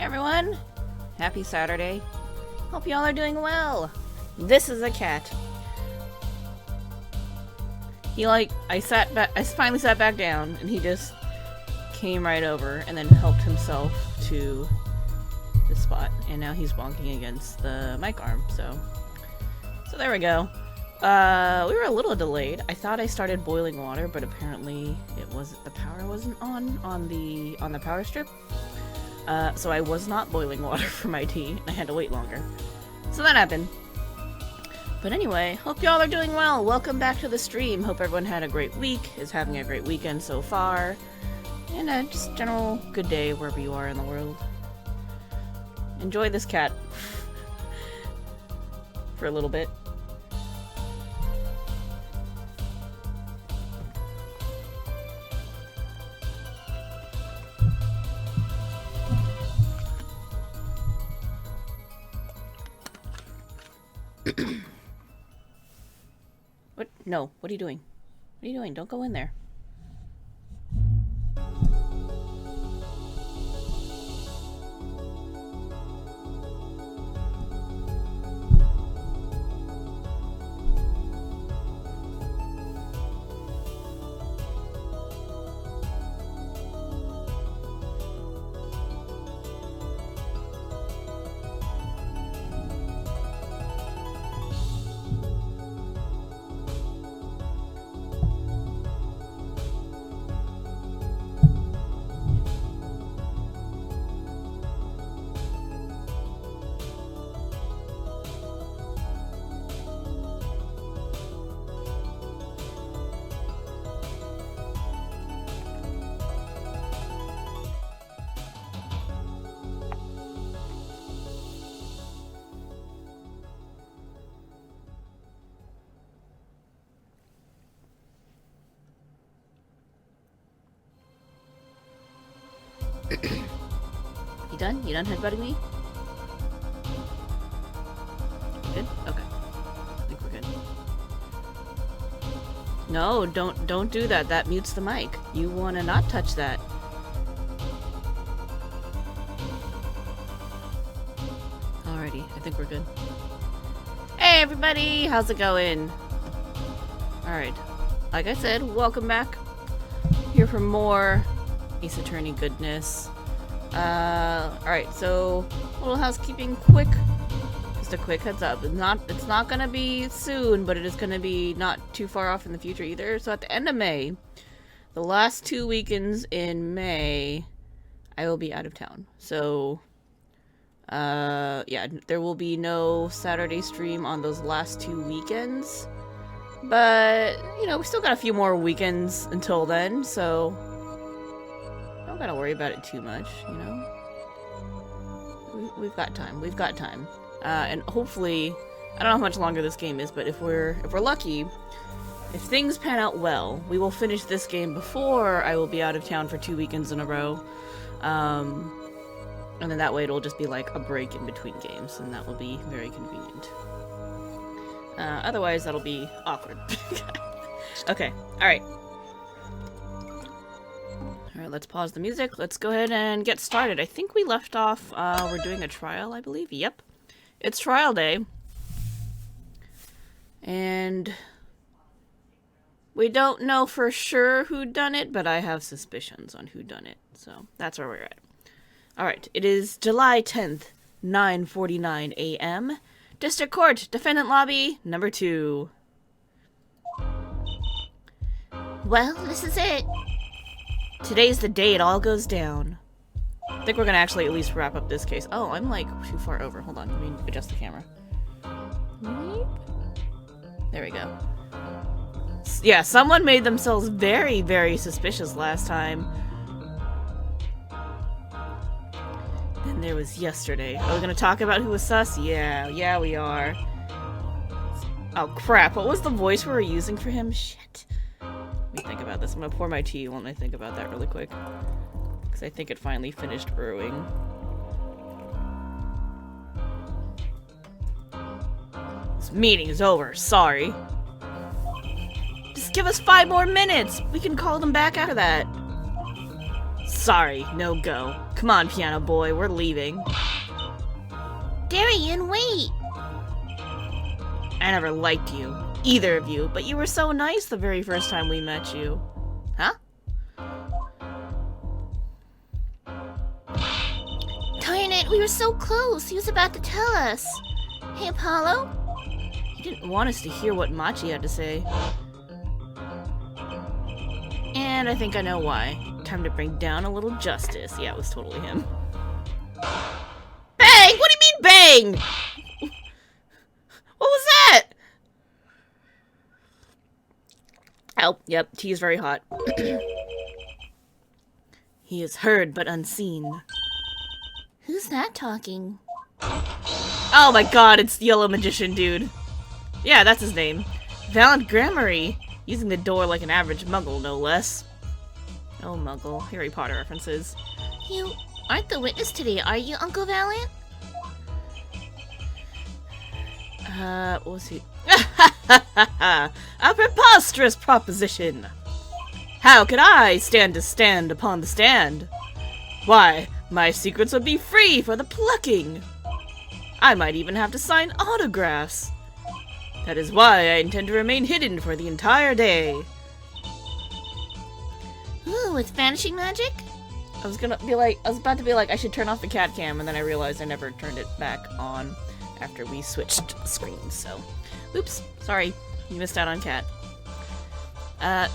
Hey everyone! Happy Saturday. Hope y'all are doing well. This is a cat. I finally sat back down and he just came right over and then helped himself to the spot. And now he's bonking against the mic arm, so there we go. We were a little delayed. I thought I started boiling water, but apparently the power wasn't on the power strip. So I was not boiling water for my tea, and I had to wait longer. So that happened. But anyway, hope y'all are doing well. Welcome back to the stream. Hope everyone had a great week, is having a great weekend so far, and just general good day wherever you are in the world. Enjoy this cat for a little bit. What? No. What are you doing? What are you doing? Don't go in there. You done? You done headbutting me? Good? Okay. I think we're good. No, don't do that. That mutes the mic. You want to not touch that. Alrighty, I think we're good. Hey everybody! How's it going? Alright. Like I said, welcome back. Here for more Ace Attorney goodness. Alright, so a little housekeeping quick. Just a quick heads up. It's not gonna be soon, but it is gonna be not too far off in the future either. So at the end of May, the last 2 weekends in May, I will be out of town. So yeah, there will be no Saturday stream on those last 2 weekends. But, you know, we still got a few more weekends until then, so don't gotta worry about it too much, you know? We've got time. We've got time. And hopefully, I don't know how much longer this game is, but if we're lucky, if things pan out well, we will finish this game before I will be out of town for 2 weekends in a row. And then that way it'll just be like a break in between games, and that will be very convenient. Otherwise, that'll be awkward. Okay, alright. Alright, let's pause the music. Let's go ahead and get started. I think we left off, we're doing a trial, I believe. Yep. It's trial day. And we don't know for sure who done it, but I have suspicions on who done it. So, that's where we're at. Alright, it is July 10th, 9:49 a.m. District Court, Defendant Lobby, number 2. Well, this is it. Today's the day it all goes down. I think we're gonna actually at least wrap up this case. Oh, I'm like too far over. Hold on, let me adjust the camera. There we go. Yeah, someone made themselves very, very suspicious last time. Then there was yesterday. Are we gonna talk about who was sus? Yeah, we are. Oh crap, what was the voice we were using for him? Shit. Let me think about this. I'm gonna pour my tea while I think about that really quick. Because I think it finally finished brewing. This meeting is over, sorry. Just give us 5 more minutes! We can call them back after that. Sorry, no go. Come on, piano boy, we're leaving. Darian, wait! I never liked you, either of you, but you were so nice the very first time we met you. Huh? Darn it, we were so close. He was about to tell us. Hey, Apollo? He didn't want us to hear what Machi had to say. And I think I know why. Time to bring down a little justice. Yeah, it was totally him. Bang! What do you mean, bang? What was that? Oh, yep, tea is very hot. He is heard but unseen. Who's that talking? Oh my god, it's the Yellow Magician dude. Yeah, that's his name. Valiant Gramarye. Using the door like an average muggle, no less. Oh, muggle. Harry Potter references. You aren't the witness today, are you, Uncle Valiant? What was he? A preposterous proposition! How could I stand to stand upon the stand? Why, my secrets would be free for the plucking! I might even have to sign autographs! That is why I intend to remain hidden for the entire day. Ooh, with vanishing magic? I was about to be like, I should turn off the cat cam, and then I realized I never turned it back on after we switched screens, so. Oops, sorry, you missed out on cat.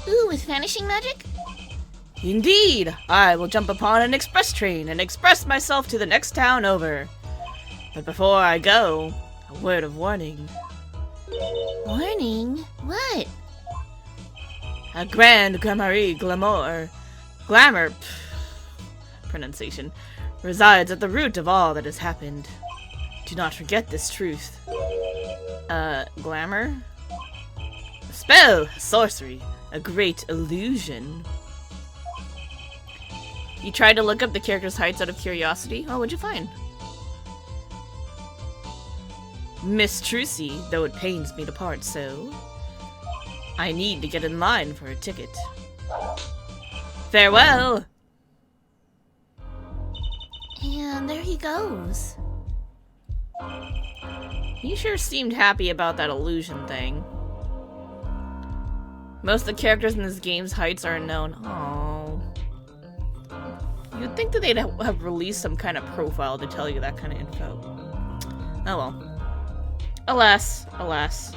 Ooh, with vanishing magic? Indeed! I will jump upon an express train and express myself to the next town over. But before I go, a word of warning. Warning? What? A grand Gramarye glamour. Glamour, pronunciation, resides at the root of all that has happened. Do not forget this truth. Glamour? A spell, a sorcery, a great illusion. You tried to look up the character's heights out of curiosity? Oh, what'd you find? Miss Trucy, though it pains me to part so, I need to get in line for a ticket. Farewell! And there he goes. He sure seemed happy about that illusion thing. Most of the characters in this game's heights are unknown. Aww. You'd think that they'd have released some kind of profile to tell you that kind of info. Oh well. Alas, alas.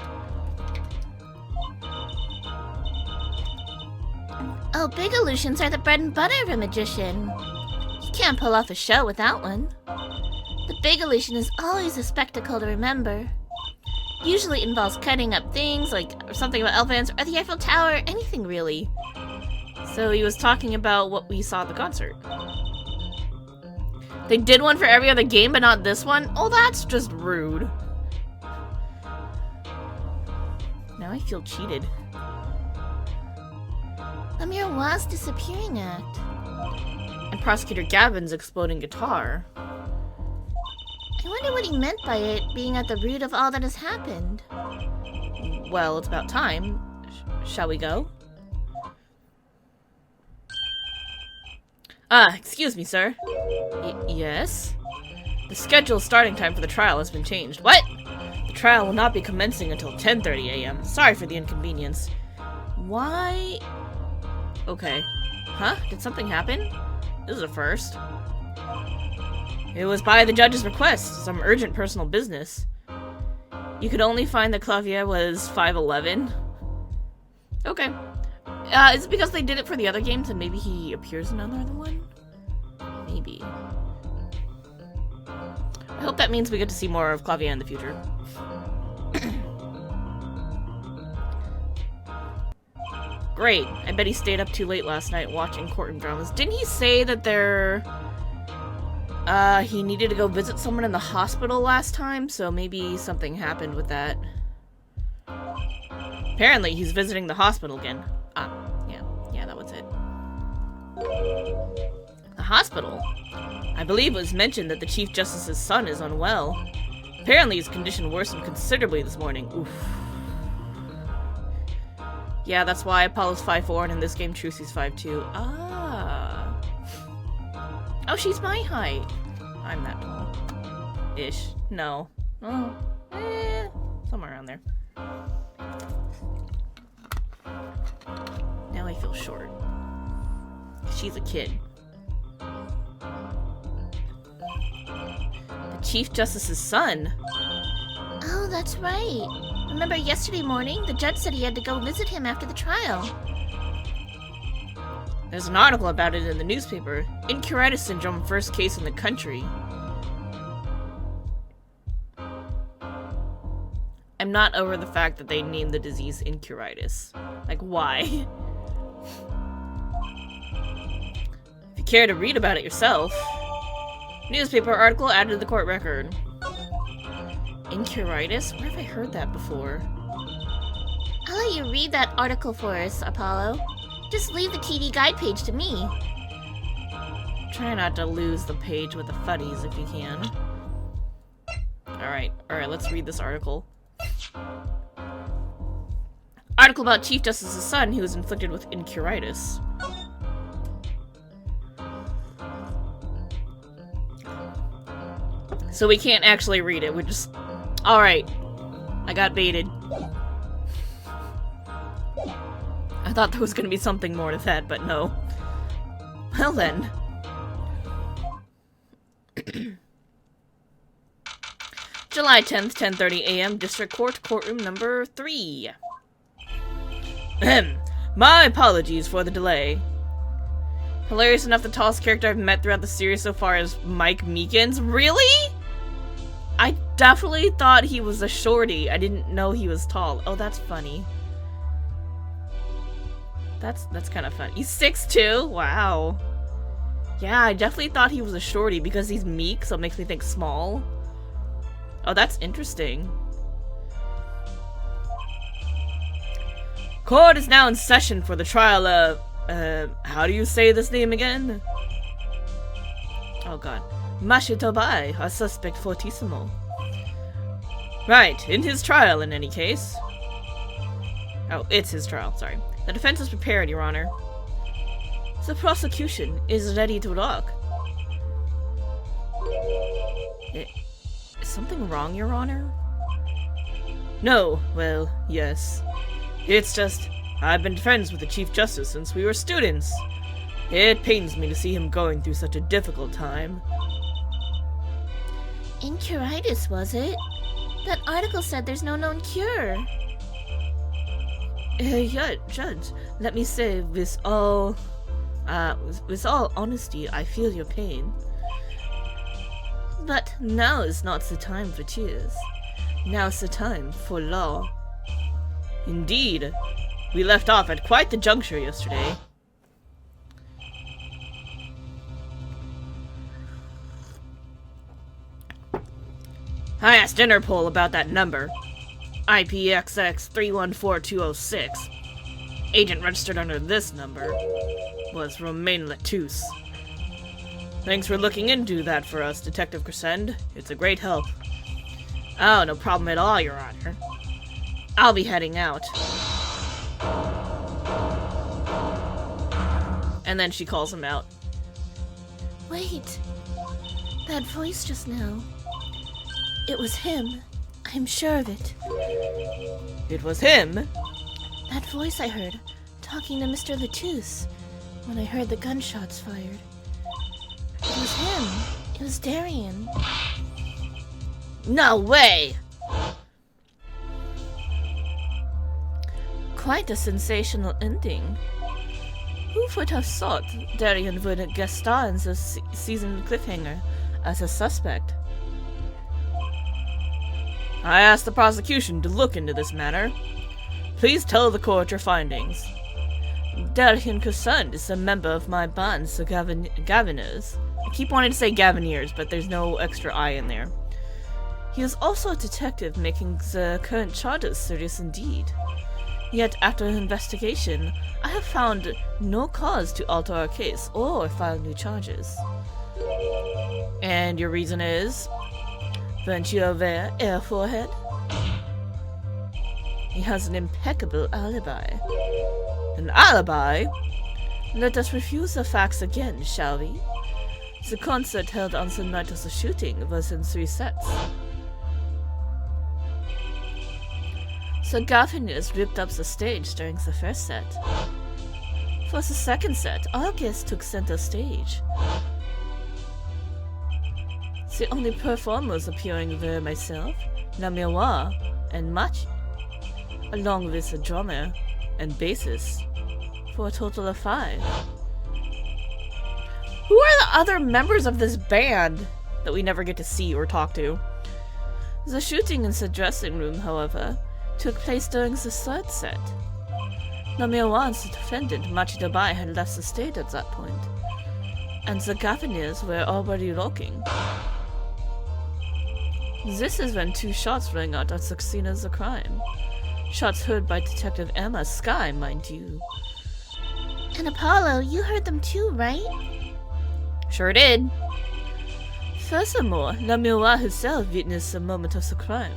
Oh, big illusions are the bread and butter of a magician. You can't pull off a show without one. The big illusion is always a spectacle to remember. Usually it involves cutting up things, like something about elephants, or the Eiffel Tower, or anything really. So he was talking about what we saw at the concert. They did one for every other game, but not this one? Oh, that's just rude. Now I feel cheated. Amir Wa's disappearing act. And Prosecutor Gavin's exploding guitar. I wonder what he meant by it being at the root of all that has happened. Well, it's about time. Shall we go? Excuse me, sir. Yes? The scheduled starting time for the trial has been changed. What? The trial will not be commencing until 10:30 a.m. Sorry for the inconvenience. Why? Okay. Huh? Did something happen? This is a first. It was by the judge's request. Some urgent personal business. You could only find that Clavier was 5'11". Okay. Is it because they did it for the other games and maybe he appears in another one? Maybe. I hope that means we get to see more of Clavier in the future. Great. I bet he stayed up too late last night watching courtroom dramas. Didn't he say that he needed to go visit someone in the hospital last time? So maybe something happened with that. Apparently, he's visiting the hospital again. Yeah, that was it. The hospital? I believe it was mentioned that the Chief Justice's son is unwell. Apparently, his condition worsened considerably this morning. Oof. Yeah, that's why Apollo's 5'4", and in this game, Trucy's 5'2". Ah. Oh, she's my height. I'm that tall. Ish. No. Oh. Somewhere around there. Now I feel short. She's a kid. The Chief Justice's son. Oh, that's right. Remember yesterday morning, the judge said he had to go visit him after the trial. There's an article about it in the newspaper. Incuritis syndrome, first case in the country. I'm not over the fact that they named the disease Incuritis. Like, why? If you care to read about it yourself. Newspaper article added to the court record. Incuritis? Where have I heard that before? I'll let you read that article for us, Apollo. Just leave the TD guide page to me. Try not to lose the page with the funnies if you can. Alright, let's read this article. Article about Chief Justice's son who was inflicted with incuritis. So we can't actually read it, we're just... Alright. I got baited. I thought there was gonna be something more to that, but no. Well then. July 10th, 10:30 a.m., District Court, Courtroom number 3. Ahem. My apologies for the delay. Hilarious enough, the tallest character I've met throughout the series so far is Mike Meekins. Really? I definitely thought he was a shorty. I didn't know he was tall. Oh, that's funny. That's kind of fun. He's 6'2"? Wow. Yeah, I definitely thought he was a shorty because he's meek, so it makes me think small. Oh, that's interesting. Court is now in session for the trial of... how do you say this name again? Oh god. Mashitobai, a suspect fortissimo. Right, in his trial in any case. Oh, it's his trial, sorry. The defense is prepared, Your Honor. The prosecution is ready to rock. Is something wrong, Your Honor? No, well, yes. It's just, I've been friends with the Chief Justice since we were students. It pains me to see him going through such a difficult time. Incuritis, was it? That article said there's no known cure. Yeah, Judge, let me say with all honesty, I feel your pain. But now is not the time for tears. Now's the time for law. Indeed. We left off at quite the juncture yesterday. I asked Interpol about that number. IPXX 314206. Agent registered under this number was Romain Latouche. Thanks for looking into that for us, Detective Crescend. It's a great help. Oh, no problem at all, Your Honor. I'll be heading out. And then she calls him out. Wait. That voice just now. It was him. I'm sure of it. It was him? That voice I heard, talking to Mr. Latouche, when I heard the gunshots fired. It was him. It was Darian. No way! Quite a sensational ending. Who would have thought Darian would guest star in the season cliffhanger as a suspect? I asked the prosecution to look into this matter. Please tell the court your findings. Darian Crescend is a member of my band, the Gaviners. I keep wanting to say Gavineers, but there's no extra I in there. He is also a detective, making the current charges serious indeed. Yet, after investigation, I have found no cause to alter our case or file new charges. And your reason is? Weren't you aware, air forehead? He has an impeccable alibi. An alibi? Let us refuse the facts again, shall we? The concert held on the night of the shooting was in 3 sets. The governors ripped up the stage during the first set. For the second set, all guests took center stage. The only performers appearing were myself, La Miroir, and Machi, along with the drummer and bassist, for a total of 5. Who are the other members of this band that we never get to see or talk to? The shooting in the dressing room, however, took place during the third set. La Miroir's defendant, Machi Dabai, had left the stage at that point, and the governors were already looking. This is when 2 shots rang out at the scene of the crime. Shots heard by Detective Emma Sky, mind you. And Apollo, you heard them too, right? Sure did. Furthermore, La Miroir herself witnessed the moment of the crime.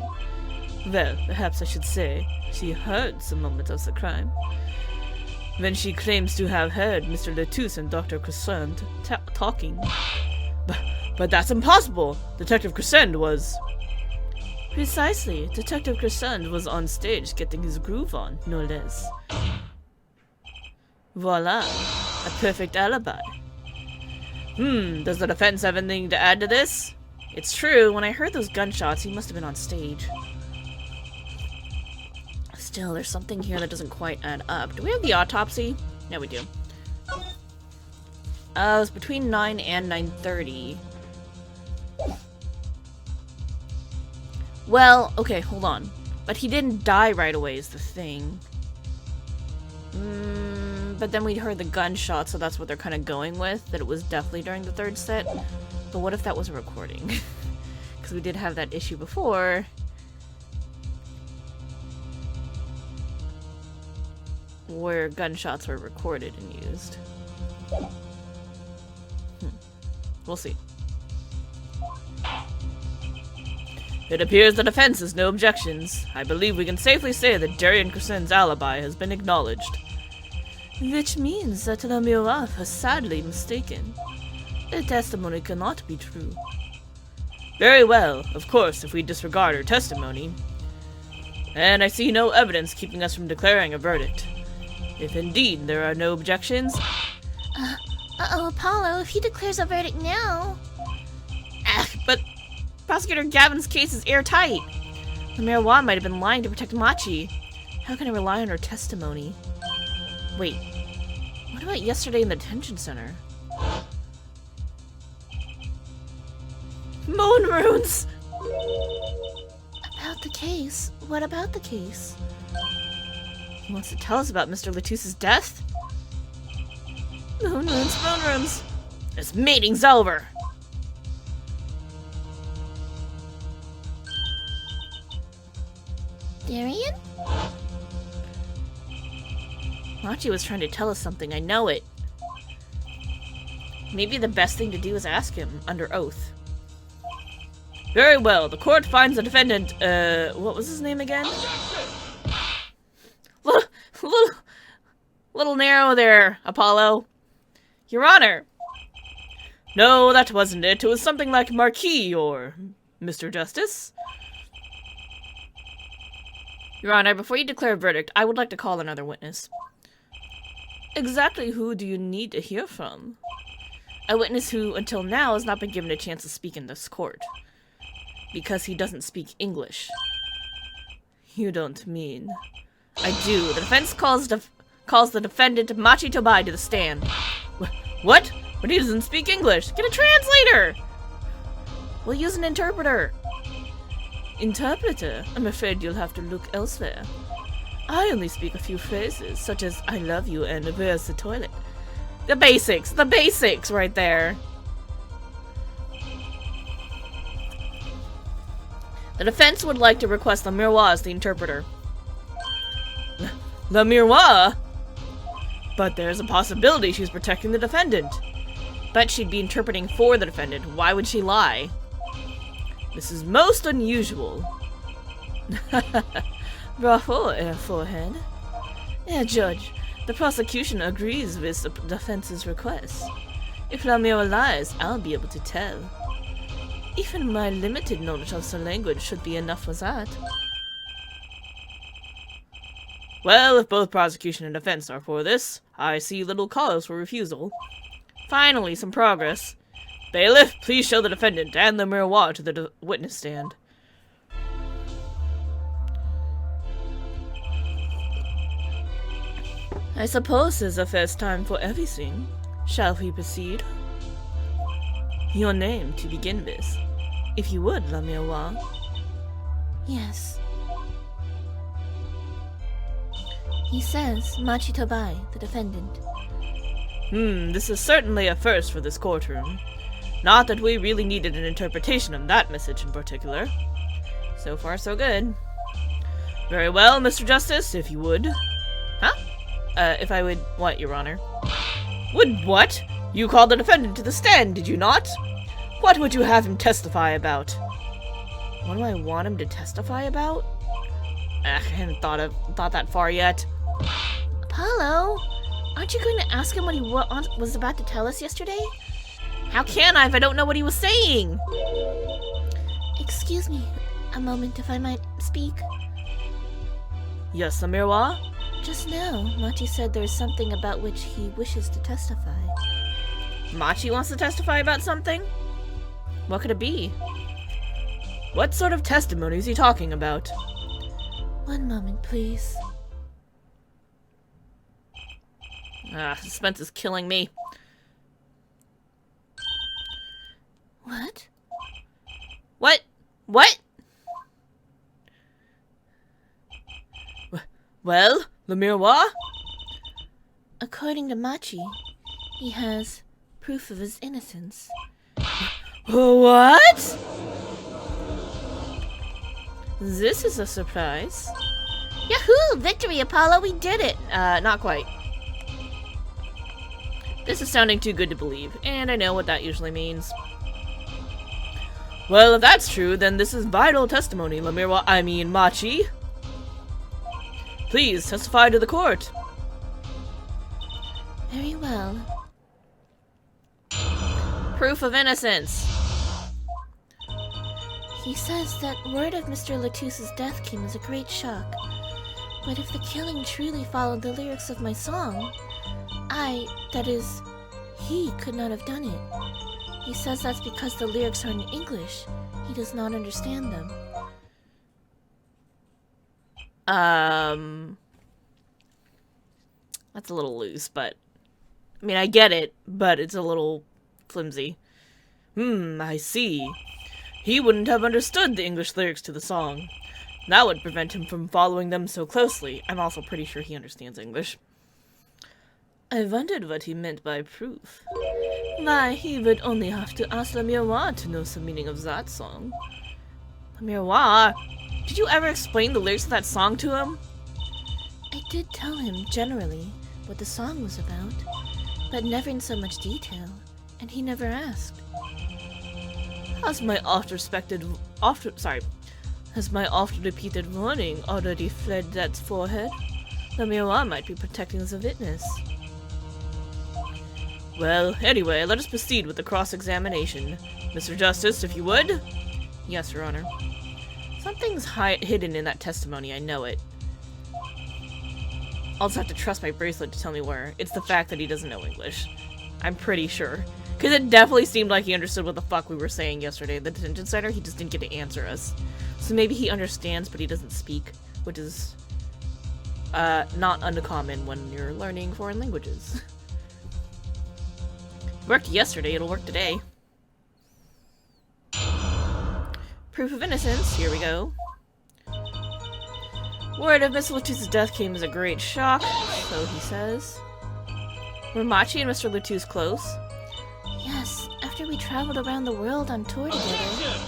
Well, perhaps I should say, she heard the moment of the crime. When she claims to have heard Mr. Latouche and Dr. Crescent talking. But that's impossible! Detective Crescent was... Precisely. Detective Crescent was on stage getting his groove on, no less. Voila. A perfect alibi. Does the defense have anything to add to this? It's true, when I heard those gunshots, he must have been on stage. Still, there's something here that doesn't quite add up. Do we have the autopsy? Yeah, we do. It was between 9 and 9:30. Well, okay, hold on. But he didn't die right away is the thing. But then we heard the gunshot, so that's what they're kind of going with, that it was definitely during the third set. But what if that was a recording? Because we did have that issue before. Where gunshots were recorded and used. We'll see. It appears the defense has no objections. I believe we can safely say that Darian Crescent's alibi has been acknowledged. Which means that La Miroir was sadly mistaken. Her testimony cannot be true. Very well, of course, if we disregard her testimony. And I see no evidence keeping us from declaring a verdict. If indeed there are no objections... Uh-oh, Apollo, if he declares a verdict now... But Prosecutor Gavin's case is airtight. The Miroir might have been lying to protect Machi. How can I rely on her testimony? Wait, what about yesterday in the detention center? Moon runes! About the case? What about the case? He wants to tell us about Mr. Latouche's death? Moon runes, moon runes! This meeting's over! Darian? Machi was trying to tell us something, I know it. Maybe the best thing to do is ask him, under oath. Very well, the court finds the defendant, what was his name again? Little narrow there, Apollo. Your Honor! No, that wasn't it. It was something like Marquis or Mr. Justice. Your Honor, before you declare a verdict, I would like to call another witness. Exactly who do you need to hear from? A witness who, until now, has not been given a chance to speak in this court. Because he doesn't speak English. You don't mean... I do. The defense calls the defendant Machi Tobai to the stand. What? But he doesn't speak English. Get a translator! We'll use an interpreter. Interpreter? I'm afraid you'll have to look elsewhere. I only speak a few phrases, such as I love you and where's the toilet. The basics right there. The defense would like to request La Miroir as the interpreter. La Miroir? But there's a possibility she's protecting the defendant. But she'd be interpreting for the defendant. Why would she lie? This is most unusual. Bravo, forehead. Yeah, Judge. The prosecution agrees with the defense's request. If Lamio lies, I'll be able to tell. Even my limited knowledge of the language should be enough for that. Well, if both prosecution and defense are for this, I see little cause for refusal. Finally, some progress. Bailiff, please show the defendant and the miroir to the witness stand. I suppose there's a first time for everything. Shall we proceed? Your name to begin with. If you would, la miroir. Yes. He says Machi Tobai, the defendant. This is certainly a first for this courtroom. Not that we really needed an interpretation of that message in particular. So far, so good. Very well, Mr. Justice, if you would. Huh? If I would what, Your Honor? Would what? You called the defendant to the stand, did you not? What would you have him testify about? What do I want him to testify about? I hadn't thought that far yet. Apollo, aren't you going to ask him what he was about to tell us yesterday? How can I if I don't know what he was saying? Excuse me a moment, if I might speak. Yes, Amirwa? Just now, Machi said there's something about which he wishes to testify. Machi wants to testify about something? What could it be? What sort of testimony is he talking about? One moment, please. Suspense is killing me. What? What? What? Well, the miroir? According to Machi, he has proof of his innocence. What? This is a surprise. Yahoo! Victory, Apollo! We did it! Not quite. This is sounding too good to believe, and I know what that usually means. Well, if that's true, then this is vital testimony, Machi. Please testify to the court. Very well. Proof of innocence. He says that word of Mr. Latus's death came as a great shock. But if the killing truly followed the lyrics of my song, that is, he could not have done it. He says that's because the lyrics are in English. He does not understand them. That's a little loose, but... I mean, I get it, but it's a little flimsy. I see. He wouldn't have understood the English lyrics to the song. That would prevent him from following them so closely. I'm also pretty sure he understands English. I wondered what he meant by proof. Why, he would only have to ask the miroir to know the meaning of that song. The miroir? Did you ever explain the lyrics of that song to him? I did tell him, generally, what the song was about, but never in so much detail, and he never asked. Has my oft-repeated warning already fled that forehead? The miroir might be protecting the witness. Well, anyway, let us proceed with the cross-examination. Mr. Justice, if you would? Yes, Your Honor. Something's hidden in that testimony, I know it. I'll just have to trust my bracelet to tell me where. It's the fact that he doesn't know English. I'm pretty sure. Because it definitely seemed like he understood what the fuck we were saying yesterday at the detention center. He just didn't get to answer us. So maybe he understands, but he doesn't speak, which is not uncommon when you're learning foreign languages. Worked yesterday, it'll work today. Proof of innocence, here we go. Word of Miss Latus's death came as a great shock, so he says. Were Machi and Mr. Latus close? Yes, after we traveled around the world on tour together.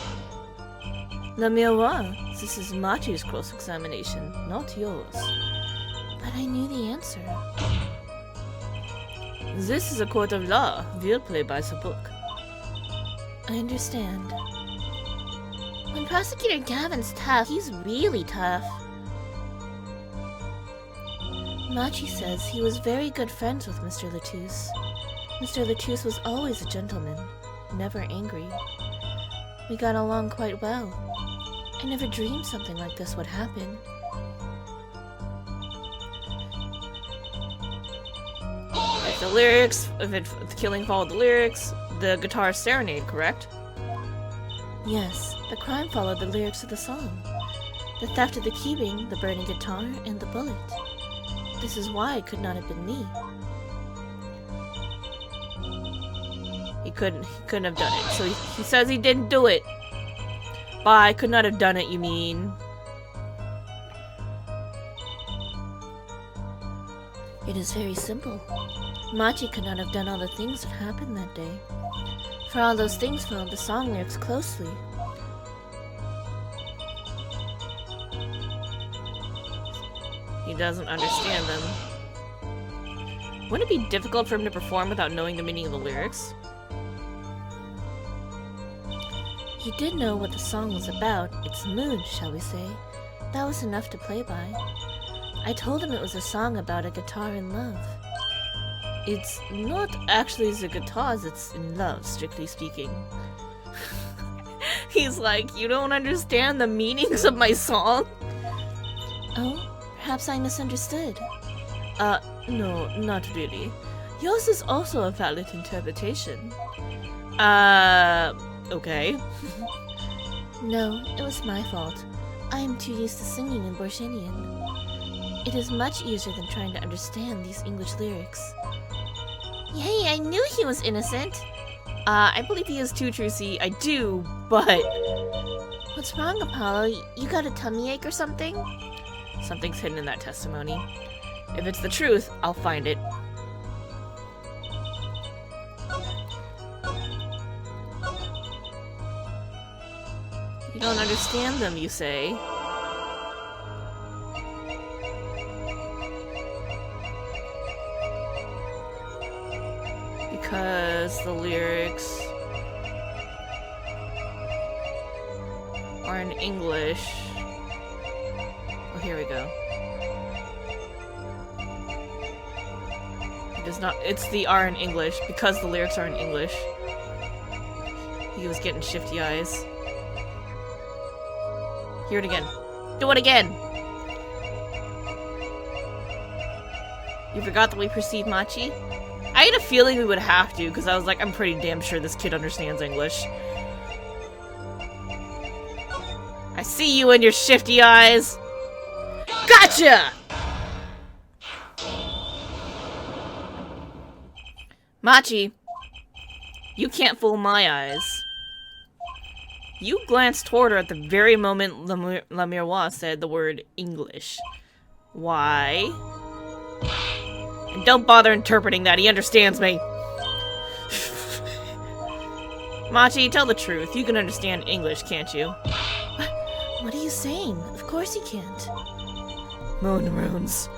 La miroir, this is Machi's cross-examination, not yours. But I knew the answer. This is a court of law. We'll play by the book. I understand. When Prosecutor Gavin's tough, he's really tough. Machi says he was very good friends with Mr. Latus. Mr. Latouche was always a gentleman, never angry. We got along quite well. I never dreamed something like this would happen. If the lyrics, if the killing followed the lyrics, the guitar serenade, correct? Yes, the crime followed the lyrics of the song. The theft of the keyring, the burning guitar, and the bullet. This is why it could not have been me. He couldn't have done it. So he says he didn't do it. By could not have done it, you mean? It is very simple. Machi could not have done all the things that happened that day. For all those things followed the song lyrics closely. He doesn't understand them. Wouldn't it be difficult for him to perform without knowing the meaning of the lyrics? He did know what the song was about, its mood, shall we say. That was enough to play by. I told him it was a song about a guitar in love. It's not actually the guitars, it's in love, strictly speaking. He's like, you don't understand the meanings of my song? Oh, perhaps I misunderstood. No, not really. Yours is also a valid interpretation. Okay. No, it was my fault. I am too used to singing in Borshenian. It is much easier than trying to understand these English lyrics. Yay, I knew he was innocent! I believe he is too, Trucy. I do, but... What's wrong, Apollo? You got a tummy ache or something? Something's hidden in that testimony. If it's the truth, I'll find it. You don't understand them, you say? Because the lyrics are in English. Oh, here we go. It is not. It's the R in English because the lyrics are in English. He was getting shifty eyes. Hear it again. Do it again! You forgot that we perceive Machi? I had a feeling we would have to, because I was like, I'm pretty damn sure this kid understands English. I see you and your shifty eyes! Gotcha! Machi, you can't fool my eyes. You glanced toward her at the very moment La Miroir said the word English. Why? And don't bother interpreting that, he understands me. Machi, tell the truth. You can understand English, can't you? What are you saying? Of course he can't. Moon runes.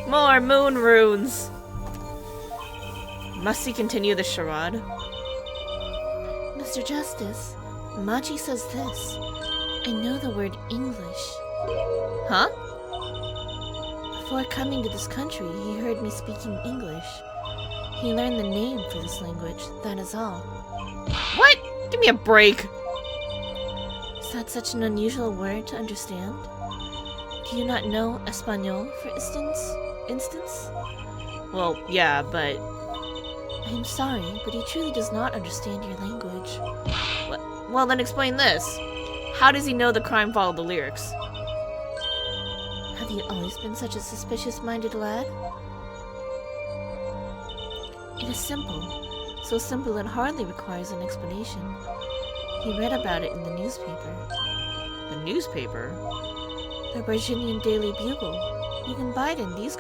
More moon runes! Must he continue the charade? Mr. Justice, Machi says this. I know the word English. Huh? Before coming to this country, he heard me speaking English. He learned the name for this language, that is all. What? Give me a break! Is that such an unusual word to understand? Do you not know Espanol, for instance? Well, yeah, but... I am sorry, but he truly does not understand your language. Well, then explain this. How does he know the crime followed the lyrics? Have you always been such a suspicious-minded lad? It is simple. So simple it hardly requires an explanation. He read about it in the newspaper. The newspaper? The Virginian Daily Bugle. You can buy it in these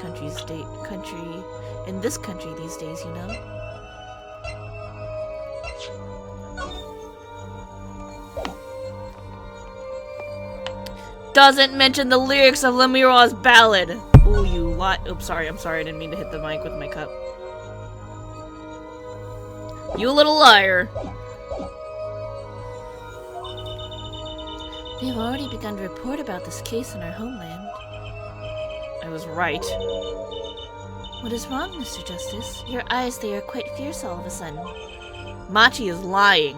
in this country these days, you know. Doesn't mention the lyrics of La Miroir's ballad. Ooh, you lie. Oops, sorry. I'm sorry. I didn't mean to hit the mic with my cup. You little liar. They have already begun to report about this case in our homeland. I was right. What is wrong, Mr. Justice? Your eyes, they are quite fierce all of a sudden. Machi is lying.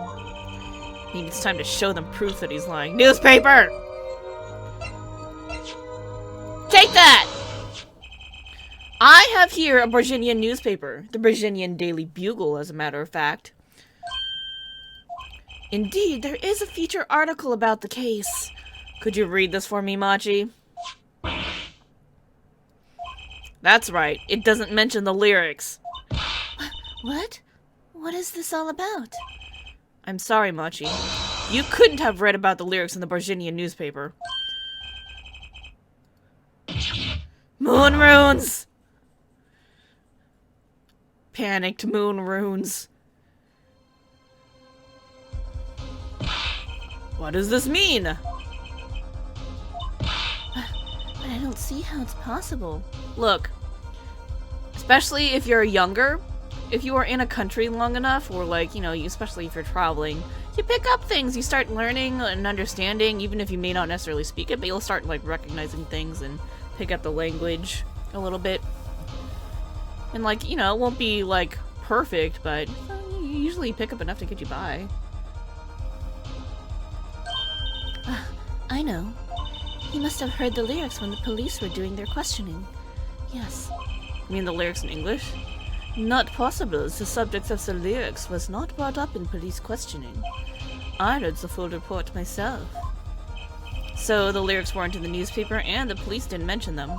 Maybe it's time to show them proof that he's lying. Newspaper! Take that! I have here a Virginian newspaper. The Virginian Daily Bugle, as a matter of fact. Indeed, there is a feature article about the case. Could you read this for me, Machi? That's right. It doesn't mention the lyrics. What? What is this all about? I'm sorry, Machi. You couldn't have read about the lyrics in the Virginian newspaper. Moon runes! Panicked moon runes. What does this mean? But I don't see how it's possible. Look, especially if you're younger, if you are in a country long enough, or like, you know, especially if you're traveling, you pick up things, you start learning and understanding, even if you may not necessarily speak it, but you'll start like recognizing things and pick up the language a little bit. And like, you know, it won't be like perfect, but you usually pick up enough to get you by. I know. He must have heard the lyrics when the police were doing their questioning. Yes. You mean the lyrics in English? Not possible. The subject of the lyrics was not brought up in police questioning. I read the full report myself. So the lyrics weren't in the newspaper, and the police didn't mention them.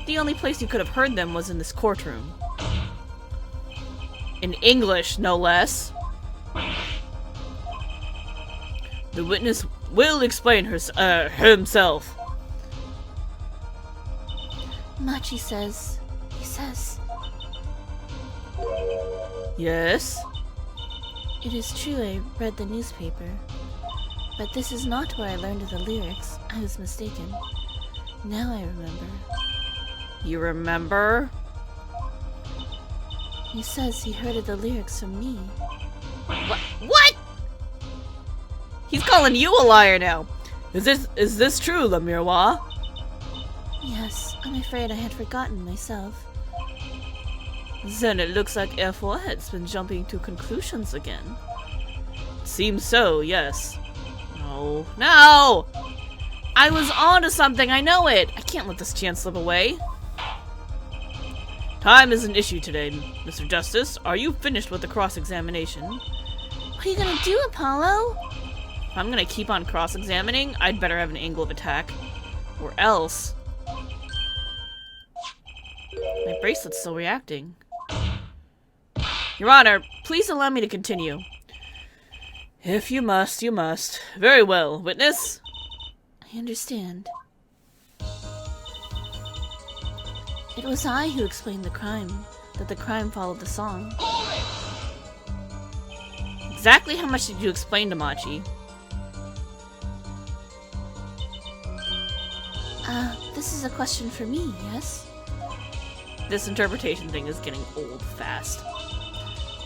The only place you could have heard them was in this courtroom. In English, no less. The witness will explain himself. Machi says... He says... Yes? It is true I read the newspaper. But this is not where I learned of the lyrics. I was mistaken. Now I remember. You remember? He says he heard of the lyrics from me. What? He's calling you a liar now. Is this true, Le Miroir? Yes, I'm afraid I had forgotten myself. Then it looks like F4 has been jumping to conclusions again. Seems so, yes. No. No! I was onto something, I know it! I can't let this chance slip away. Time is an issue today, Mr. Justice. Are you finished with the cross-examination? What are you gonna do, Apollo? If I'm gonna keep on cross-examining, I'd better have an angle of attack. Or else... My bracelet's still reacting. Your Honor, please allow me to continue. If you must, you must. Very well. Witness? I understand. It was I who explained the crime, that the crime followed the song. Exactly how much did you explain to Machi? This is a question for me, yes? This interpretation thing is getting old fast.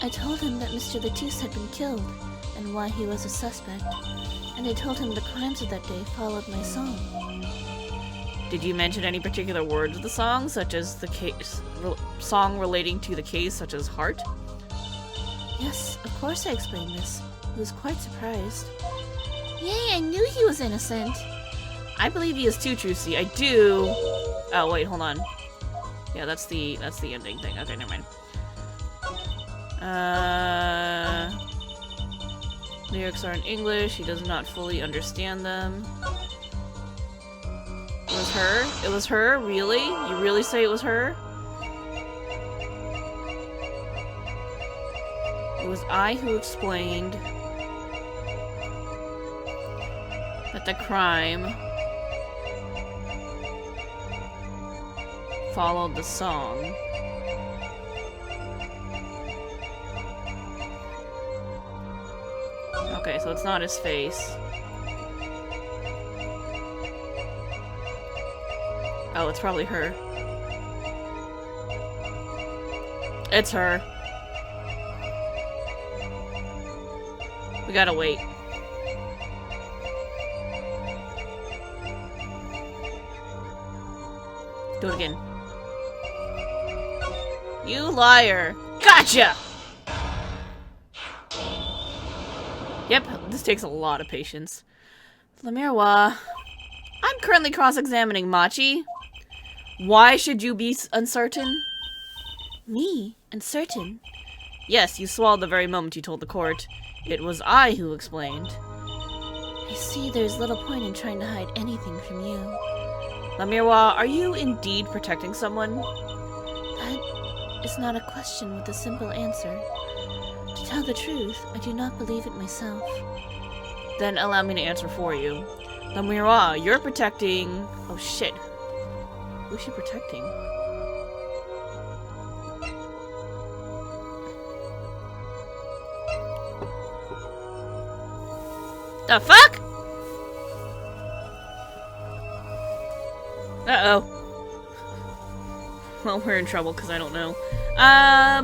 I told him that Mr. Latouche had been killed, and why he was a suspect. And I told him the crimes of that day followed my song. Did you mention any particular words of the song, such as the song relating to the case, such as Heart? Yes, of course I explained this. He was quite surprised. Yay, I knew he was innocent! I believe he is too, Trucy. I do... Oh, wait, hold on. Yeah, that's the ending thing. Okay, never mind. Lyrics are in English. He does not fully understand them. It was her? It was her? Really? You really say it was her? It was I who explained that the crime followed the song. Okay, so it's not his face. Oh, it's probably her. It's her. We gotta wait. Do it again. You liar. Gotcha! Yep, this takes a lot of patience. Lamirwa, I'm currently cross-examining Machi. Why should you be uncertain? Me? Uncertain? Yes, you swallowed the very moment you told the court. It was I who explained. I see there's little point in trying to hide anything from you. Lamirwa, are you indeed protecting someone? That is not a question with a simple answer. To tell the truth, I do not believe it myself. Then allow me to answer for you. Lamirwa, you're protecting... Oh shit. Who's she protecting? The fuck? Uh-oh. Well, we're in trouble because I don't know. I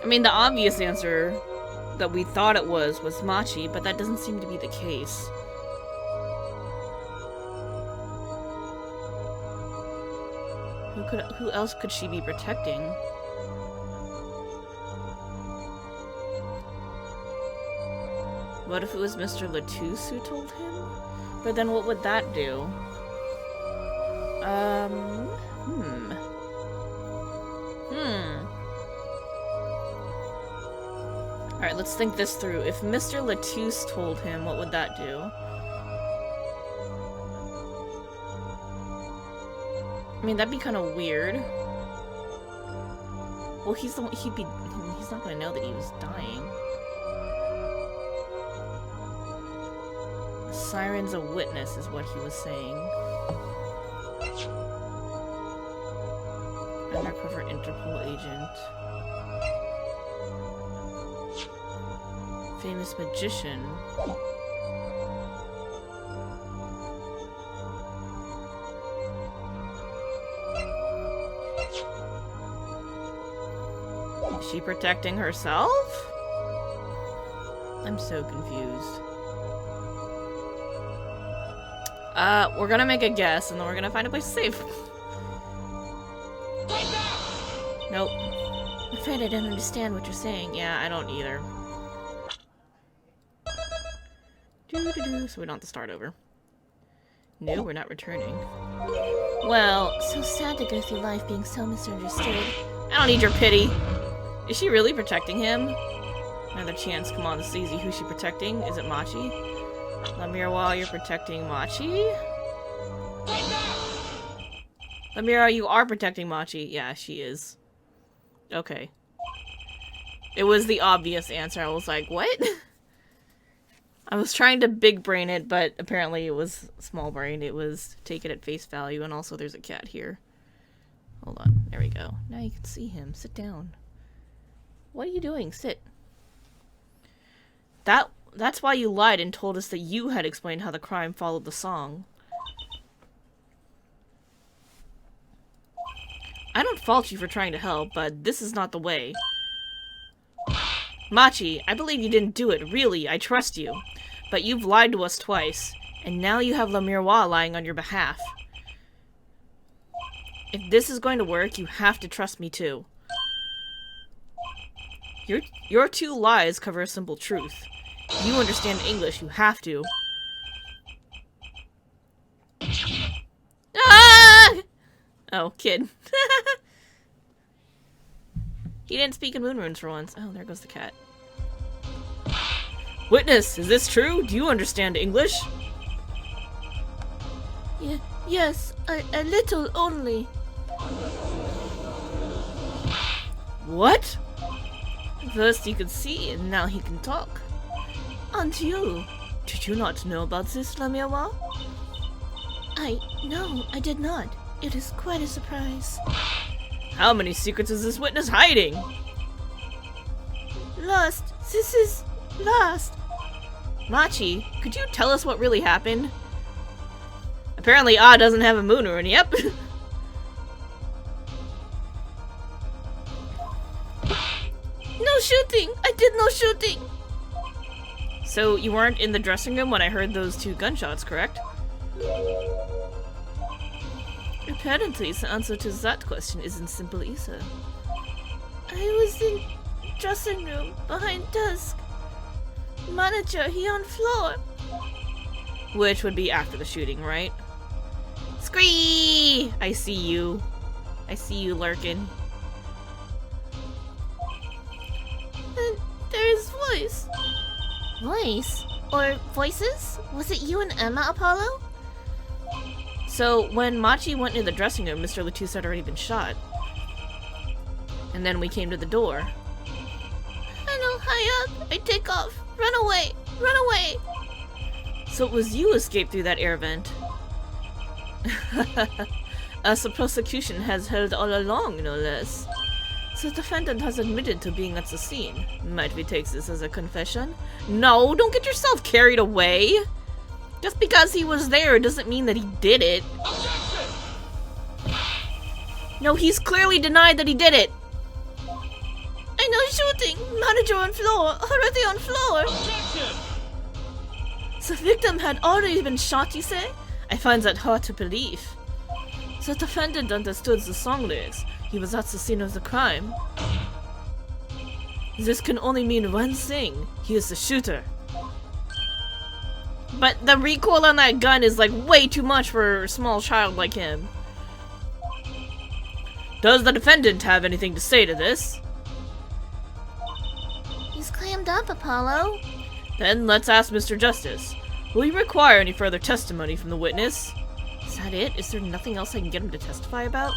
mean, the obvious answer that we thought it was Machi, but that doesn't seem to be the case. Who else could she be protecting? What if it was Mr. Latouche who told him? But then what would that do? Alright, let's think this through. If Mr. Latouche told him, what would that do? I mean, that'd be kind of weird. Well, he's not gonna know that he was dying. Siren's a witness, is what he was saying. Undercover Interpol agent. Famous magician. Is she protecting herself? I'm so confused. We're gonna make a guess, and then we're gonna find a place to save. Nope. I'm afraid I don't understand what you're saying. Yeah, I don't either. So we don't have to start over. No, we're not returning. Well, So sad to go through life being so misunderstood. I don't need your pity. Is she really protecting him? Another chance. Come on, this is easy. Who's she protecting? Is it Machi? Lamirwa, you're protecting Machi? Lamira, you are protecting Machi. Yeah, she is. Okay. It was the obvious answer. I was like, what? I was trying to big brain it, but apparently it was small brain. It was take it at face value, and also there's a cat here. Hold on. There we go. Now you can see him. Sit down. What are you doing? Sit. That's why you lied and told us that you had explained how the crime followed the song. I don't fault you for trying to help, but this is not the way. Machi, I believe you didn't do it, really, I trust you. But you've lied to us twice, and now you have Lamirwa lying on your behalf. If this is going to work, you have to trust me too. Your two lies cover a simple truth. If you understand English, you have to. Ah! Oh, kid. He didn't speak in moon runes for once. Oh, there goes the cat. Witness, is this true? Do you understand English? Yes, a little only. What? First he could see, and now he can talk. And you? Did you not know about this, Lamirwa? No, I did not. It is quite a surprise. How many secrets is this witness hiding? Lost. This is lost. Machi, could you tell us what really happened? Apparently Ah doesn't have a moon rune, yep. No shooting! I did no shooting! So you weren't in the dressing room when I heard those two gunshots, correct? Apparently, the answer to that question isn't simple either. I was in dressing room behind desk. Manager, he on floor. Which would be after the shooting, right? Scree! I see you. I see you lurking. And there's voice. Voice? Or voices? Was it you and Emma, Apollo? So, when Machi went into the dressing room, Mr. Latus had already been shot. And then we came to the door. I know, high up. I take off. Run away. Run away. So it was you who escaped through that air vent. As the prosecution has held all along, no less. The defendant has admitted to being at the scene. Might we take this as a confession? No, don't get yourself carried away! Just because he was there doesn't mean that he did it. No, he's clearly denied that he did it! I know shooting! Manager on floor! Already on floor! The victim had already been shot, you say? I find that hard to believe. The defendant understood the song lyrics. He was at the scene of the crime. This can only mean one thing. He is the shooter. But the recoil on that gun is like way too much for a small child like him. Does the defendant have anything to say to this? He's clammed up, Apollo. Then let's ask Mr. Justice. Will you require any further testimony from the witness? Is that it? Is there nothing else I can get him to testify about?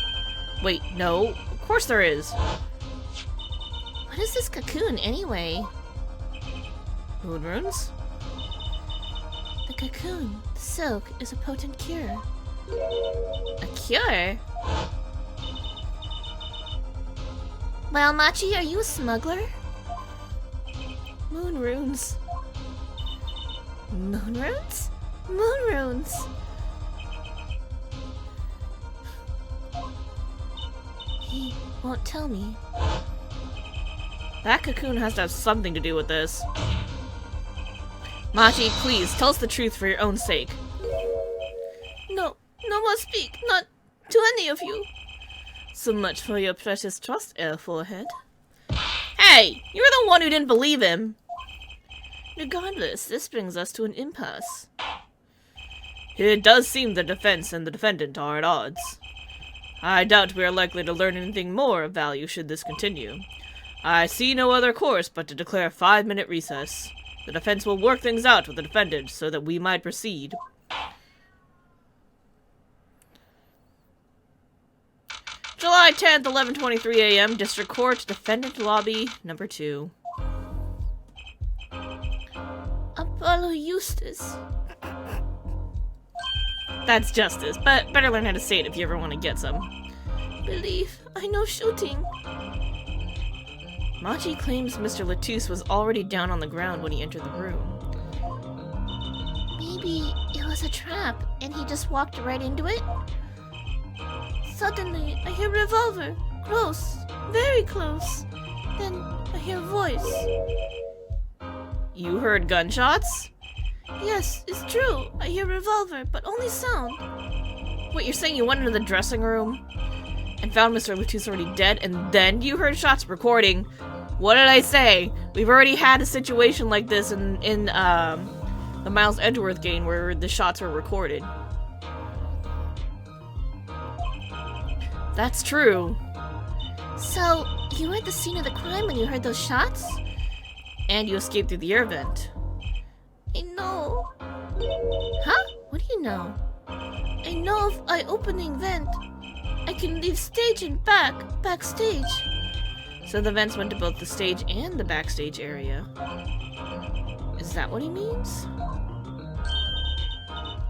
Wait, no. Of course there is. What is this cocoon, anyway? Moon runes? The cocoon, the silk, is a potent cure. A cure? Well, Machi, are you a smuggler? Moon runes. Moon runes? Moon runes! He won't tell me. That cocoon has to have something to do with this. Machi, please, tell us the truth for your own sake. No, no more speak, not to any of you. So much for your precious trust, Air Forehead. Hey! You're the one who didn't believe him! Regardless, this brings us to an impasse. It does seem the defense and the defendant are at odds. I doubt we are likely to learn anything more of value should this continue. I see no other course but to declare a 5-minute recess. The defense will work things out with the defendant so that we might proceed. July 10th, 11:23 a.m. District Court, Defendant Lobby, number 2. Apollo Eustace. That's justice, but better learn how to say it if you ever want to get some. Believe, I know shooting. Machi claims Mr. Latus was already down on the ground when he entered the room. Maybe it was a trap, and he just walked right into it? Suddenly, I hear revolver. Close. Very close. Then, I hear voice. You heard gunshots? Yes, it's true. I hear revolver, but only sound. What, you're saying you went into the dressing room and found Mr. Latus already dead, and then you heard shots recording? What did I say? We've already had a situation like this in the Miles Edgeworth game where the shots were recorded. That's true. So, you were at the scene of the crime when you heard those shots? And you escaped through the air vent. I know. Huh? What do you know? I know of an opening vent. I can leave stage and backstage. So the vents went to both the stage and the backstage area. Is that what he means?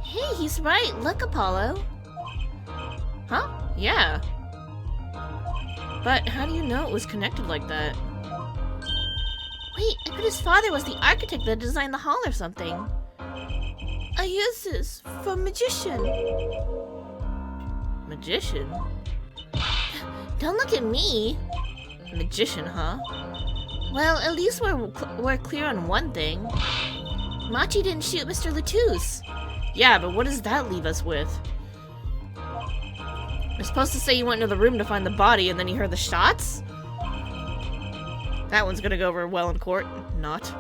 Hey, he's right. Look, Apollo. Huh? Yeah. But how do you know it was connected like that? Wait, I bet his father was the architect that designed the hall or something. I use this for magician. Magician? Don't look at me. Magician, huh? Well, at least we're clear on one thing. Machi didn't shoot Mr. Latus. Yeah, but what does that leave us with? You're supposed to say you went into the room to find the body and then you heard the shots? That one's gonna go over well in court. Not.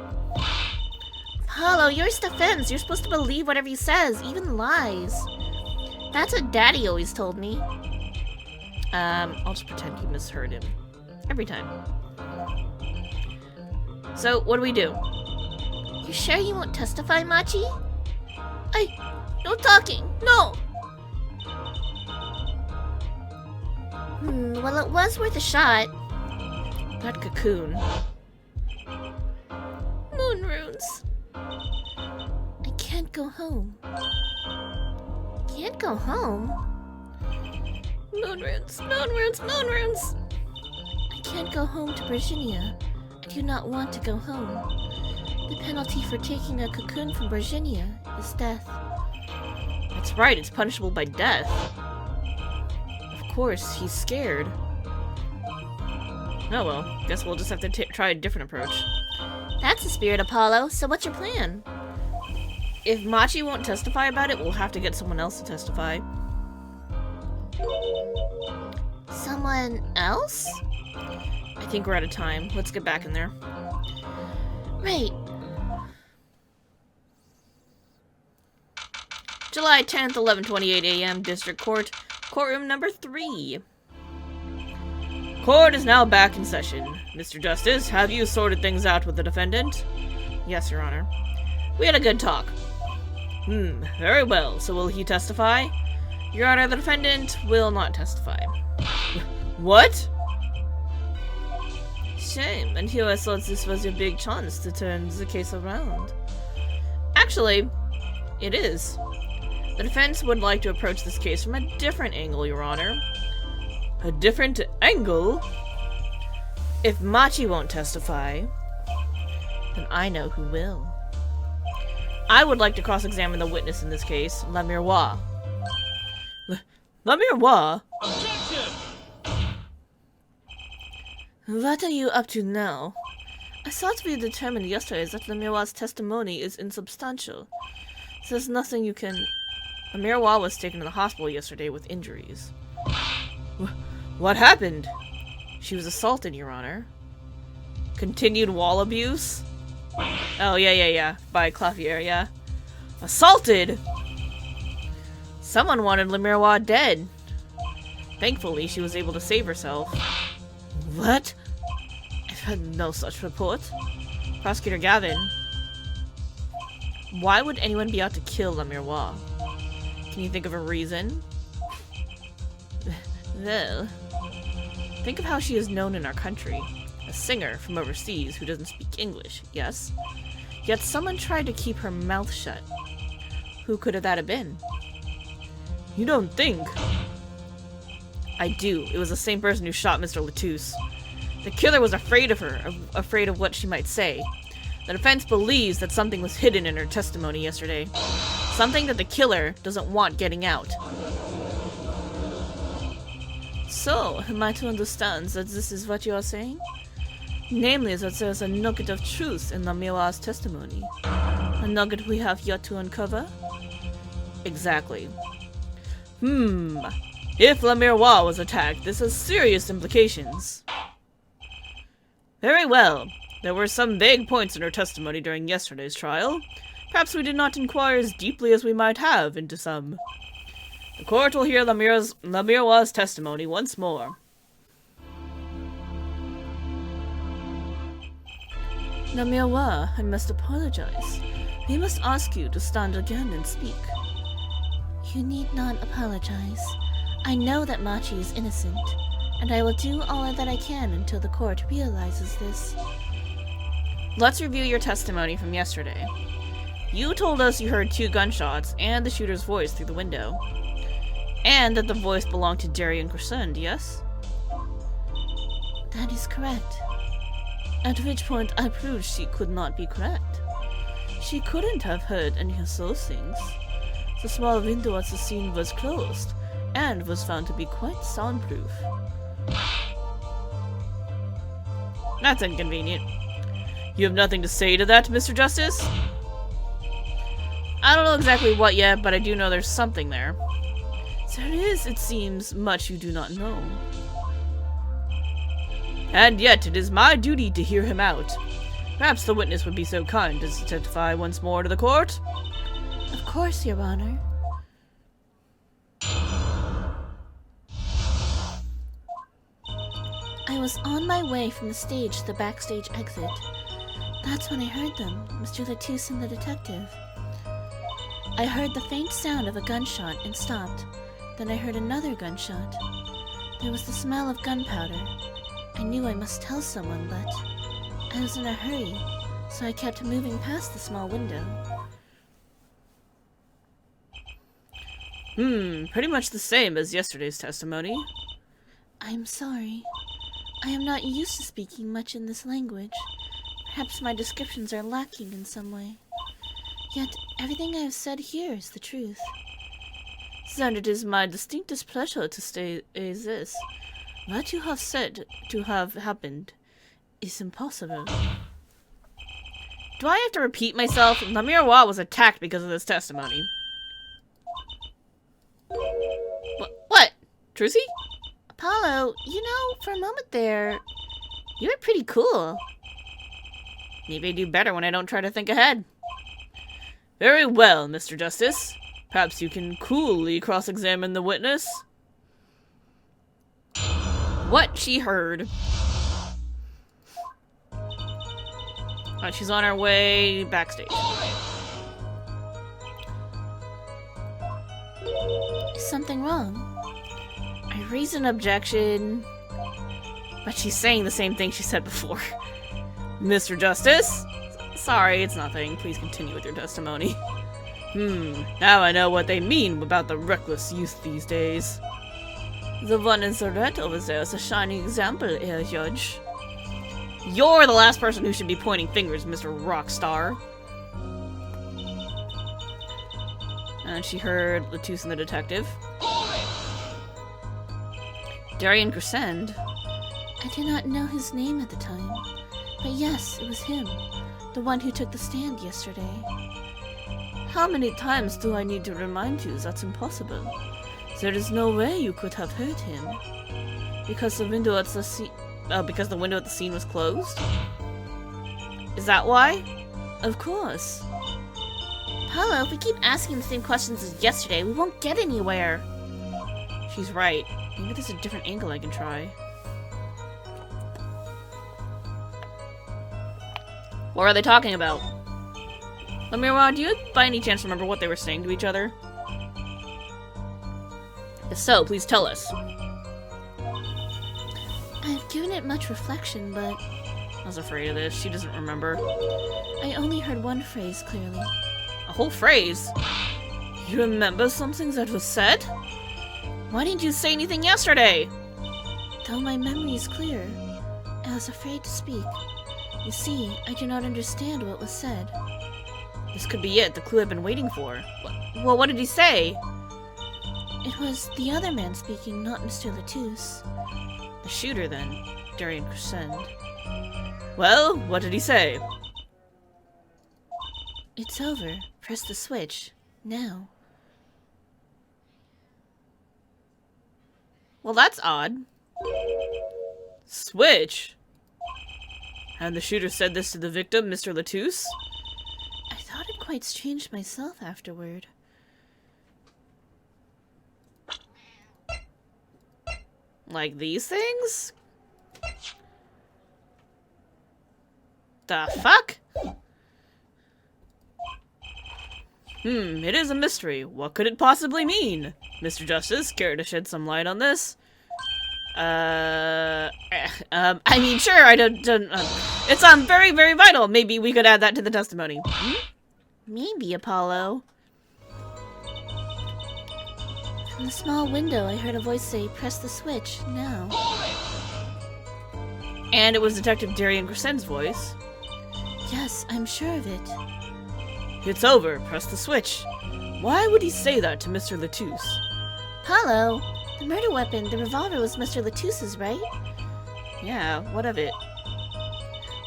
Apollo, you're his defense. You're supposed to believe whatever he says, even lies. That's what Daddy always told me. I'll just pretend you misheard him. Every time. So, what do we do? You sure you won't testify, Machi? No talking. No! Well, it was worth a shot. That cocoon. Moon runes. I can't go home. Can't go home? Moon runes, moon runes, moon runes! I can't go home to Virginia. I do not want to go home. The penalty for taking a cocoon from Virginia is death. That's right, it's punishable by death. Of course, he's scared. Oh well, guess we'll just have to try a different approach. That's the spirit, Apollo. So what's your plan? If Machi won't testify about it, we'll have to get someone else to testify. Someone else? I think we're out of time. Let's get back in there. Right. July 10th, 11:28 a.m. District Court. Courtroom number 3. Court is now back in session. Mr. Justice, have you sorted things out with the defendant? Yes, Your Honor. We had a good talk. Very well. So will he testify? Your Honor, the defendant will not testify. What? Shame. And here I thought this was your big chance to turn the case around. Actually, it is. The defense would like to approach this case from a different angle, Your Honor. A different angle? If Machi won't testify, then I know who will. I would like to cross-examine the witness in this case, La Miroir. La Miroir? Objection! What are you up to now? I thought we determined yesterday that La Miroir's testimony is insubstantial. There's nothing you can... La Miroir was taken to the hospital yesterday with injuries. What happened? She was assaulted, Your Honor. Continued wall abuse? Oh, yeah. By Clavier, yeah. Assaulted? Someone wanted La Miroir dead. Thankfully, she was able to save herself. What? I've had no such report. Prosecutor Gavin. Why would anyone be out to kill La Miroir? Can you think of a reason? Well, think of how she is known in our country. A singer from overseas who doesn't speak English, yes? Yet someone tried to keep her mouth shut. Who could have that have been? You don't think? I do. It was the same person who shot Mr. Latouche. The killer was afraid of her, afraid of what she might say. The defense believes that something was hidden in her testimony yesterday. Something that the killer doesn't want getting out. So, am I to understand that this is what you are saying? Namely, that there's a nugget of truth in La Miroir's testimony. A nugget we have yet to uncover? Exactly. If La Miroir was attacked, this has serious implications. Very well. There were some vague points in her testimony during yesterday's trial. Perhaps we did not inquire as deeply as we might have into some. The court will hear La Miroir's testimony once more. La Miroir, I must apologize. We must ask you to stand again and speak. You need not apologize. I know that Machi is innocent, and I will do all that I can until the court realizes this. Let's review your testimony from yesterday. You told us you heard 2 gunshots and the shooter's voice through the window. And that the voice belonged to Darian Crescend, yes? That is correct. At which point I proved she could not be correct. She couldn't have heard any of those things. The small window at the scene was closed, and was found to be quite soundproof. That's inconvenient. You have nothing to say to that, Mr. Justice? I don't know exactly what yet, but I do know there's something there. There is, it seems, much you do not know. And yet it is my duty to hear him out. Perhaps the witness would be so kind as to testify once more to the court? Of course, Your Honor. I was on my way from the stage to the backstage exit. That's when I heard them, Mr. Latouche and the detective. I heard the faint sound of a gunshot and stopped. Then I heard another gunshot. There was the smell of gunpowder. I knew I must tell someone, but I was in a hurry, so I kept moving past the small window. Pretty much the same as yesterday's testimony. I'm sorry. I am not used to speaking much in this language. Perhaps my descriptions are lacking in some way. Yet, everything I have said here is the truth. Then it is my distinctest pleasure to say this. What you have said to have happened is impossible. Do I have to repeat myself? Namirowa was attacked because of this testimony. What? Trucy? Apollo, you know, for a moment there, you were pretty cool. Maybe I do better when I don't try to think ahead. Very well, Mr. Justice. Perhaps you can coolly cross-examine the witness. What she heard. Alright, she's on her way backstage. Is something wrong? I raise an objection, but she's saying the same thing she said before. Mr. Justice? Sorry, it's nothing. Please continue with your testimony. Now I know what they mean about the reckless youth these days. The one in the red over there is a shining example, Herr Judge. You're the last person who should be pointing fingers, Mr. Rockstar. And she heard Latouche and the detective. Darian Crescend. I did not know his name at the time. But yes, it was him. The one who took the stand yesterday. How many times do I need to remind you that's impossible? There is no way you could have heard him. Because the window at the scene was closed? Is that why? Of course. Apollo, if we keep asking the same questions as yesterday, we won't get anywhere. She's right. Maybe there's a different angle I can try. What are they talking about? Lamira, do you by any chance remember what they were saying to each other? If so, please tell us. I've given it much reflection, but I was afraid of this. She doesn't remember. I only heard one phrase clearly. A whole phrase? You remember something that was said? Why didn't you say anything yesterday? Though my memory is clear, I was afraid to speak. You see, I do not understand what was said. This could be it, the clue I've been waiting for. Well, what did he say? It was the other man speaking, not Mr. Latouche. The shooter, then. Darian Crescend. Well, what did he say? It's over. Press the switch. Now. Well, that's odd. Switch? And the shooter said this to the victim, Mr. Latouche? I thought it quite strange myself afterward. Like these things? The fuck? It is a mystery. What could it possibly mean? Mr. Justice, care to shed some light on this? I mean, sure, I don't it's, very, very vital. Maybe we could add that to the testimony. Maybe, Apollo. From the small window, I heard a voice say, press the switch, now. And it was Detective Darian Crescend's voice. Yes, I'm sure of it. It's over. Press the switch. Why would he say that to Mr. Latouche? Apollo, the murder weapon, the revolver was Mr. Latouche's, right? Yeah, what of it?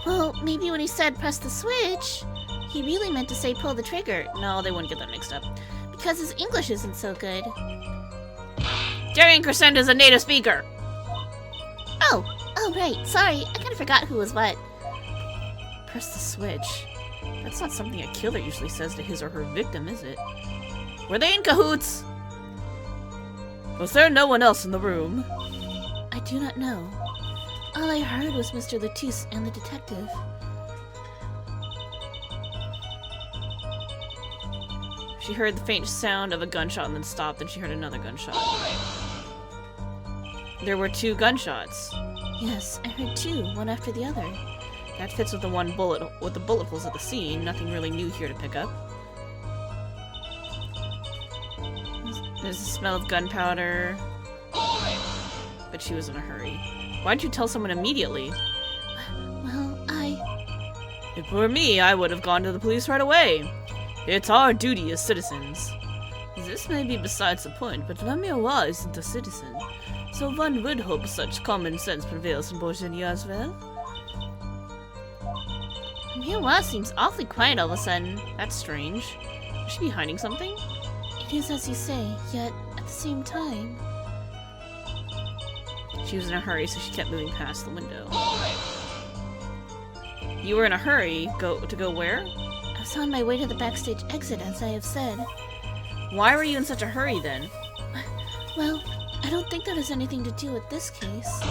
Well, maybe when he said press the switch, he really meant to say pull the trigger. No, they wouldn't get that mixed up. Because his English isn't so good. Darian Crescent is a native speaker! Oh, right. Sorry, I kinda forgot who was what. Press the switch. That's not something a killer usually says to his or her victim, is it? Were they in cahoots? Was there no one else in the room? I do not know. All I heard was Mr. Latisse and the detective. She heard the faint sound of a gunshot and then stopped, and she heard another gunshot. There were 2 gunshots. Yes, I heard 2, one after the other. That fits with the with the bullet holes at the scene. Nothing really new here to pick up. There's the smell of gunpowder. But she was in a hurry. Why'd you tell someone immediately? Well, If it were me, I would have gone to the police right away. It's our duty as citizens. This may be besides the point, but La Miroir isn't a citizen. So one would hope such common sense prevails in Bourgeois as well. Miroir seems awfully quiet all of a sudden. That's strange. Is she be hiding something? It is as you say, yet at the same time... She was in a hurry, so she kept moving past the window. You were in a hurry? To go where? I was on my way to the backstage exit, as I have said. Why were you in such a hurry, then? Well, I don't think that has anything to do with this case.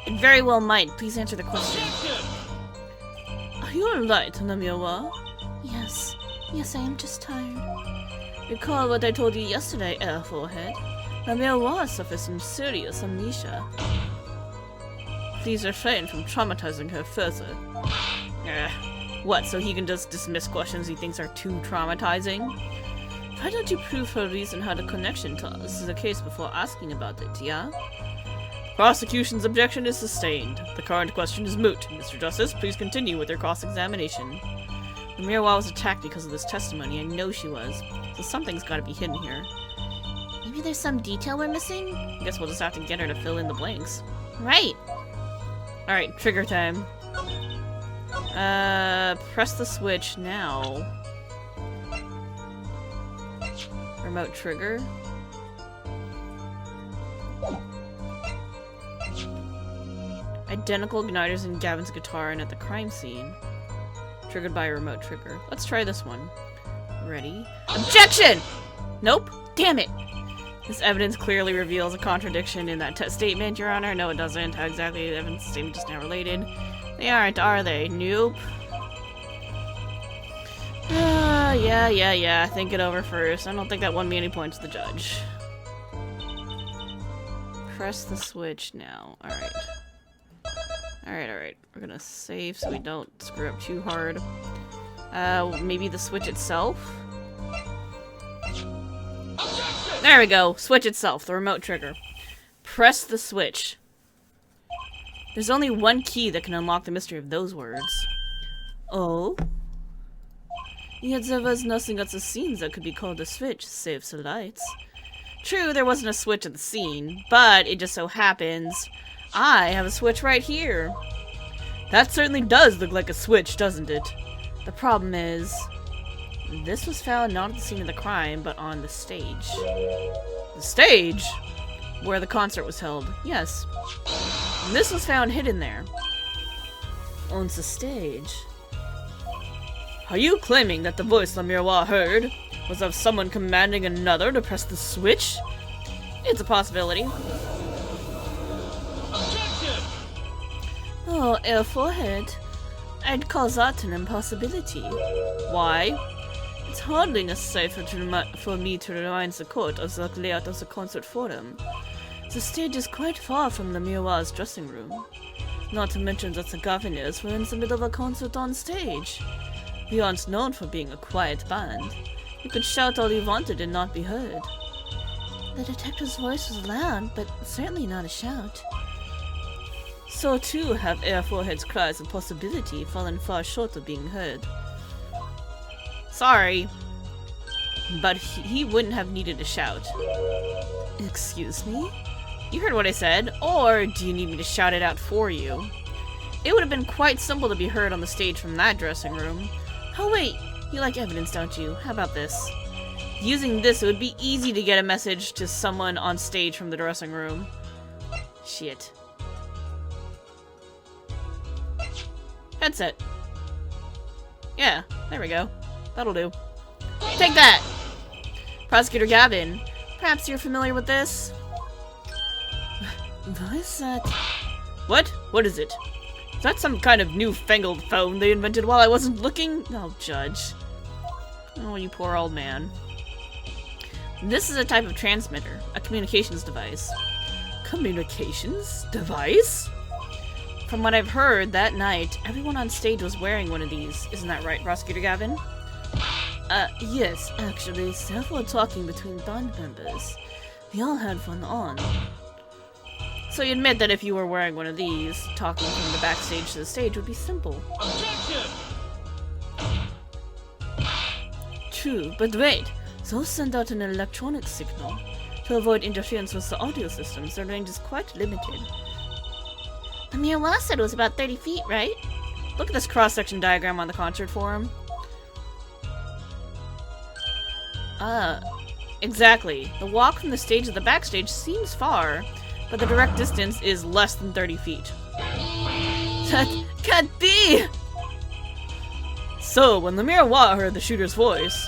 It very well might. Please answer the question. Are you alright, La Miroir? Yes. Yes, I am just tired. Recall what I told you yesterday, Airforehead. La Miroir suffers from serious amnesia. Please refrain from traumatizing her further. What, so he can just dismiss questions he thinks are too traumatizing? Why don't you prove her reason had a connection to us is the case before asking about it, yeah? Prosecution's objection is sustained. The current question is moot. Mr. Justice, please continue with your cross-examination. La Miroir was attacked because of this testimony. I know she was. So something's gotta be hidden here. Maybe there's some detail we're missing? I guess we'll just have to get her to fill in the blanks. Right. Alright, trigger time. Press the switch now. Remote trigger. Identical igniters in Gavin's guitar and at the crime scene. Triggered by a remote trigger. Let's try this one. Ready? Objection! Nope. Damn it! This evidence clearly reveals a contradiction in that statement, Your Honor. No, it doesn't. How exactly the evidence statement just now related? They aren't, are they? Nope. Yeah. Think it over first. I don't think that won me any points to the judge. Press the switch now. Alright. Alright. We're gonna save so we don't screw up too hard. Maybe the switch itself? There we go. Switch itself. The remote trigger. Press the switch. There's only one key that can unlock the mystery of those words. Oh? Yet there was nothing at the scene that could be called a switch, save the lights. True, there wasn't a switch at the scene, but it just so happens I have a switch right here. That certainly does look like a switch, doesn't it? The problem is, this was found not at the scene of the crime, but on the stage. The stage? Where the concert was held. Yes. And this was found hidden there. On the stage. Are you claiming that the voice La Miroir heard was of someone commanding another to press the switch? It's a possibility. Oh, Airforehead. I'd call that an impossibility. Why? It's hardly necessary for me to remind the court of the layout of the concert forum. The stage is quite far from La Miroir's dressing room. Not to mention that the governors were in the middle of a concert on stage. We aren't known for being a quiet band. You could shout all you wanted and not be heard. The detective's voice was loud, but certainly not a shout. So too have Airforehead's cries of possibility fallen far short of being heard. Sorry, but he wouldn't have needed a shout. Excuse me? You heard what I said, or do you need me to shout it out for you? It would have been quite simple to be heard on the stage from that dressing room. Oh wait, you like evidence, don't you? How about this? Using this, it would be easy to get a message to someone on stage from the dressing room. Shit. Headset. Yeah, there we go. That'll do. Take that! Prosecutor Gavin, perhaps you're familiar with this? What is that? What? What is it? Is that some kind of newfangled phone they invented while I wasn't looking? Oh, Judge. Oh, you poor old man. This is a type of transmitter, a communications device. Communications device? From what I've heard, that night, everyone on stage was wearing one of these. Isn't that right, Prosecutor Gavin? Yes, actually, several talking between band members. We all had fun on. So you admit that if you were wearing one of these, talking from the backstage to the stage would be simple. Objection! True, but wait. Those send out an electronic signal. To avoid interference with the audio systems, their range is quite limited. The Miroir said it was about 30 feet, right? Look at this cross-section diagram on the concert forum. Exactly. The walk from the stage to the backstage seems far, but the direct distance is less than 30 feet. That can't be! So, when the Miroir heard the shooter's voice,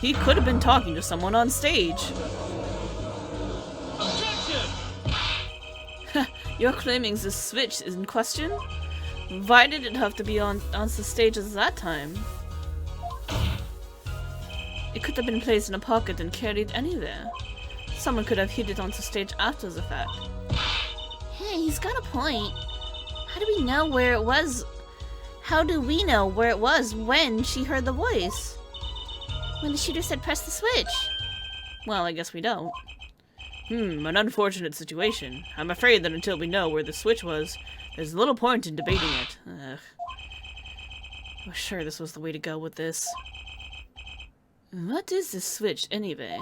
he could have been talking to someone on stage. You're claiming the switch is in question? Why did it have to be on the stage at that time? It could have been placed in a pocket and carried anywhere. Someone could have hid it on the stage after the fact. Hey, he's got a point. How do we know where it was? How do we know where it was when she heard the voice? When the shooter said press the switch? Well, I guess we don't. An unfortunate situation. I'm afraid that until we know where the switch was, there's little point in debating it. Ugh. I was sure this was the way to go with this. What is this switch, anyway?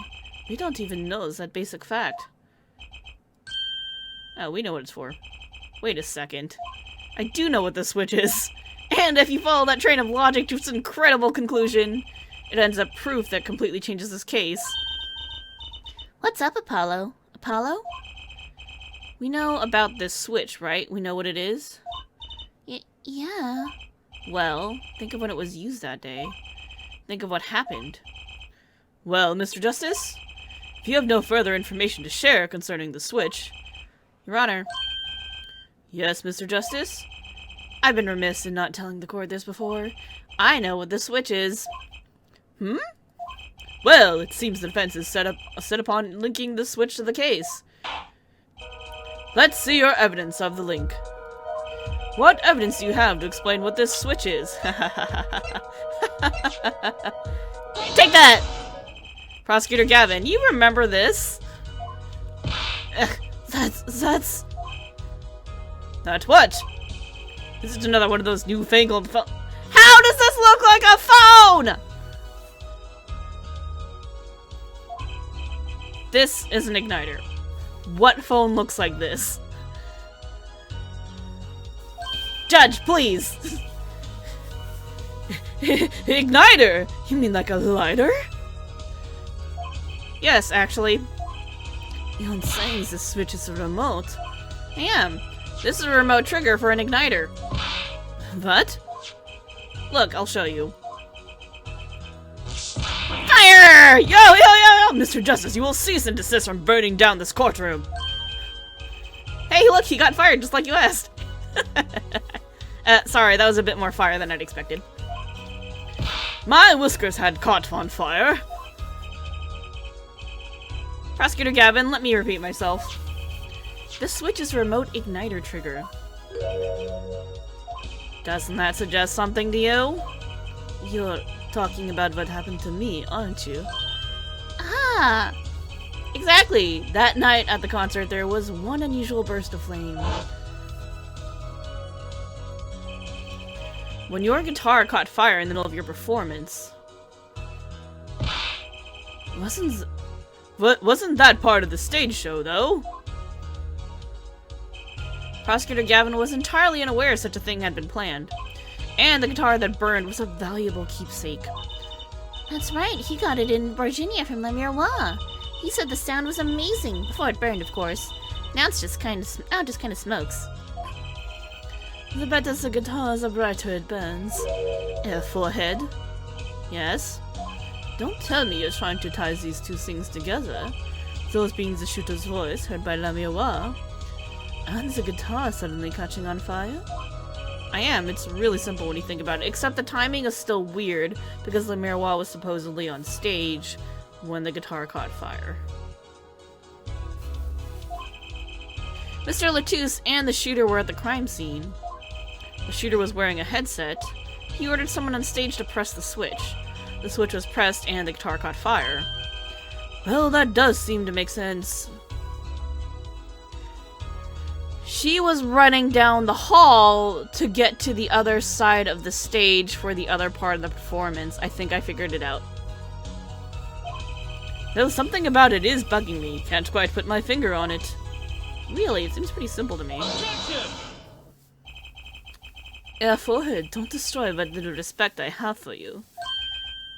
We don't even know that basic fact. Oh, we know what it's for. Wait a second. I do know what the switch is! And if you follow that train of logic to its incredible conclusion, it ends up proof that completely changes this case. What's up, Apollo? Apollo? We know about this switch, right? We know what it is? Yeah. Well, think of when it was used that day. Think of what happened. Well, Mr. Justice, if you have no further information to share concerning the switch... Your Honor. Yes, Mr. Justice? I've been remiss in not telling the court this before. I know what the switch is. Well, it seems the defense is set upon linking the switch to the case. Let's see your evidence of the link. What evidence do you have to explain what this switch is? Take that! Prosecutor Gavin, you remember this? That's... That what? This is another one of those newfangled phone... How does this look like a phone?! This is an igniter. What phone looks like this? Judge, please! Igniter? You mean like a lighter? Yes, actually. You're saying this switch is a remote. I am. This is a remote trigger for an igniter. What? Look, I'll show you. Fire! Yo! Mr. Justice, you will cease and desist from burning down this courtroom. Hey, look, he got fired just like you asked. Sorry, that was a bit more fire than I'd expected. My whiskers had caught on fire. Prosecutor Gavin, let me repeat myself. This switch is a remote igniter trigger. Doesn't that suggest something to you? You're talking about what happened to me, aren't you? Ah! Exactly! That night at the concert, there was one unusual burst of flame. When your guitar caught fire in the middle of your performance... Wasn't that part of the stage show, though? Prosecutor Gavin was entirely unaware such a thing had been planned. And the guitar that burned was a valuable keepsake. That's right, he got it in Virginia from Le Miroir. He said the sound was amazing, before it burned, of course. Now it's just kind of smokes. The better the guitar, the brighter it burns. Forehead? Yes? Don't tell me you're trying to tie these two things together. Those being the shooter's voice, heard by Le Miroir, and the guitar suddenly catching on fire? I am. It's really simple when you think about it, except the timing is still weird, because Le Miroir was supposedly on stage when the guitar caught fire. Mr. Latouche and the shooter were at the crime scene. The shooter was wearing a headset. He ordered someone on stage to press the switch. The switch was pressed and the guitar caught fire. Well, that does seem to make sense. She was running down the hall to get to the other side of the stage for the other part of the performance. I think I figured it out. Though something about it is bugging me. Can't quite put my finger on it. Really, it seems pretty simple to me. Forehead, don't destroy what little respect I have for you.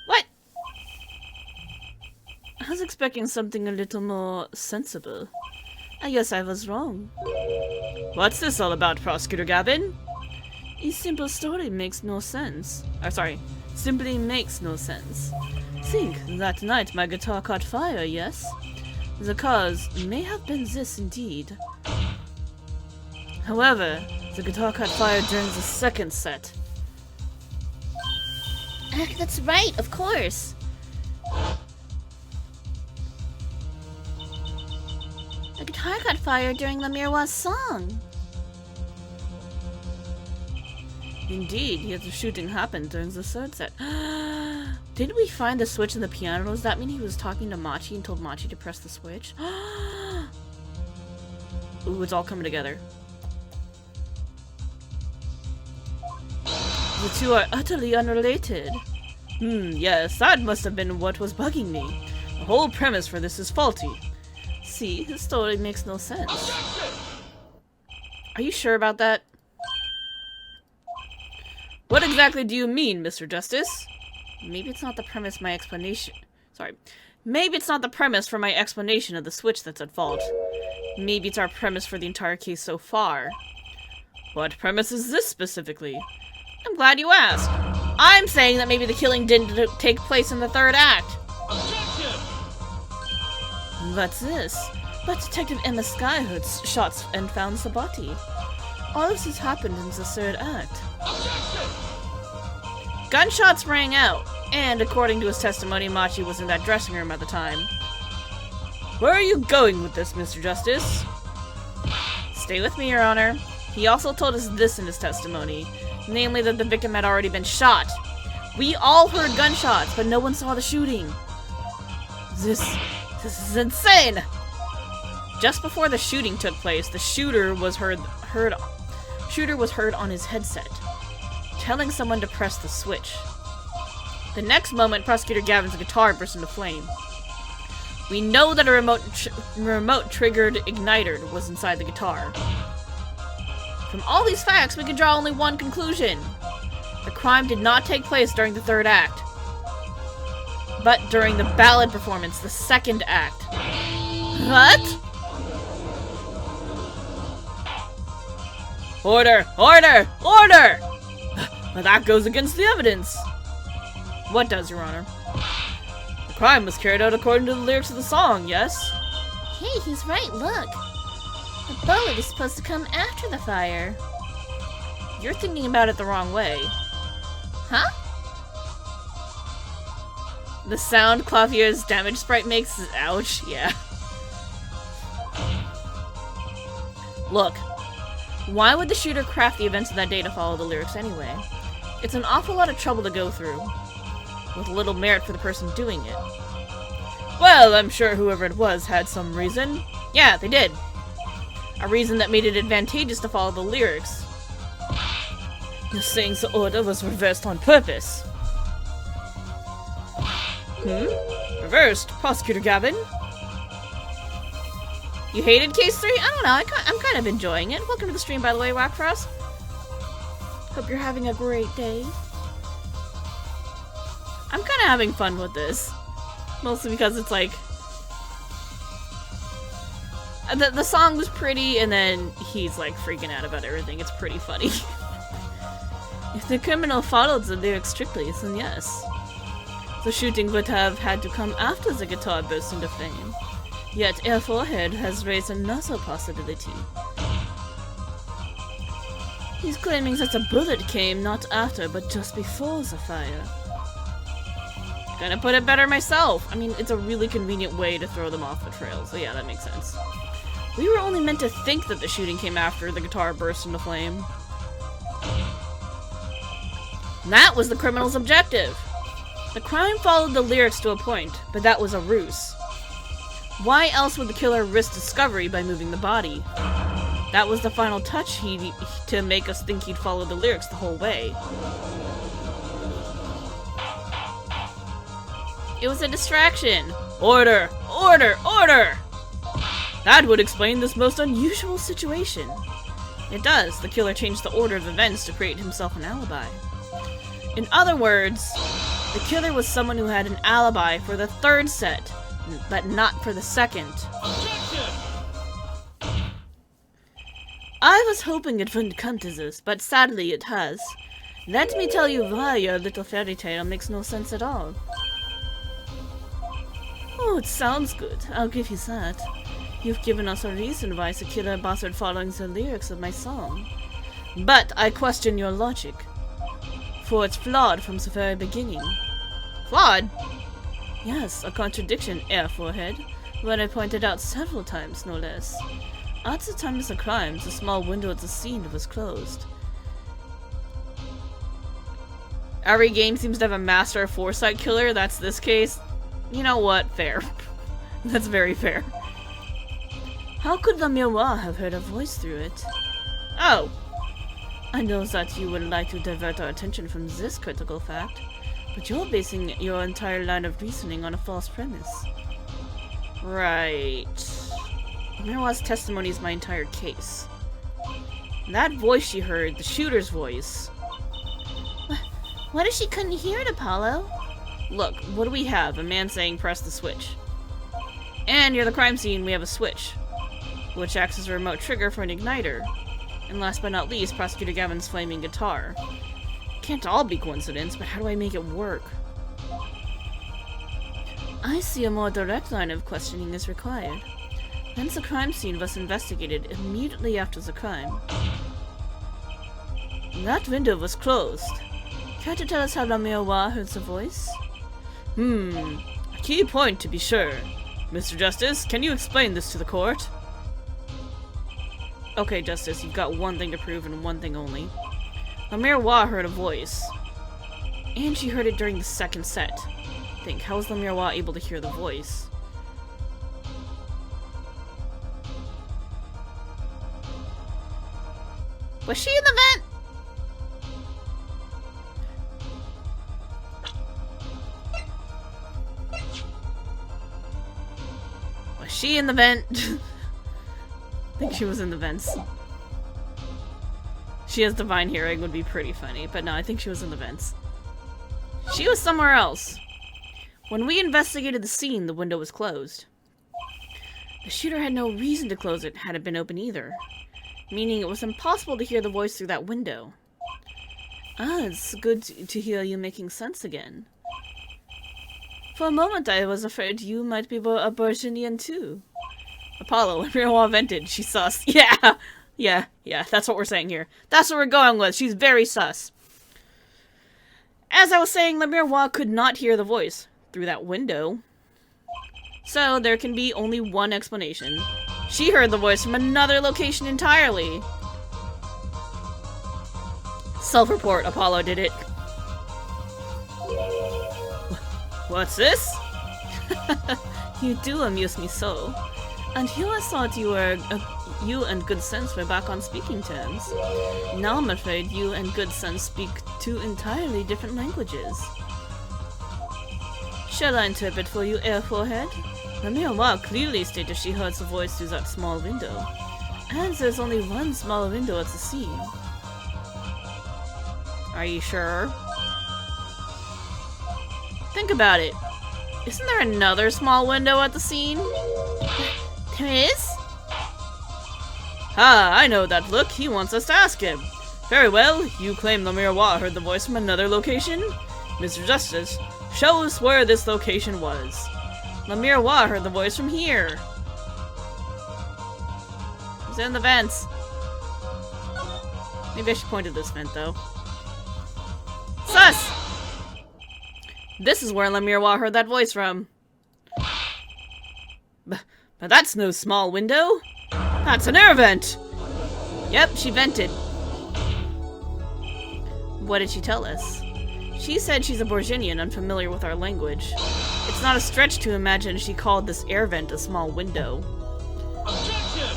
What? I was expecting something a little more sensible. I guess I was wrong. What's this all about, Prosecutor Gavin? A simple story makes no sense. Simply makes no sense. Think that night my guitar caught fire, yes? The cause may have been this indeed. However, the guitar caught fire during the second set. That's right, of course. The guitar caught fire during Le Miroir's song. Indeed, yet the shooting happened during the third set. Did we find the switch in the piano? Does that mean he was talking to Machi and told Machi to press the switch? Ooh, it's all coming together. The two are utterly unrelated. Yes, that must have been what was bugging me. The whole premise for this is faulty. See, his story makes no sense. Are you sure about that? What exactly do you mean, Mr. Justice? Maybe it's not the premise my explanation... Maybe it's not the premise for my explanation of the switch that's at fault. Maybe it's our premise for the entire case so far. What premise is this specifically? I'm glad you asked. I'm saying that maybe the killing didn't take place in the third act. What's this? But Detective Emma Skyhood shot and found the body. All of this happened in the third act. Gunshots rang out, and according to his testimony, Machi was in that dressing room at the time. Where are you going with this, Mr. Justice? Stay with me, Your Honor. He also told us this in his testimony, namely that the victim had already been shot. We all heard gunshots, but no one saw the shooting. This is insane! Just before the shooting took place, the shooter was heard on his headset, telling someone to press the switch. The next moment, Prosecutor Gavin's guitar burst into flame. We know that a remote-triggered igniter was inside the guitar. From all these facts, we can draw only one conclusion. The crime did not take place during the third act, but during the ballad performance, the second act. What? Order! Order! Order! Well, that goes against the evidence. What does, Your Honor? The crime was carried out according to the lyrics of the song, yes? Hey, he's right, look. The bullet is supposed to come after the fire. You're thinking about it the wrong way. Huh? The sound Clavier's damage sprite makes is ouch, yeah. Look, why would the shooter craft the events of that day to follow the lyrics anyway? It's an awful lot of trouble to go through, with little merit for the person doing it. Well, I'm sure whoever it was had some reason. Yeah, they did. A reason that made it advantageous to follow the lyrics. You're saying the order was reversed on purpose. Reversed, Prosecutor Gavin? You hated Case 3? I don't know, I'm kind of enjoying it. Welcome to the stream, by the way, Wackfrost. Hope you're having a great day. I'm kind of having fun with this. Mostly because it's like... The song was pretty, and then he's like freaking out about everything. It's pretty funny. If the criminal followed the lyrics strictly, then yes. The shooting would have had to come after the guitar burst into flame. Yet Air Forehead has raised another possibility. He's claiming that the bullet came not after, but just before the fire. Gonna put it better myself. I mean, it's a really convenient way to throw them off the trail, so yeah, that makes sense. We were only meant to think that the shooting came after the guitar burst into flame. That was the criminal's objective. The crime followed the lyrics to a point, but that was a ruse. Why else would the killer risk discovery by moving the body? That was the final touch to make us think he'd follow the lyrics the whole way. It was a distraction. Order! Order! Order! That would explain this most unusual situation. It does. The killer changed the order of events to create himself an alibi. In other words, the killer was someone who had an alibi for the third set, but not for the second. I was hoping it wouldn't come to this, but sadly it has. Let me tell you why your little fairy tale makes no sense at all. Oh, it sounds good. I'll give you that. You've given us a reason why the killer bothered following the lyrics of my song. But I question your logic. For it's flawed from the very beginning. Flawed? Yes, a contradiction, Air Forehead. What I pointed out several times, no less. At the time of the crime, the small window at the scene was closed. Every game seems to have a master of foresight killer. That's this case. You know what? Fair. That's very fair. How could the miroir have heard a voice through it? Oh. I know that you would like to divert our attention from this critical fact, but you're basing your entire line of reasoning on a false premise. Right. Miroir's testimony is my entire case. That voice she heard, the shooter's voice. What if she couldn't hear it, Apollo? Look, what do we have? A man saying press the switch. And near the crime scene we have a switch, which acts as a remote trigger for an igniter. And last but not least, Prosecutor Gavin's flaming guitar. Can't all be coincidence, but how do I make it work? I see a more direct line of questioning is required. Hence the crime scene was investigated immediately after the crime. That window was closed. Care to tell us how the miroir heard the voice? A key point to be sure. Mr. Justice, can you explain this to the court? Okay, Justice, you've got one thing to prove and one thing only. The miroir heard a voice. And she heard it during the second set. Think, how was the miroir able to hear the voice? Was she in the vent? Was she in the vent? I think she was in the vents. She has divine hearing would be pretty funny, but no, I think she was in the vents. She was somewhere else. When we investigated the scene, the window was closed. The shooter had no reason to close it had it been open either, meaning it was impossible to hear the voice through that window. Ah, it's good to hear you making sense again. For a moment I was afraid you might be a Virginian too. Apollo, when miroir vented, she's sus. Yeah, that's what we're saying here. That's what we're going with. She's very sus. As I was saying, the miroir could not hear the voice through that window. So there can be only one explanation. She heard the voice from another location entirely. Self-report, Apollo did it. What's this? You do amuse me so. And here I thought you and Good Sense were back on speaking terms. Now I'm afraid you and Good Sense speak two entirely different languages. Shall I interpret for you, Air Forehead? The miroir clearly stated she heard the voice through that small window. And there's only one small window at the scene. Are you sure? think about it. Isn't there another small window at the scene? There is? Ah, I know that look. He wants us to ask him. Very well, you claim the Miroir heard the voice from another location? Mr. Justice, show us where this location was. The Miroir heard the voice from here. It's in the vents. Maybe I should point to this vent, though. Sus! This is where Miroir heard that voice from. But that's no small window. That's an air vent! Yep, she vented. What did she tell us? She said she's a Borginian, unfamiliar with our language. It's not a stretch to imagine she called this air vent a small window. Objection!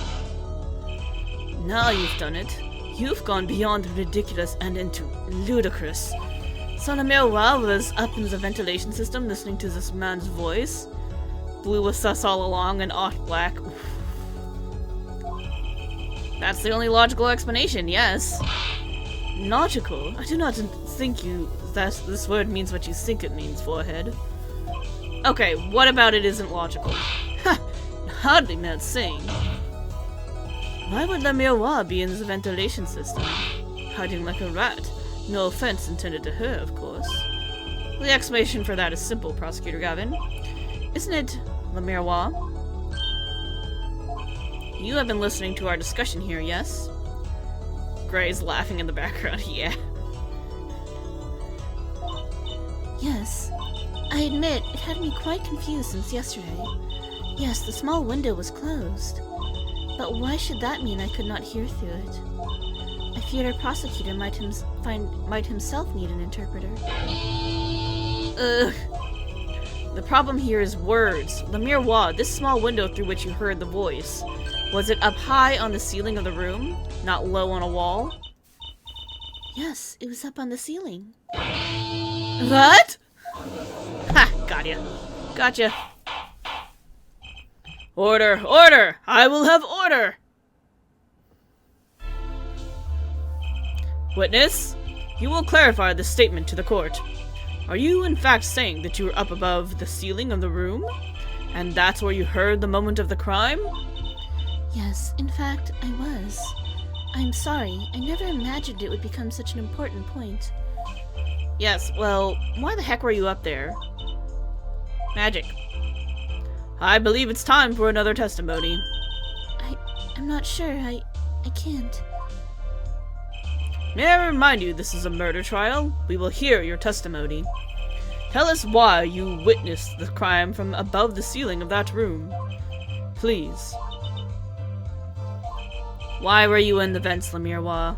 Now you've done it. You've gone beyond ridiculous and into ludicrous. So Miroir was up in the ventilation system listening to this man's voice. Blue was sus all along and Ott black. That's the only logical explanation, yes. Logical? I do not think that this word means what you think it means, forehead. Okay, what about it isn't logical? Ha! Hardly meant saying. Why would the Miroir be in the ventilation system? Hiding like a rat. No offense intended to her, of course. The explanation for that is simple, Prosecutor Gavin. Isn't it the Miroir? You have been listening to our discussion here, yes? Gray's laughing in the background, yeah. Yes. I admit, it had me quite confused since yesterday. Yes, the small window was closed. But why should that mean I could not hear through it? I feared our prosecutor might himself need an interpreter. Ugh. The problem here is words. The Miroir, this small window through which you heard the voice. Was it up high on the ceiling of the room? Not low on a wall? Yes, it was up on the ceiling. What? Ha! Got ya. Gotcha. Order! Order! I will have order! Witness, you will clarify this statement to the court. Are you in fact saying that you were up above the ceiling of the room? And that's where you heard the moment of the crime? Yes, in fact, I was. I'm sorry, I never imagined it would become such an important point. Yes, well, why the heck were you up there? Magic. I believe it's time for another testimony. I'm not sure, I can't. May I remind you this is a murder trial? We will hear your testimony. Tell us why you witnessed the crime from above the ceiling of that room. Please. Why were you in the vents, Miroir?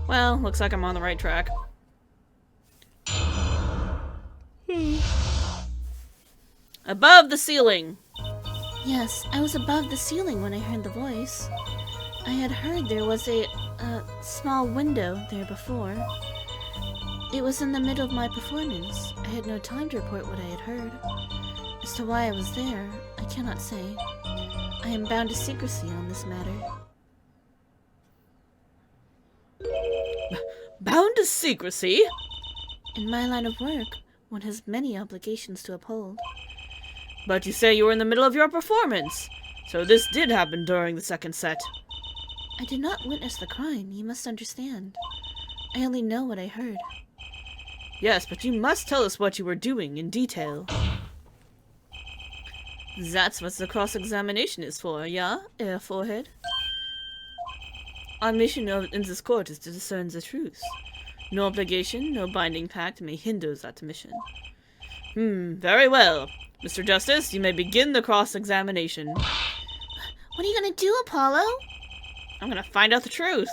Well, looks like I'm on the right track. Above the ceiling! Yes, I was above the ceiling when I heard the voice. I had heard there was a small window there before. It was in the middle of my performance. I had no time to report what I had heard. As to why I was there, I cannot say. I am bound to secrecy on this matter. Bound to secrecy? In my line of work, one has many obligations to uphold. But you say you were in the middle of your performance, so this did happen during the second set. I did not witness the crime, you must understand. I only know what I heard. Yes, but you must tell us what you were doing in detail. That's what the cross-examination is for, yeah, forehead? Our mission in this court is to discern the truth. No obligation, no binding pact may hinder that mission. Very well. Mr. Justice, you may begin the cross-examination. What are you gonna do, Apollo? I'm gonna find out the truth.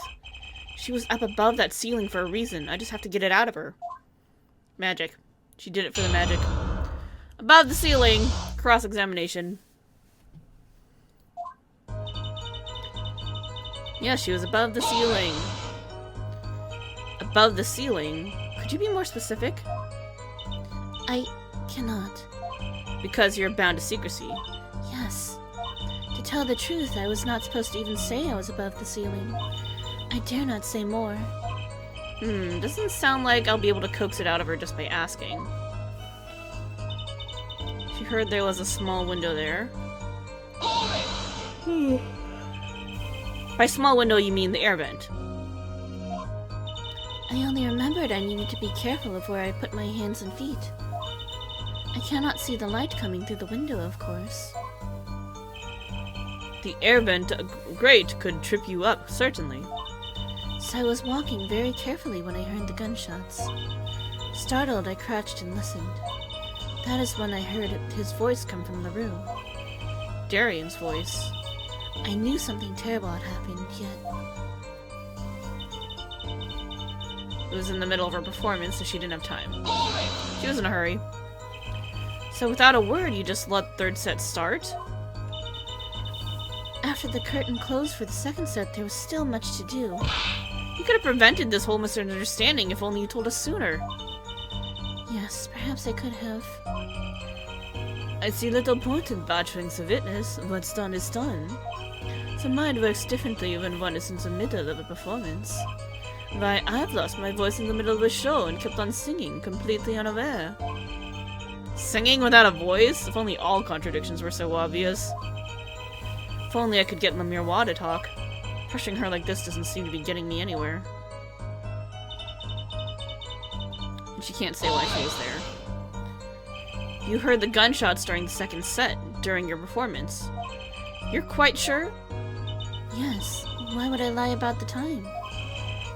She was up above that ceiling for a reason. I just have to get it out of her. Magic. She did it for the magic. Above the ceiling. Cross-examination. Yeah, she was above the ceiling. Above the ceiling? Could you be more specific? I cannot. Because you're bound to secrecy. Yes. To tell the truth, I was not supposed to even say I was above the ceiling. I dare not say more. Doesn't sound like I'll be able to coax it out of her just by asking. She heard there was a small window there. By small window, you mean the air vent. I only remembered I needed to be careful of where I put my hands and feet. I cannot see the light coming through the window, of course. The air vent grate could trip you up, certainly. So I was walking very carefully when I heard the gunshots. Startled, I crouched and listened. That is when I heard his voice come from the room. Darian's voice. I knew something terrible had happened, yet It was in the middle of her performance, so she didn't have time. She was in a hurry. So without a word, you just let third set start? after the curtain closed for the second set, there was still much to do. You could have prevented this whole misunderstanding if only you told us sooner. Yes, perhaps I could have. I see little point in badgering the witness. What's done is done. The mind works differently when one is in the middle of a performance. Why, I've lost my voice in the middle of a show and kept on singing, completely unaware. Singing without a voice? If only all contradictions were so obvious. If only I could get Lemire Wa to talk. Pushing her like this doesn't seem to be getting me anywhere. And she can't say why she was there. You heard the gunshots during the second set, during your performance. You're quite sure? Yes. Why would I lie about the time?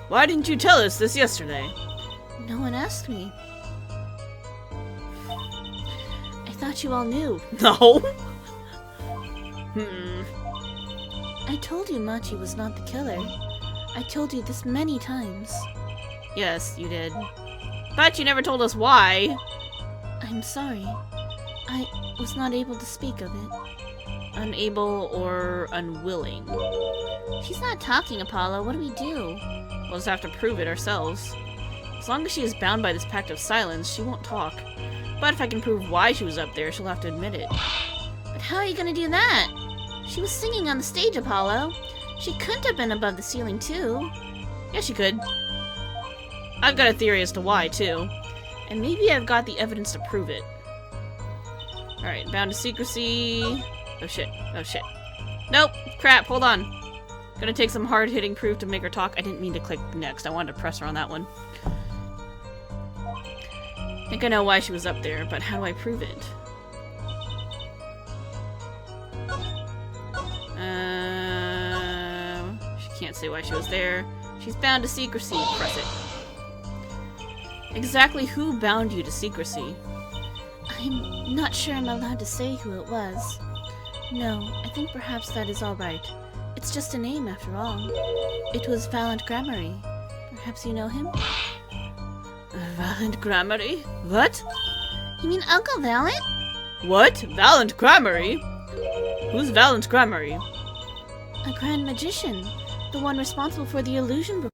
Why didn't you tell us this yesterday? No one asked me. I thought you all knew. No? I told you Machi was not the killer. I told you this many times. Yes, you did. But you never told us why. I'm sorry. I was not able to speak of it. Unable or unwilling. She's not talking, Apollo. What do we do? We'll just have to prove it ourselves. As long as she is bound by this pact of silence, she won't talk. But if I can prove why she was up there, she'll have to admit it. But how are you gonna do that? She was singing on the stage, Apollo. She couldn't have been above the ceiling, too. Yeah, she could. I've got a theory as to why, too. And maybe I've got the evidence to prove it. Alright, bound to secrecy. Oh shit, oh shit. Nope, crap, hold on. Gonna take some hard-hitting proof to make her talk. I didn't mean to click next, I wanted to press her on that one. I think I know why she was up there, but how do I prove it? She can't say why she was there. She's bound to secrecy. Press it. Exactly who bound you to secrecy? I'm not sure I'm allowed to say who it was. No, I think perhaps that is all right. It's just a name, after all. It was Valant Grammary. Perhaps you know him? Valant Grammary? What? You mean Uncle Valant? What? Valant Grammary? Who's Valant Grammary? A Grand Magician. The one responsible for the illusion.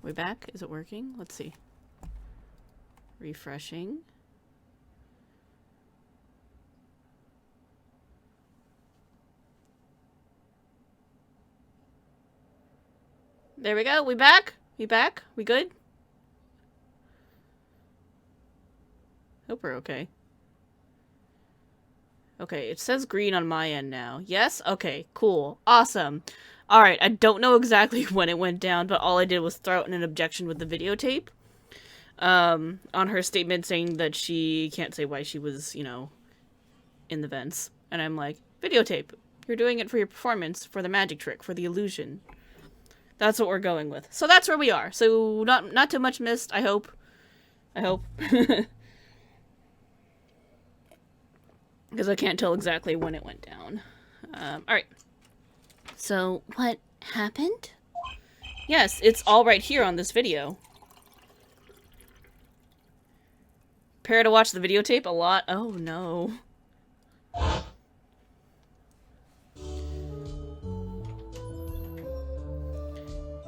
We back? Is it working? Let's see. Refreshing. There we go. We back? We back? We good? Hope we're okay. Okay, it says green on my end now. Yes? Okay, cool. Awesome. Alright, I don't know exactly when it went down, but all I did was throw out an objection with the videotape. On her statement saying that she can't say why she was, you know, in the vents. And I'm like, videotape. You're doing it for your performance, for the magic trick, for the illusion. That's what we're going with. So that's where we are. So not too much missed, I hope. I hope. Because I can't tell exactly when it went down. Alright. So, what happened? Yes, it's all right here on this video. Prepare to watch the videotape a lot. Oh no.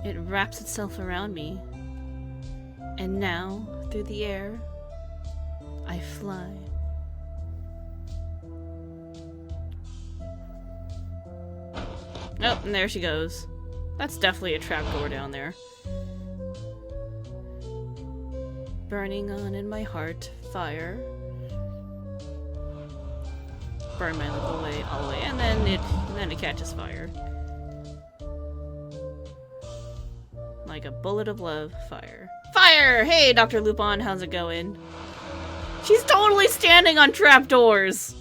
It wraps itself around me. And now, through the air, I fly. Oh, and there she goes. That's definitely a trapdoor down there. Burning on in my heart, fire. Burn my lip away, all the way, and then it catches fire. Like a bullet of love, fire. Fire! Hey, Dr. Lupin, how's it going? She's totally standing on trapdoors!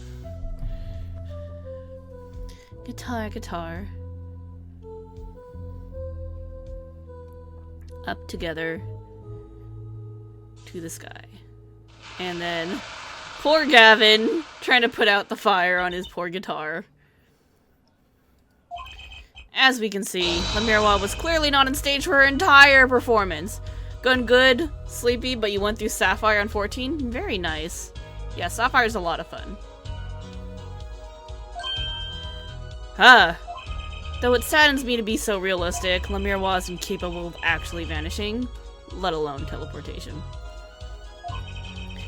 Guitar, guitar. Up together to the sky. And then poor Gavin trying to put out the fire on his poor guitar. As we can see, Lamirwa was clearly not on stage for her entire performance. Going good, sleepy, but you went through Sapphire on 14? Very nice. Yeah, Sapphire's a lot of fun. Though it saddens me to be so realistic, Lamirwa is incapable of actually vanishing, let alone teleportation.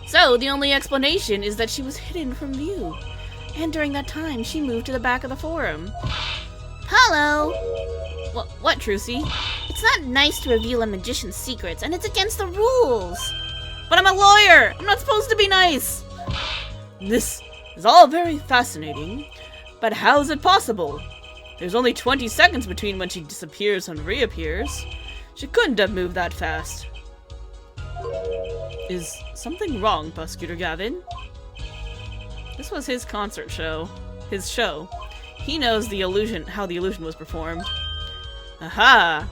So, the only explanation is that she was hidden from view. And during that time, she moved to the back of the forum. Hello! What, Trucy? It's not nice to reveal a magician's secrets, and it's against the rules! But I'm a lawyer! I'm not supposed to be nice! This is all very fascinating, but how is it possible? There's only 20 seconds between when she disappears and reappears. She couldn't have moved that fast. Is something wrong, Prosecutor Gavin? This was his concert show. His show. He knows the illusion, how the illusion was performed. Aha!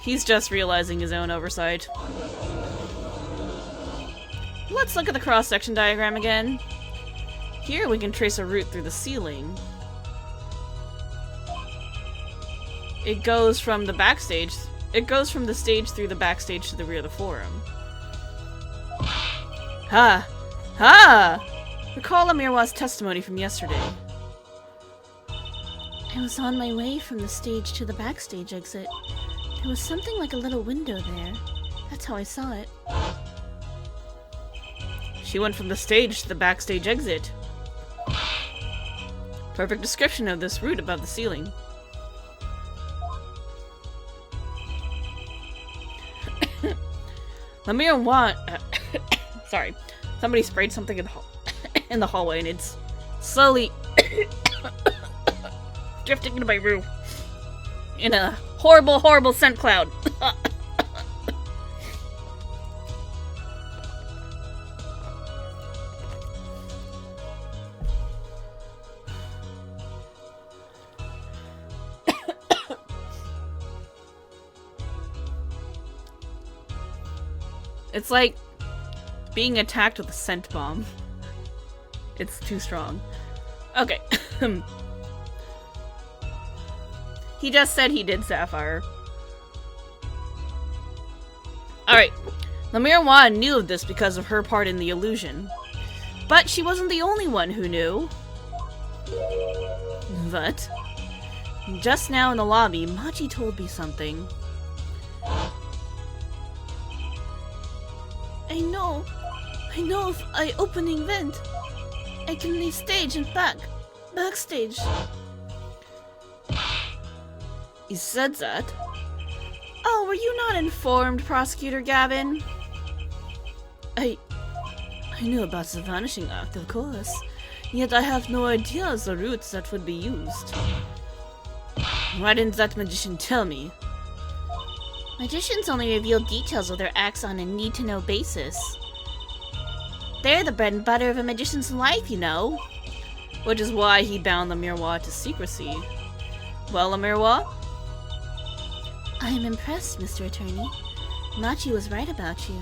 He's just realizing his own oversight. Let's look at the cross-section diagram again. Here we can trace a route through the ceiling. It goes from the backstage. It goes from the stage through the backstage to the rear of the forum. Ha! Ha! Recall Amirwa's testimony from yesterday. I was on my way from the stage to the backstage exit. There was something like a little window there. That's how I saw it. She went from the stage to the backstage exit. Perfect description of this route above the ceiling. Lamirwa... sorry. Somebody sprayed something in the hallway and it's slowly drifting into my room in a horrible, horrible scent cloud. It's like being attacked with a scent bomb. It's too strong. Okay. He just said he did Sapphire. Alright. Lamirwa knew of this because of her part in the illusion. But she wasn't the only one who knew. But just now in the lobby, Machi told me something. I know if I opening vent, I can leave stage and backstage. He said that? Oh, were you not informed, Prosecutor Gavin? I knew about the vanishing act, of course. Yet I have no idea of the routes that would be used. Why didn't that magician tell me? Magicians only reveal details of their acts on a need-to-know basis. They're the bread and butter of a magician's life, you know. Which is why he bound Lamirwa to secrecy. Well, Lamirwa? I am impressed, Mr. Attorney. Machi was right about you.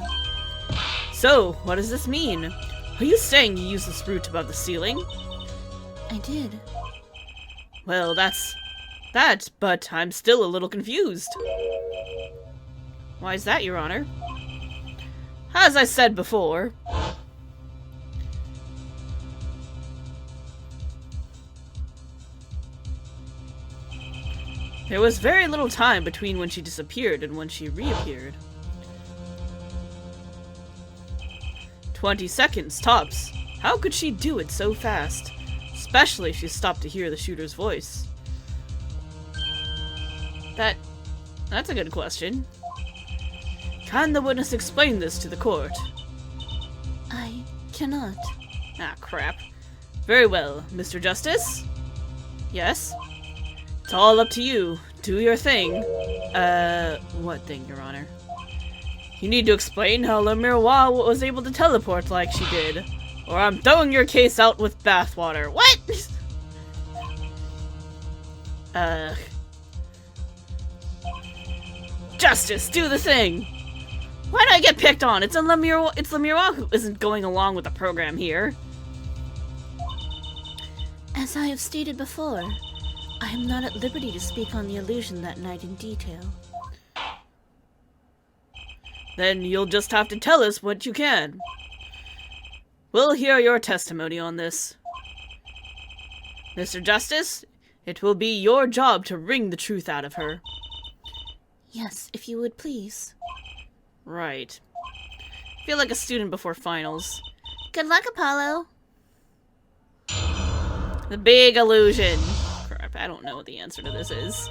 So, what does this mean? Are you saying you used this route above the ceiling? I did. Well, that's that, but I'm still a little confused. Why is that, Your Honor? As I said before, there was very little time between when she disappeared and when she reappeared. 20 seconds, tops. How could she do it so fast? Especially if she stopped to hear the shooter's voice. That's a good question. Can the witness explain this to the court? I cannot. Ah, crap. Very well, Mr. Justice? Yes? It's all up to you. Do your thing. What thing, Your Honor? You need to explain how Le Miroir was able to teleport like she did, or I'm throwing your case out with bathwater. What? Justice, do the thing! Why do I get picked on? It's Le Miroir who isn't going along with the program here. As I have stated before, I am not at liberty to speak on the illusion that night in detail. Then you'll just have to tell us what you can. We'll hear your testimony on this. Mr. Justice, it will be your job to wring the truth out of her. Yes, if you would please. Right. Feel like a student before finals. Good luck, Apollo. The big illusion. Crap, I don't know what the answer to this is.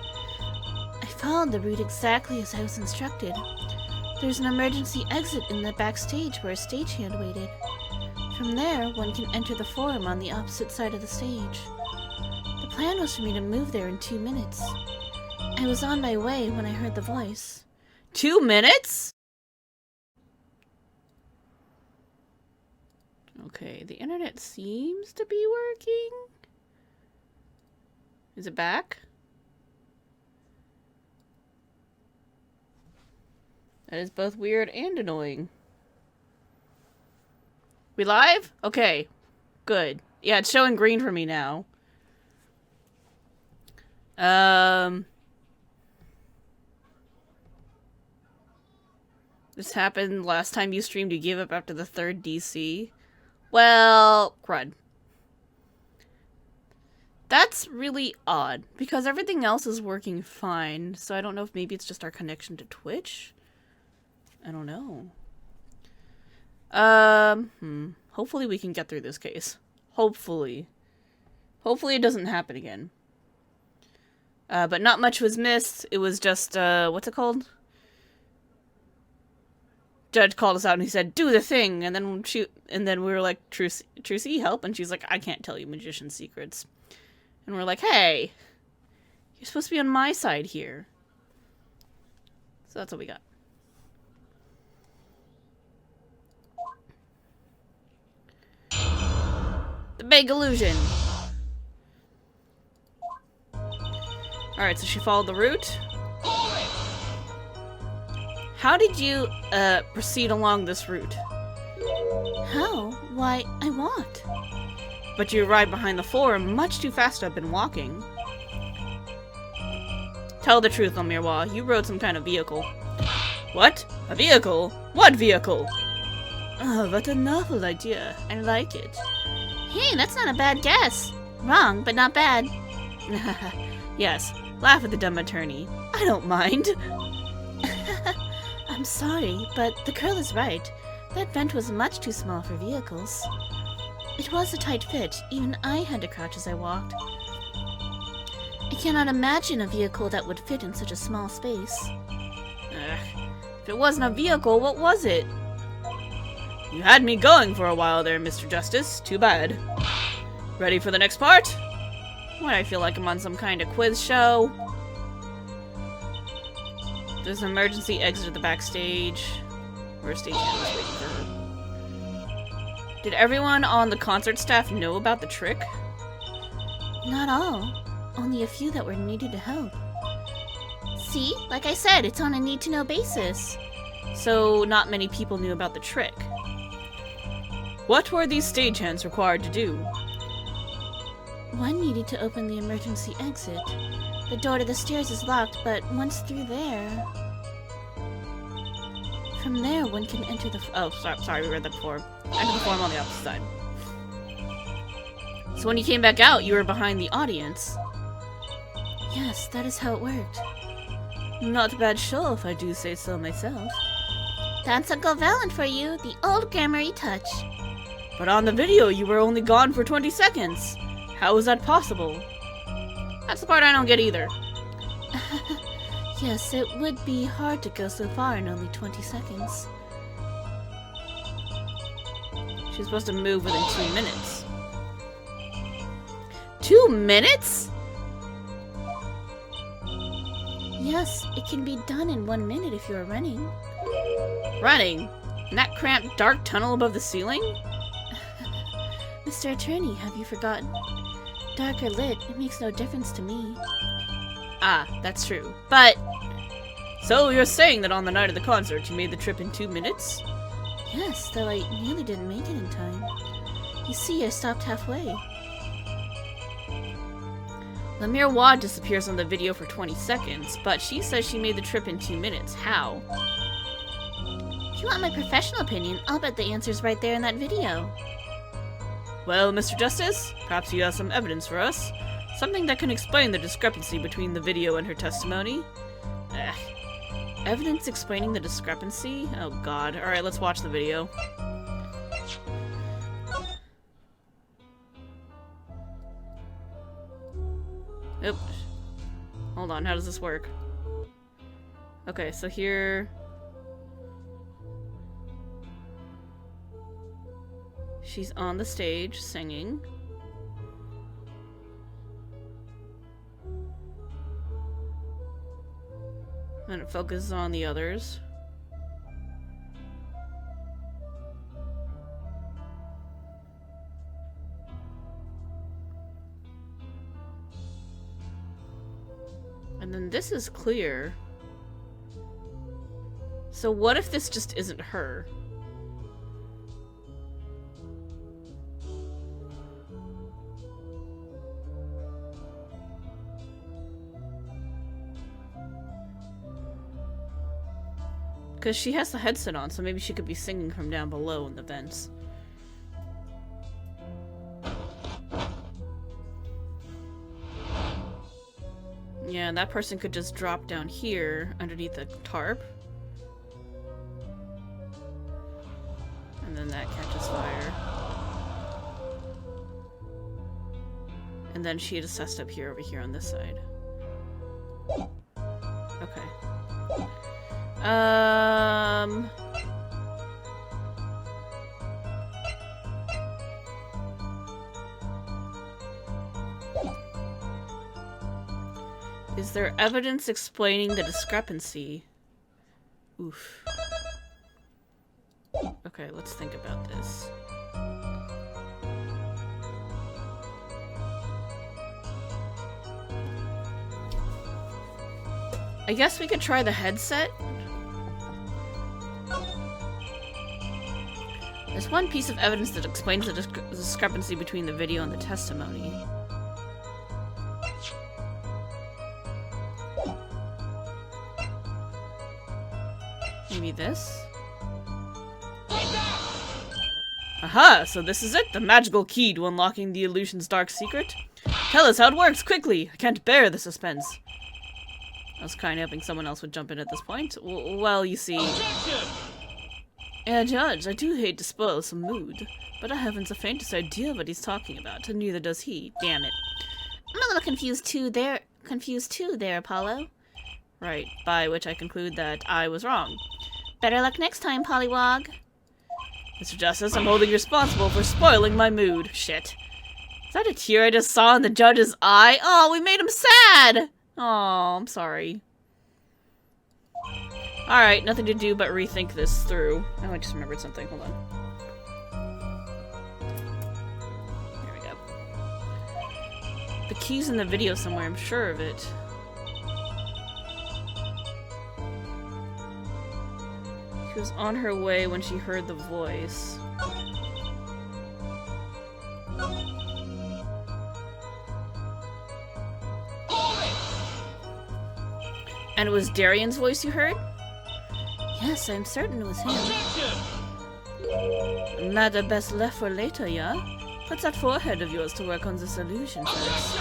I followed the route exactly as I was instructed. There's an emergency exit in the backstage where a stagehand waited. From there, one can enter the forum on the opposite side of the stage. The plan was for me to move there in 2 minutes. I was on my way when I heard the voice. 2 minutes? Okay, the internet seems to be working. Is it back? That is both weird and annoying. We live? Okay. Good. Yeah, it's showing green for me now. This happened last time you streamed. You gave up after the 3rd DC. Well, crud. That's really odd, because everything else is working fine, so I don't know if maybe it's just our connection to Twitch? I don't know. Hopefully we can get through this case. Hopefully. Hopefully it doesn't happen again. But not much was missed. It was just, what's it called? Judge called us out and he said, do the thing! And then we were like, Trucy, help? And she's like, I can't tell you magician secrets. And we're like, hey! You're supposed to be on my side here. So that's what we got. The big illusion! Alright, so she followed the route. How did you, proceed along this route? How? Why, I walked. But you arrived behind the forum much too fast to have been walking. Tell the truth, Le Miroir. You rode some kind of vehicle. What? A vehicle? What vehicle? Oh, what a novel idea. I like it. Hey, that's not a bad guess. Wrong, but not bad. Yes, laugh at the dumb attorney. I don't mind. I'm sorry, but the girl is right. That vent was much too small for vehicles. It was a tight fit. Even I had to crouch as I walked. I cannot imagine a vehicle that would fit in such a small space. If it wasn't a vehicle, what was it? You had me going for a while there, Mr. Justice. Too bad. Ready for the next part? Why, I feel like I'm on some kind of quiz show. There's an emergency exit at the backstage, where a stagehand was waiting for her. Did everyone on the concert staff know about the trick? Not all. Only a few that were needed to help. See? Like I said, it's on a need-to-know basis. So, not many people knew about the trick. What were these stagehands required to do? One needed to open the emergency exit. The door to the stairs is locked, but once through there... From there, one can enter the... Oh, sorry, we read that before. Enter the forum on the opposite side. So when you came back out, you were behind the audience. Yes, that is how it worked. Not a bad show, if I do say so myself. That's Uncle Valen for you, the old grammary touch. But on the video, you were only gone for 20 seconds. How is that possible? That's the part I don't get either. Yes, it would be hard to go so far in only 20 seconds. She's supposed to move within 2 minutes. 2 minutes? Yes, it can be done in 1 minute if you're running. Running? In that cramped, dark tunnel above the ceiling? Mr. Attorney, have you forgotten? Dark or lit, it makes no difference to me. Ah, that's true. But... So you're saying that on the night of the concert you made the trip in 2 minutes? Yes, though I nearly didn't make it in time. You see, I stopped halfway. Lemire VoD disappears on the video for 20 seconds, but she says she made the trip in 2 minutes. How? If you want my professional opinion, I'll bet the answer's right there in that video. Well, Mr. Justice, perhaps you have some evidence for us. Something that can explain the discrepancy between the video and her testimony. Ugh. Evidence explaining the discrepancy? Oh god. Alright, let's watch the video. Oops. Hold on, how does this work? Okay, so here... She's on the stage, singing. And it focuses on the others. And then this is clear. So what if this just isn't her? Because she has the headset on, so maybe she could be singing from down below in the vents. Yeah, that person could just drop down here underneath the tarp. And then that catches fire. And then she had assessed up here over here on this side. Okay. Is there evidence explaining the discrepancy? Oof. Okay, let's think about this. I guess we could try the headset. There's one piece of evidence that explains the discrepancy between the video and the testimony. Maybe this? Aha! So this is it? The magical key to unlocking the illusion's dark secret? Tell us how it works, quickly! I can't bear the suspense. I was kind of hoping someone else would jump in at this point. Well, you see... Judge, I do hate to spoil some mood, but I haven't the faintest idea what he's talking about, and neither does he. Damn it. I'm a little confused too there, Apollo. Right, by which I conclude that I was wrong. Better luck next time, Pollywog. Mr. Justice, I'm holding you responsible for spoiling my mood. Shit. Is that a tear I just saw in the judge's eye? Oh, we made him sad! Oh, I'm sorry. Alright, nothing to do but rethink this through. Oh, I just remembered something. Hold on. There we go. The key's in the video somewhere, I'm sure of it. She was on her way when she heard the voice. And it was Darian's voice you heard? Yes, I'm certain it was him. Matter best left for later, yeah? Put that forehead of yours to work on this illusion first.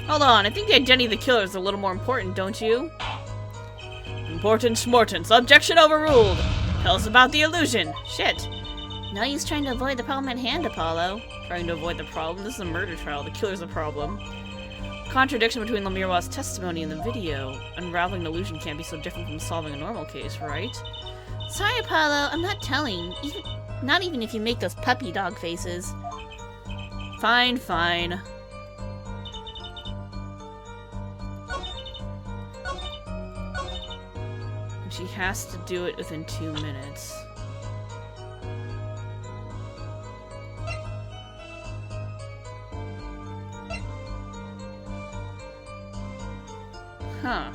Hold on, I think the identity of the killer is a little more important, don't you? Important schmortens. Objection overruled. Tell us about the illusion. Shit. No use trying to avoid the problem at hand, Apollo. Trying to avoid the problem? This is a murder trial. The killer's the problem. Contradiction between Lemirwa's testimony and the video. Unraveling an illusion can't be so different from solving a normal case, right? Sorry, Apollo, I'm not telling. Not even if you make those puppy dog faces. Fine, fine. And she has to do it within 2 minutes. Huh.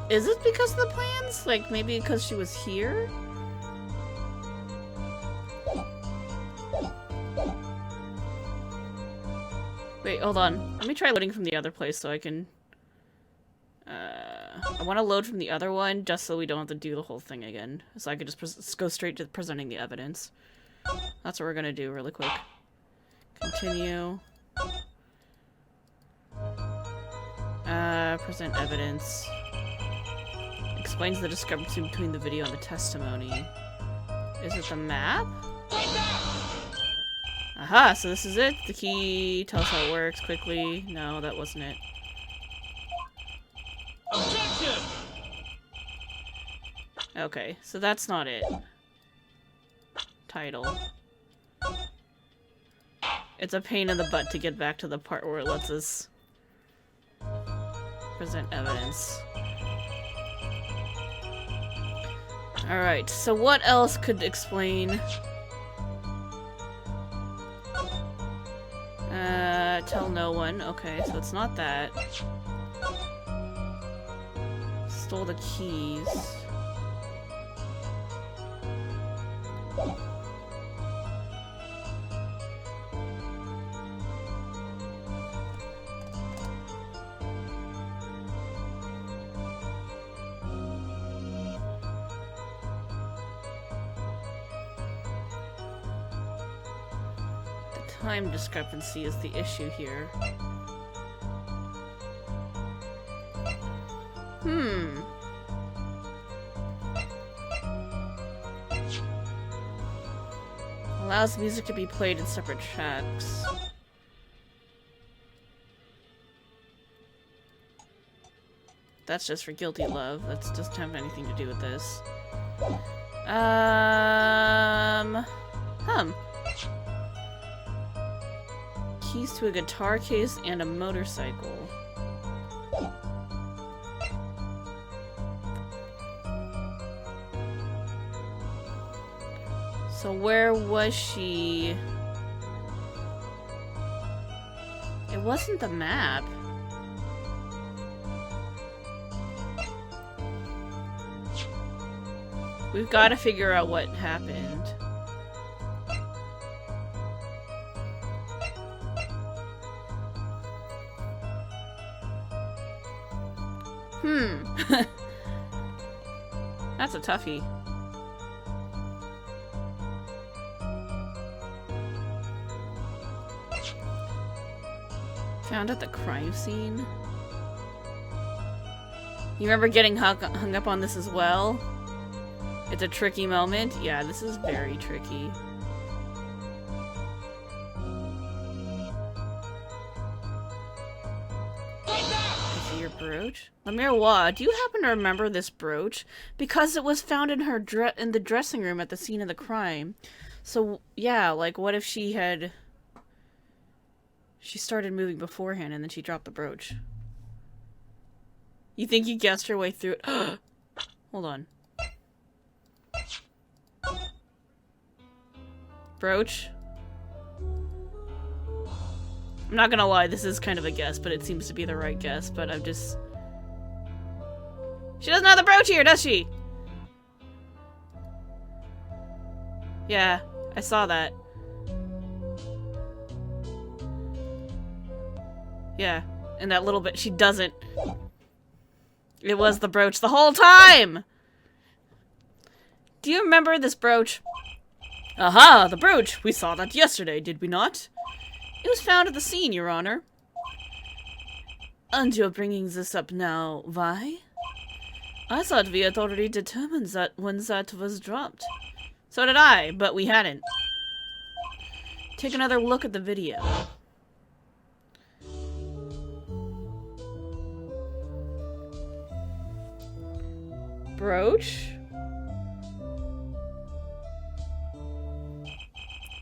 Is it because of the plans? Like, maybe because she was here? Wait, hold on. Let me try loading from the other place so I can... I want to load from the other one just so we don't have to do the whole thing again. So I could just go straight to presenting the evidence. That's what we're gonna do really quick. Continue. Present evidence. Explains the discrepancy between the video and the testimony. Is it the map? Aha, so this is it. The key. Tell us how it works quickly. No, that wasn't it. Objection! Okay, so that's not it. Title. It's a pain in the butt to get back to the part where it lets us present evidence. Alright, so what else could explain? Tell no one. Okay, so it's not that. Stole the keys. Time discrepancy is the issue here. Allows music to be played in separate tracks. That's just for guilty love. That doesn't have anything to do with this. Keys to a guitar case and a motorcycle. So where was she? It wasn't the map. We've got to figure out what happened. That's a toughie. Found at the crime scene? You remember getting hung up on this as well? It's a tricky moment? Yeah, this is very tricky. Is it your brooch? Lemirwa, do you happen to remember this brooch? Because it was found in her in the dressing room at the scene of the crime. So, yeah, like, what if she had... She started moving beforehand and then she dropped the brooch. You think you guessed her way through it? Hold on. Brooch? I'm not gonna lie, this is kind of a guess, but it seems to be the right guess, but I'm just... She doesn't have the brooch here, does she? Yeah, I saw that. Yeah, and that little bit, she doesn't. It was the brooch the whole time! Do you remember this brooch? Aha, the brooch! We saw that yesterday, did we not? It was found at the scene, Your Honor. And you're bringing this up now, why? I thought we had already determined that when that was dropped. So did I, but we hadn't. Take another look at the video. Brooch?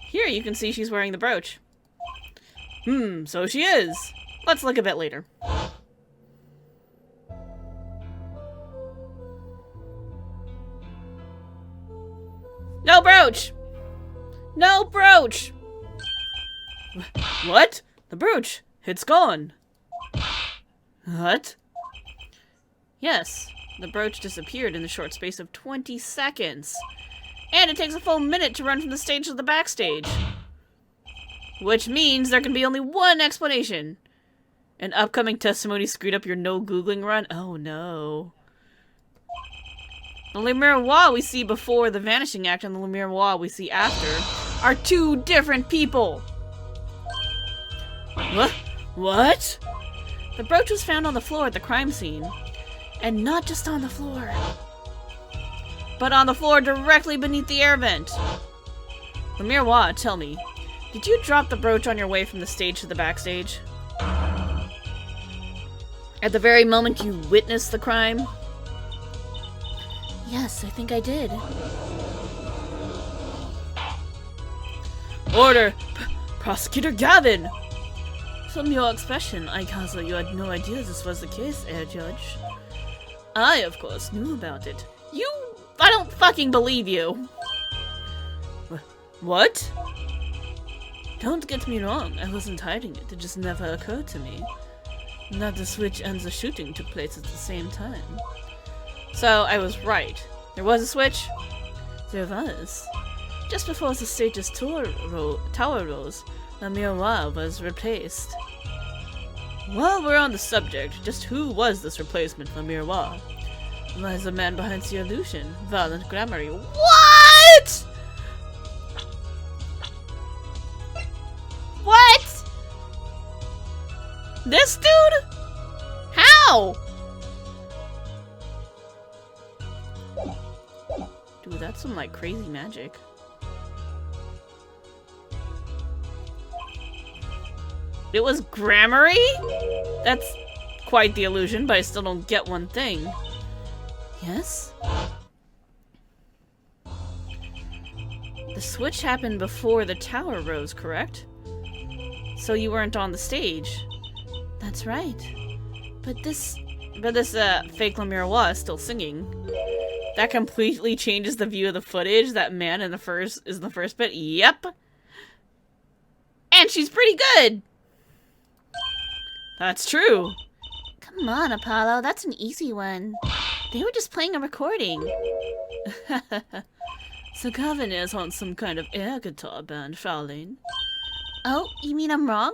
Here, you can see she's wearing the brooch. So she is. Let's look a bit later. No brooch! No brooch! What? The brooch? It's gone. What? Yes, the brooch disappeared in the short space of 20 seconds. And it takes a full minute to run from the stage to the backstage. Which means there can be only one explanation. An upcoming testimony screwed up your no Googling run? Oh no. The Lumiere we see before the Vanishing Act and the Lumiere we see after are two different people. What? The brooch was found on the floor at the crime scene. And not just on the floor, but on the floor directly beneath the air vent. Lumiere, tell me, did you drop the brooch on your way from the stage to the backstage? At the very moment you witnessed the crime? Yes, I think I did. Order! Prosecutor Gavin! From your expression, I gather you had no idea this was the case, Judge. I, of course, knew about it. I don't fucking believe you. What? Don't get me wrong, I wasn't hiding it. It just never occurred to me. That the switch and the shooting took place at the same time. So, I was right. There was a switch? There was. Just before the stage's tower rose, Lumiere was replaced. While we're on the subject, just who was this replacement for Lumiere? Why, the man behind the illusion, Violent Grammary. What?! What?! This dude?! How?! Dude, that's some, like, crazy magic. It was Grammary? That's quite the illusion, but I still don't get one thing. Yes? The switch happened before the tower rose, correct? So you weren't on the stage. That's right. But this fake Lumiere is still singing. That completely changes the view of the footage. That man in the first bit. Yep. And she's pretty good. That's true. Come on, Apollo. That's an easy one. They were just playing a recording. So Gavin is on some kind of air guitar band, Charlene. Oh, you mean I'm wrong?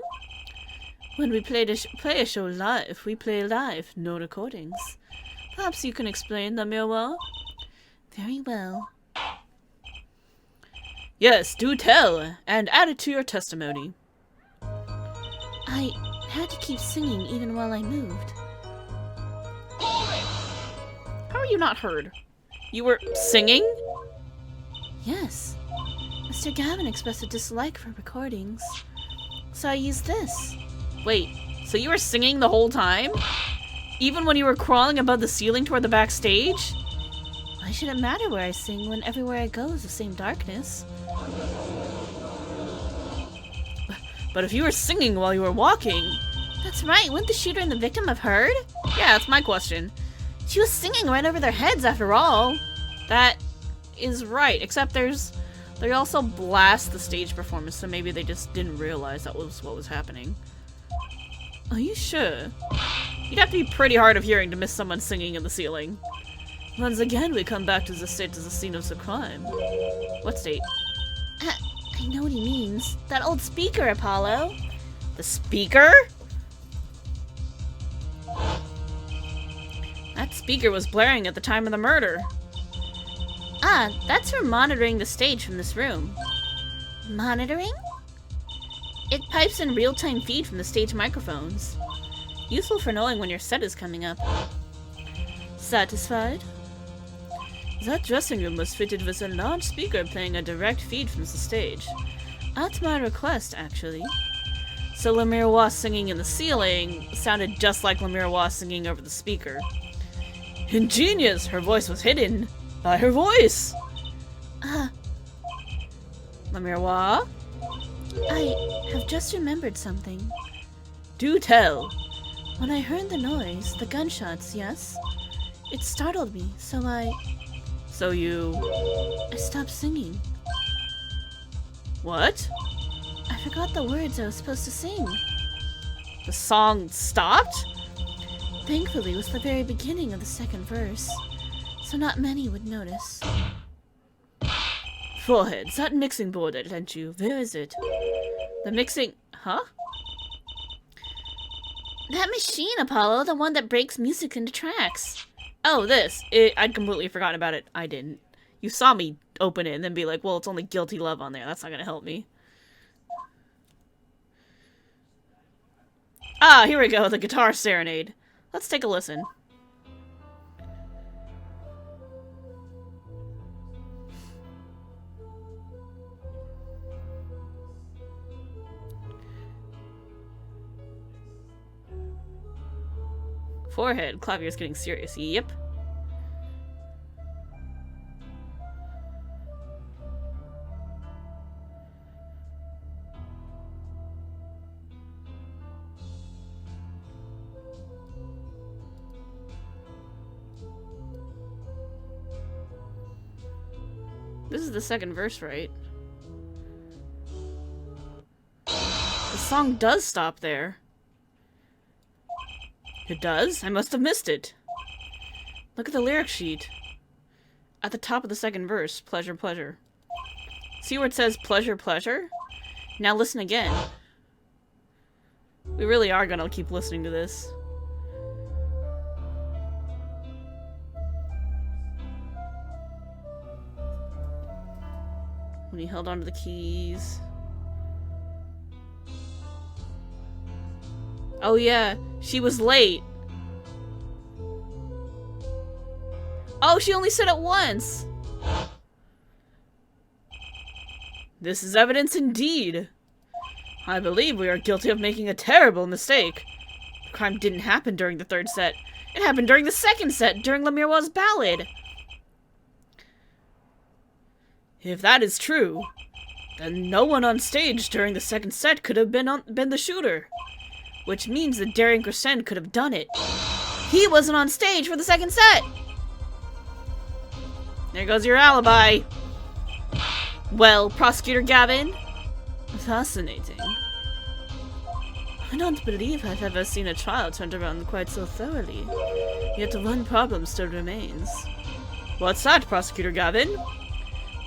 When we play a show live, we play live, no recordings. Perhaps you can explain, Lumiere? Very well. Yes, do tell, and add it to your testimony. I had to keep singing even while I moved. How are you not heard? You were singing? Yes. Mr. Gavin expressed a dislike for recordings, so I used this. Wait, so you were singing the whole time? Even when you were crawling above the ceiling toward the backstage? Why should it matter where I sing when everywhere I go is the same darkness? But if you were singing while you were walking... That's right, wouldn't the shooter and the victim have heard? Yeah, that's my question. She was singing right over their heads after all. That is right, except they also blast the stage performance, so maybe they just didn't realize that was what was happening. Are you sure? You'd have to be pretty hard of hearing to miss someone singing in the ceiling. Once again, we come back to the state as a scene of the crime. What state? I know what he means. That old speaker, Apollo. The speaker? That speaker was blaring at the time of the murder. Ah, that's for monitoring the stage from this room. Monitoring? It pipes in real-time feed from the stage microphones. Useful for knowing when your set is coming up. Satisfied? That dressing room was fitted with a large speaker playing a direct feed from the stage. At my request, actually. So Lemirois singing in the ceiling sounded just like Lemirois singing over the speaker. Ingenious! Her voice was hidden by her voice! Lemirois? I have just remembered something. Do tell. When I heard the noise, the gunshots, yes? It startled me, so I stopped singing. What? I forgot the words I was supposed to sing. The song stopped? Thankfully, it was the very beginning of the second verse, so not many would notice. Foreheads, that mixing board I lent you, where is it? The mixing... Huh? That machine, Apollo, the one that breaks music into tracks. Oh, this. I'd completely forgotten about it. I didn't. You saw me open it and then be like, well, it's only Guilty Love on there. That's not gonna help me. Ah, here we go, the guitar serenade. Let's take a listen. Forehead, clavier's getting serious. Yep. This is the second verse, right? The song does stop there. It does? I must have missed it. Look at the lyric sheet. At the top of the second verse, pleasure, pleasure. See where it says pleasure, pleasure? Now listen again. We really are gonna keep listening to this. When he held onto the keys. Oh yeah, she was late. Oh, she only said it once. This is evidence indeed. I believe we are guilty of making a terrible mistake. The crime didn't happen during the third set. It happened during the second set, during Lemirois' ballad. If that is true, then no one on stage during the second set could have been the shooter. Which means that Darian Crescent could have done it. He wasn't on stage for the second set! There goes your alibi. Well, Prosecutor Gavin? Fascinating. I don't believe I've ever seen a trial turned around quite so thoroughly. Yet one problem still remains. What's that, Prosecutor Gavin?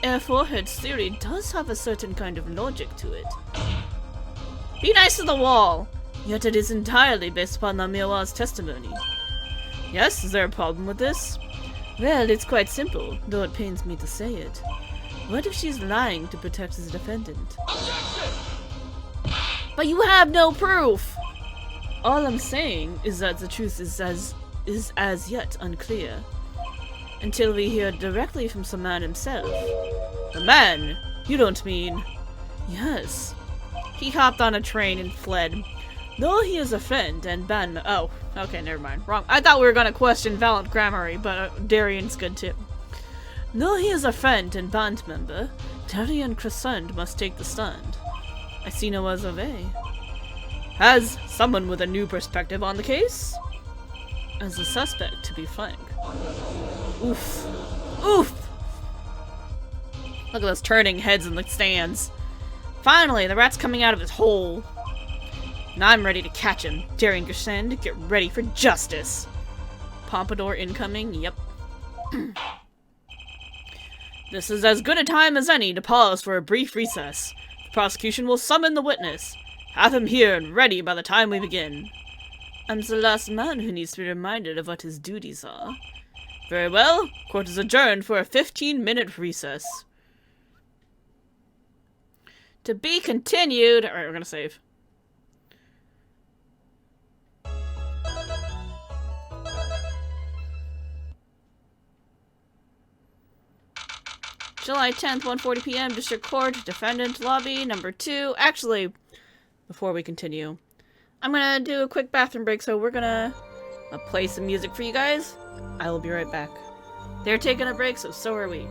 Air Forehead's theory does have a certain kind of logic to it. Be nice to the wall! Yet it is entirely based upon Lemirois' testimony. Yes, is there a problem with this? Well, it's quite simple, though it pains me to say it. What if she's lying to protect the defendant? But you have no proof! All I'm saying is that the truth is as yet unclear. Until we hear directly from some man himself. The man? You don't mean... Yes. He hopped on a train and fled. Though he is a friend and band... Oh, okay, never mind. Wrong. I thought we were gonna question Valiant Grammary, but Darian's good too. Though he is a friend and band member, Darian Crescent must take the stand. I see no other way. As someone with a new perspective on the case? As a suspect, to be frank. Oof. Oof! Look at those turning heads in the stands. Finally, the rat's coming out of his hole. And I'm ready to catch him. Darian Crescent, get ready for justice. Pompadour incoming, yep. This is as good a time as any to pause for a brief recess. The prosecution will summon the witness. Have him here and ready by the time we begin. I'm the last man who needs to be reminded of what his duties are. Very well. Court is adjourned for a 15-minute recess. To be continued. Alright, we're gonna save. July 10th, 1:40 p.m. District Court, Defendant Lobby, number 2. Actually, before we continue, I'm gonna do a quick bathroom break, so we're gonna play some music for you guys. I will be right back. They're taking a break, so are we.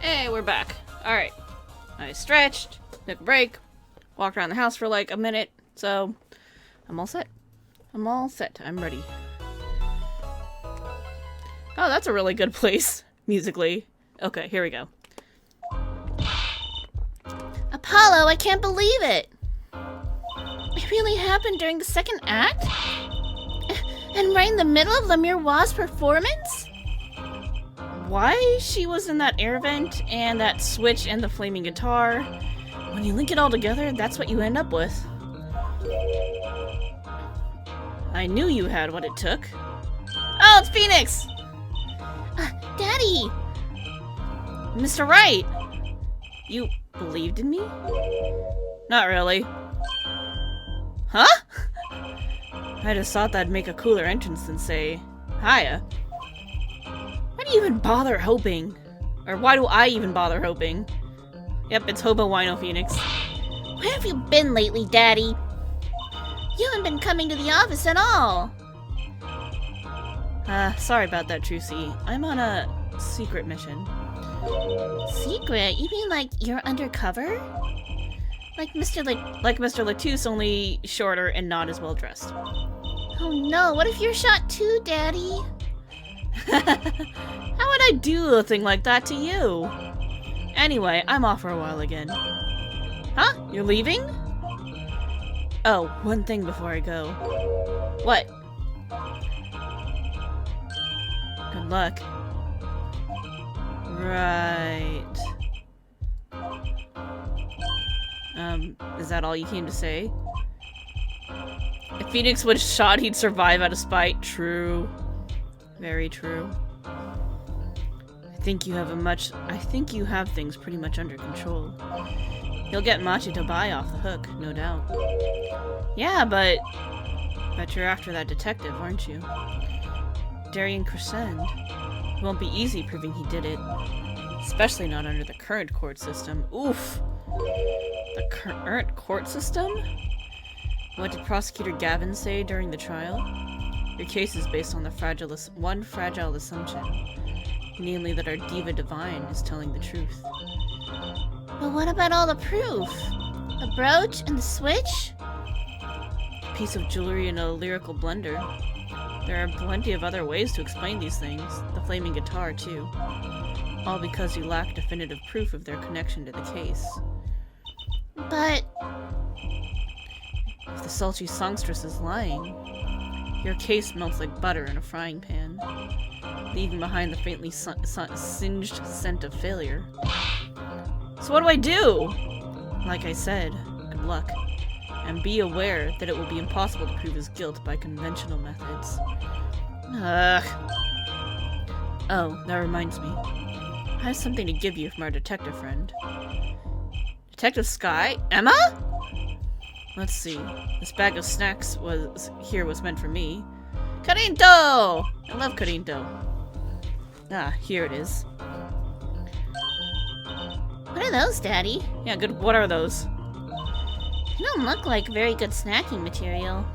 Hey, we're back. Alright. I stretched, took a break, walked around the house for like a minute, so I'm all set. I'm all set. I'm ready. Oh, that's a really good place, musically. Okay, here we go. Apollo, I can't believe it! It really happened during the second act? And right in the middle of Lemire Wa's performance? Why she was in that air vent and that switch and the flaming guitar. When you link it all together, that's what you end up with. I knew you had what it took. Oh, it's Phoenix! Daddy! Mr. Wright! You believed in me? Not really. Huh? I just thought that'd make a cooler entrance than say, hiya. Why do you even bother hoping? Or why do I even bother hoping? Yep, it's Hobo Wino Phoenix. Where have you been lately, Daddy? You haven't been coming to the office at all. Sorry about that, Trucy. I'm on a secret mission. Secret? You mean like you're undercover? Like Mr. Latouche, only shorter and not as well dressed. Oh no, what if you're shot too, Daddy? How would I do a thing like that to you? Anyway, I'm off for a while again. Huh? You're leaving? Oh, one thing before I go. What? Good luck. Right. Is that all you came to say? If Phoenix was shot, he'd survive out of spite. True. Very true. I think you have things pretty much under control. You'll get Machi Tobai off the hook, no doubt. Yeah, but you're after that detective, aren't you? Darian Crescend. It won't be easy proving he did it. Especially not under the current court system. Oof! The current court system? What did Prosecutor Gavin say during the trial? Your case is based on one fragile assumption. Namely that our Diva Divine is telling the truth. But what about all the proof? The brooch and the switch? A piece of jewelry and a lyrical blender. There are plenty of other ways to explain these things. The flaming guitar, too. All because you lack definitive proof of their connection to the case. But... If the sultry songstress is lying, your case melts like butter in a frying pan, leaving behind the faintly singed scent of failure. So what do I do? Like I said, good luck. And be aware that it will be impossible to prove his guilt by conventional methods. Ugh. Oh, that reminds me. I have something to give you from our detective friend. Detective Sky? Emma? Let's see. This bag of snacks was meant for me. Carinto! I love Carinto. Ah, here it is. what are those, Daddy? Yeah, good. What are those? They don't look like very good snacking material.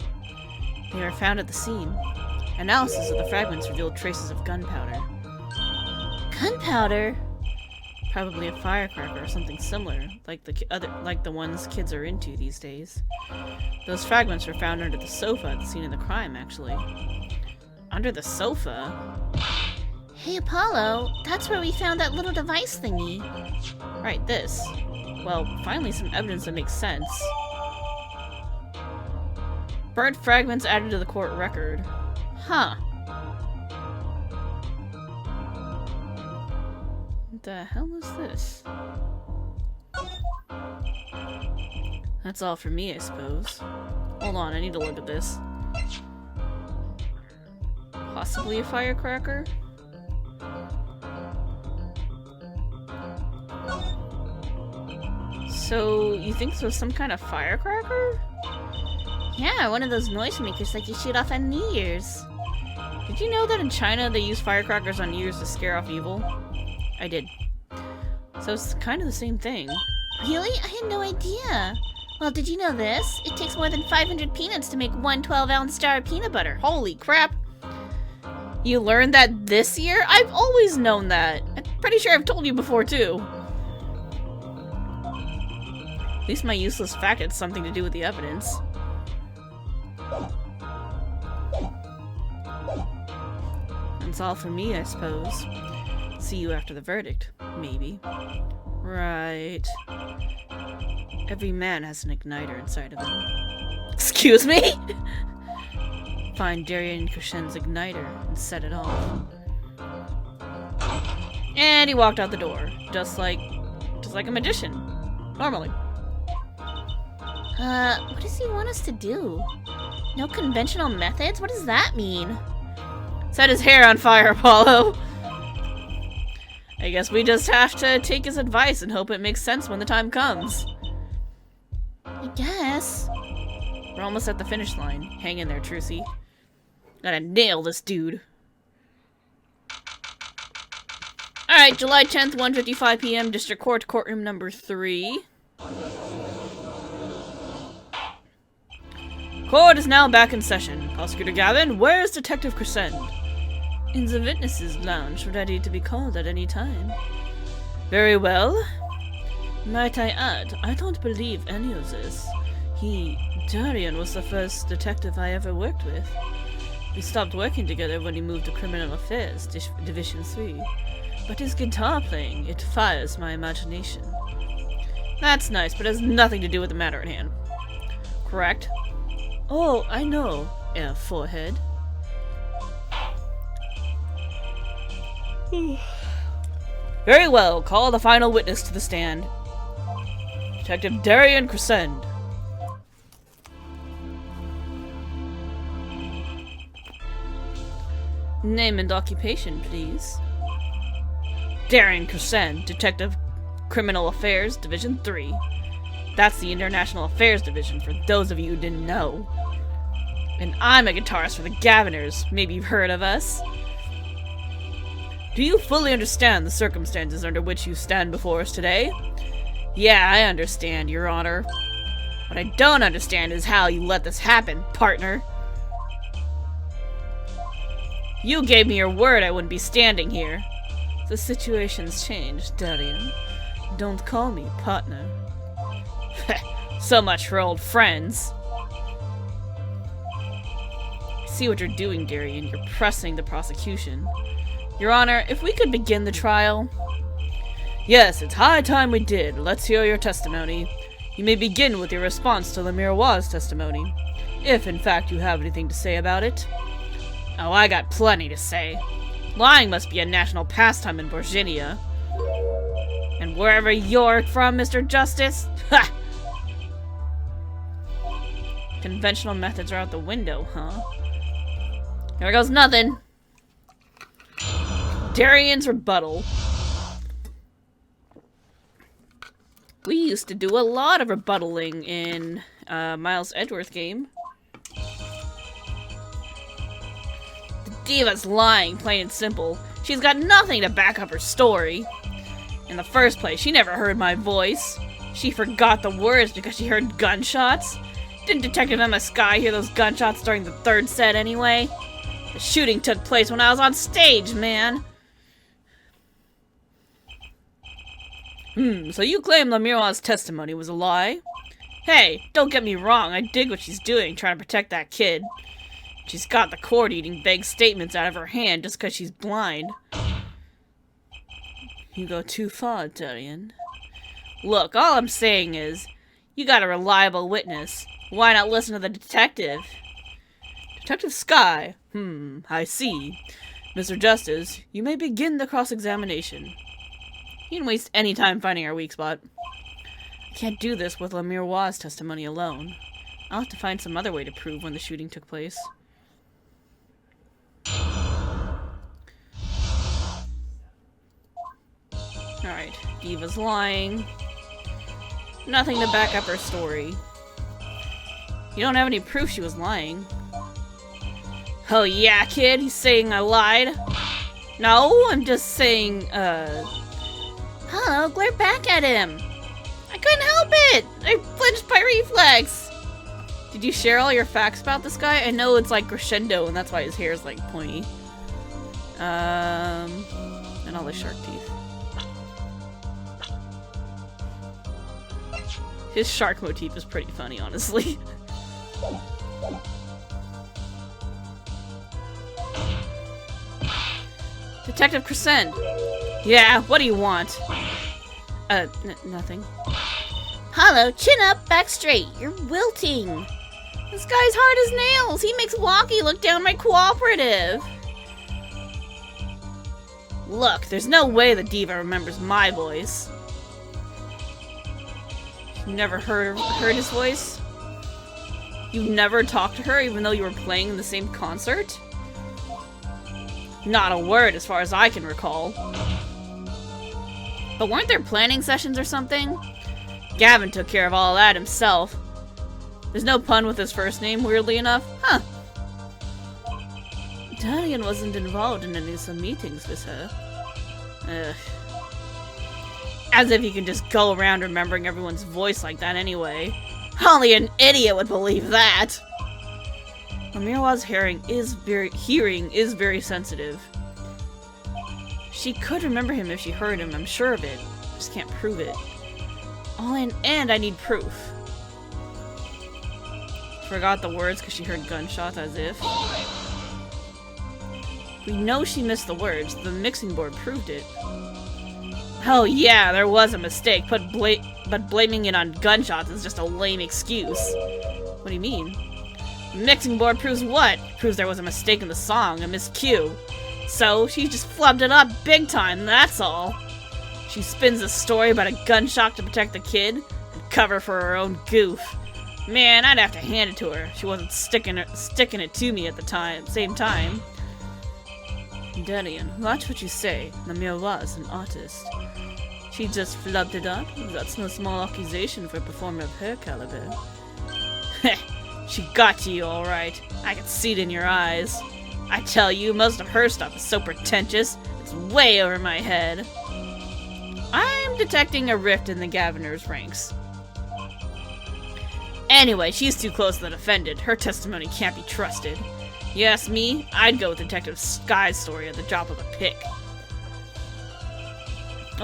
They were found at the scene. Analysis of the fragments revealed traces of gunpowder. Gunpowder? Probably a firecracker or something similar, like the ones kids are into these days. Those fragments were found under the sofa at the scene of the crime, actually. Under the sofa? Hey, Apollo, that's where we found that little device thingy. Right, this. Well, finally some evidence that makes sense. Burnt fragments added to the court record. Huh. What the hell is this? That's all for me, I suppose. Hold on, I need to look at this. Possibly a firecracker? So, you think this was some kind of firecracker? Yeah, one of those noisemakers like you shoot off on New Year's. Did you know that in China they use firecrackers on New Year's to scare off evil? I did. So it's kind of the same thing. Really? I had no idea. Well, did you know this? It takes more than 500 peanuts to make one 12-ounce jar of peanut butter. Holy crap! You learned that this year? I've always known that. I'm pretty sure I've told you before, too. At least my useless fact had something to do with the evidence. That's all for me, I suppose. See you after the verdict, maybe. Right. Every man has an igniter inside of him. Excuse me? Find Darian Kushen's igniter and set it off. And he walked out the door, just like a magician. Normally. What does he want us to do? No conventional methods? What does that mean? Set his hair on fire, Apollo. I guess we just have to take his advice and hope it makes sense when the time comes. I guess. We're almost at the finish line. Hang in there, Trucy. Gotta nail this dude. Alright, July 10th, 1:55 p.m., District Court, courtroom number 3. Court is now back in session. Prosecutor Gavin, where's Detective Crescent? In the witnesses' lounge, ready to be called at any time. Very well. Might I add, I don't believe any of this. Darian was the first detective I ever worked with. We stopped working together when he moved to Criminal Affairs, Division 3. But his guitar playing, it fires my imagination. That's nice, but has nothing to do with the matter at hand. Correct? Oh, I know, forehead. Very well, call the final witness to the stand. Detective Darian Crescent. Name and occupation, please. Darian Crescent, Detective Criminal Affairs, Division 3. That's the International Affairs Division, for those of you who didn't know. And I'm a guitarist for the Gaviners. Maybe you've heard of us. Do you fully understand the circumstances under which you stand before us today? Yeah, I understand, Your Honor. What I don't understand is how you let this happen, partner. You gave me your word I wouldn't be standing here. The situation's changed, Darian. Don't call me partner. So much for old friends. See what you're doing, Darian. You're pressing the prosecution. Your Honor, if we could begin the trial... Yes, it's high time we did. Let's hear your testimony. You may begin with your response to Lemiroir's testimony, if in fact you have anything to say about it. Oh, I got plenty to say. Lying must be a national pastime in Virginia. And wherever you're from, Mr. Justice, ha! Conventional methods are out the window, huh? Here goes nothing. Darian's rebuttal. We used to do a lot of rebuttaling in Miles Edgeworth game. The diva's lying, plain and simple. She's got nothing to back up her story. In the first place, she never heard my voice. She forgot the words because she heard gunshots. Didn't Detective Emma Skye hear those gunshots during the third set anyway? The shooting took place when I was on stage, man. So you claim Lemiroir's testimony was a lie? Hey, don't get me wrong, I dig what she's doing, trying to protect that kid. She's got the court eating vague statements out of her hand just because she's blind. You go too far, Darian. Look, all I'm saying is, you got a reliable witness. Why not listen to the detective? Detective Skye. I see. Mr. Justice, you may begin the cross-examination. You didn't waste any time finding our weak spot. I can't do this with Lemiroir's testimony alone. I'll have to find some other way to prove when the shooting took place. Alright, Diva's lying. Nothing to back up her story. You don't have any proof she was lying. Oh yeah, kid, he's saying I lied? No, I'm just saying, Hello, glare back at him. I couldn't help it! I flinched by reflex! Did you share all your facts about this guy? I know it's like crescendo and that's why his hair is like pointy. And all the shark teeth. His shark motif is pretty funny, honestly. Detective Crescent. Yeah, what do you want? Nothing. Hello, chin up, back straight. You're wilting. This guy's hard as nails. He makes Walkie look down my cooperative. Look, there's no way the diva remembers my voice. You never heard his voice? You never talked to her even though you were playing in the same concert? Not a word as far as I can recall. But weren't there planning sessions or something? Gavin took care of all that himself. There's no pun with his first name, weirdly enough. Huh. Darian wasn't involved in any of some meetings with her. Ugh. As if you can just go around remembering everyone's voice like that anyway. Only an idiot would believe that! Lemiroir's hearing is very sensitive. She could remember him if she heard him, I'm sure of it. Just can't prove it. And I need proof. Forgot the words because she heard gunshots as if. We know she missed the words. The mixing board proved it. Oh yeah, there was a mistake, but blaming it on gunshots is just a lame excuse. What do you mean? The mixing board proves what? Proves there was a mistake in the song, a miscue. So, she just flubbed it up big time, that's all. She spins a story about a gunshot to protect the kid, and cover for her own goof. Man, I'd have to hand it to her. She wasn't sticking it to me at the same time. Darian, watch what you say. Lemiroir is an artist. She just flubbed it up? That's no small accusation for a performer of her caliber. Heh, she got to you alright. I can see it in your eyes. I tell you, most of her stuff is so pretentious, it's way over my head. I'm detecting a rift in the Gaviner's ranks. Anyway, she's too close to the defendant. Her testimony can't be trusted. You ask me, I'd go with Detective Skye's story at the drop of a pick.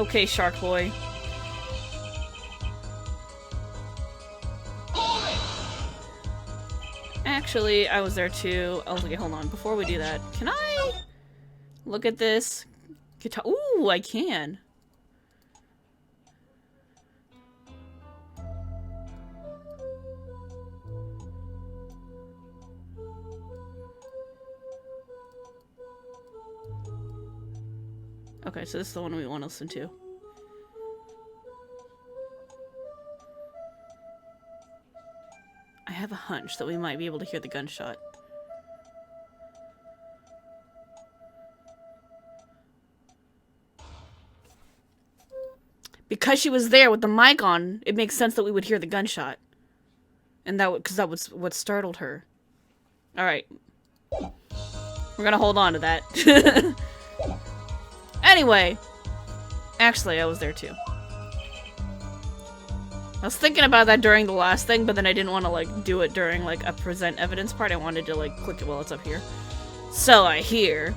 Okay, Shark Boy. Actually, I was there too. Oh, okay, hold on. Before we do that, can I look at this guitar? Ooh, I can. Okay, so this is the one we want to listen to. I have a hunch that we might be able to hear the gunshot. Because she was there with the mic on, it makes sense that we would hear the gunshot. And because that was what startled her. Alright. We're gonna hold on to that. Anyway. Actually, I was there too. I was thinking about that during the last thing, but then I didn't want to, like, do it during, like, a present evidence part. I wanted to, like, click it while it's up here. So I hear.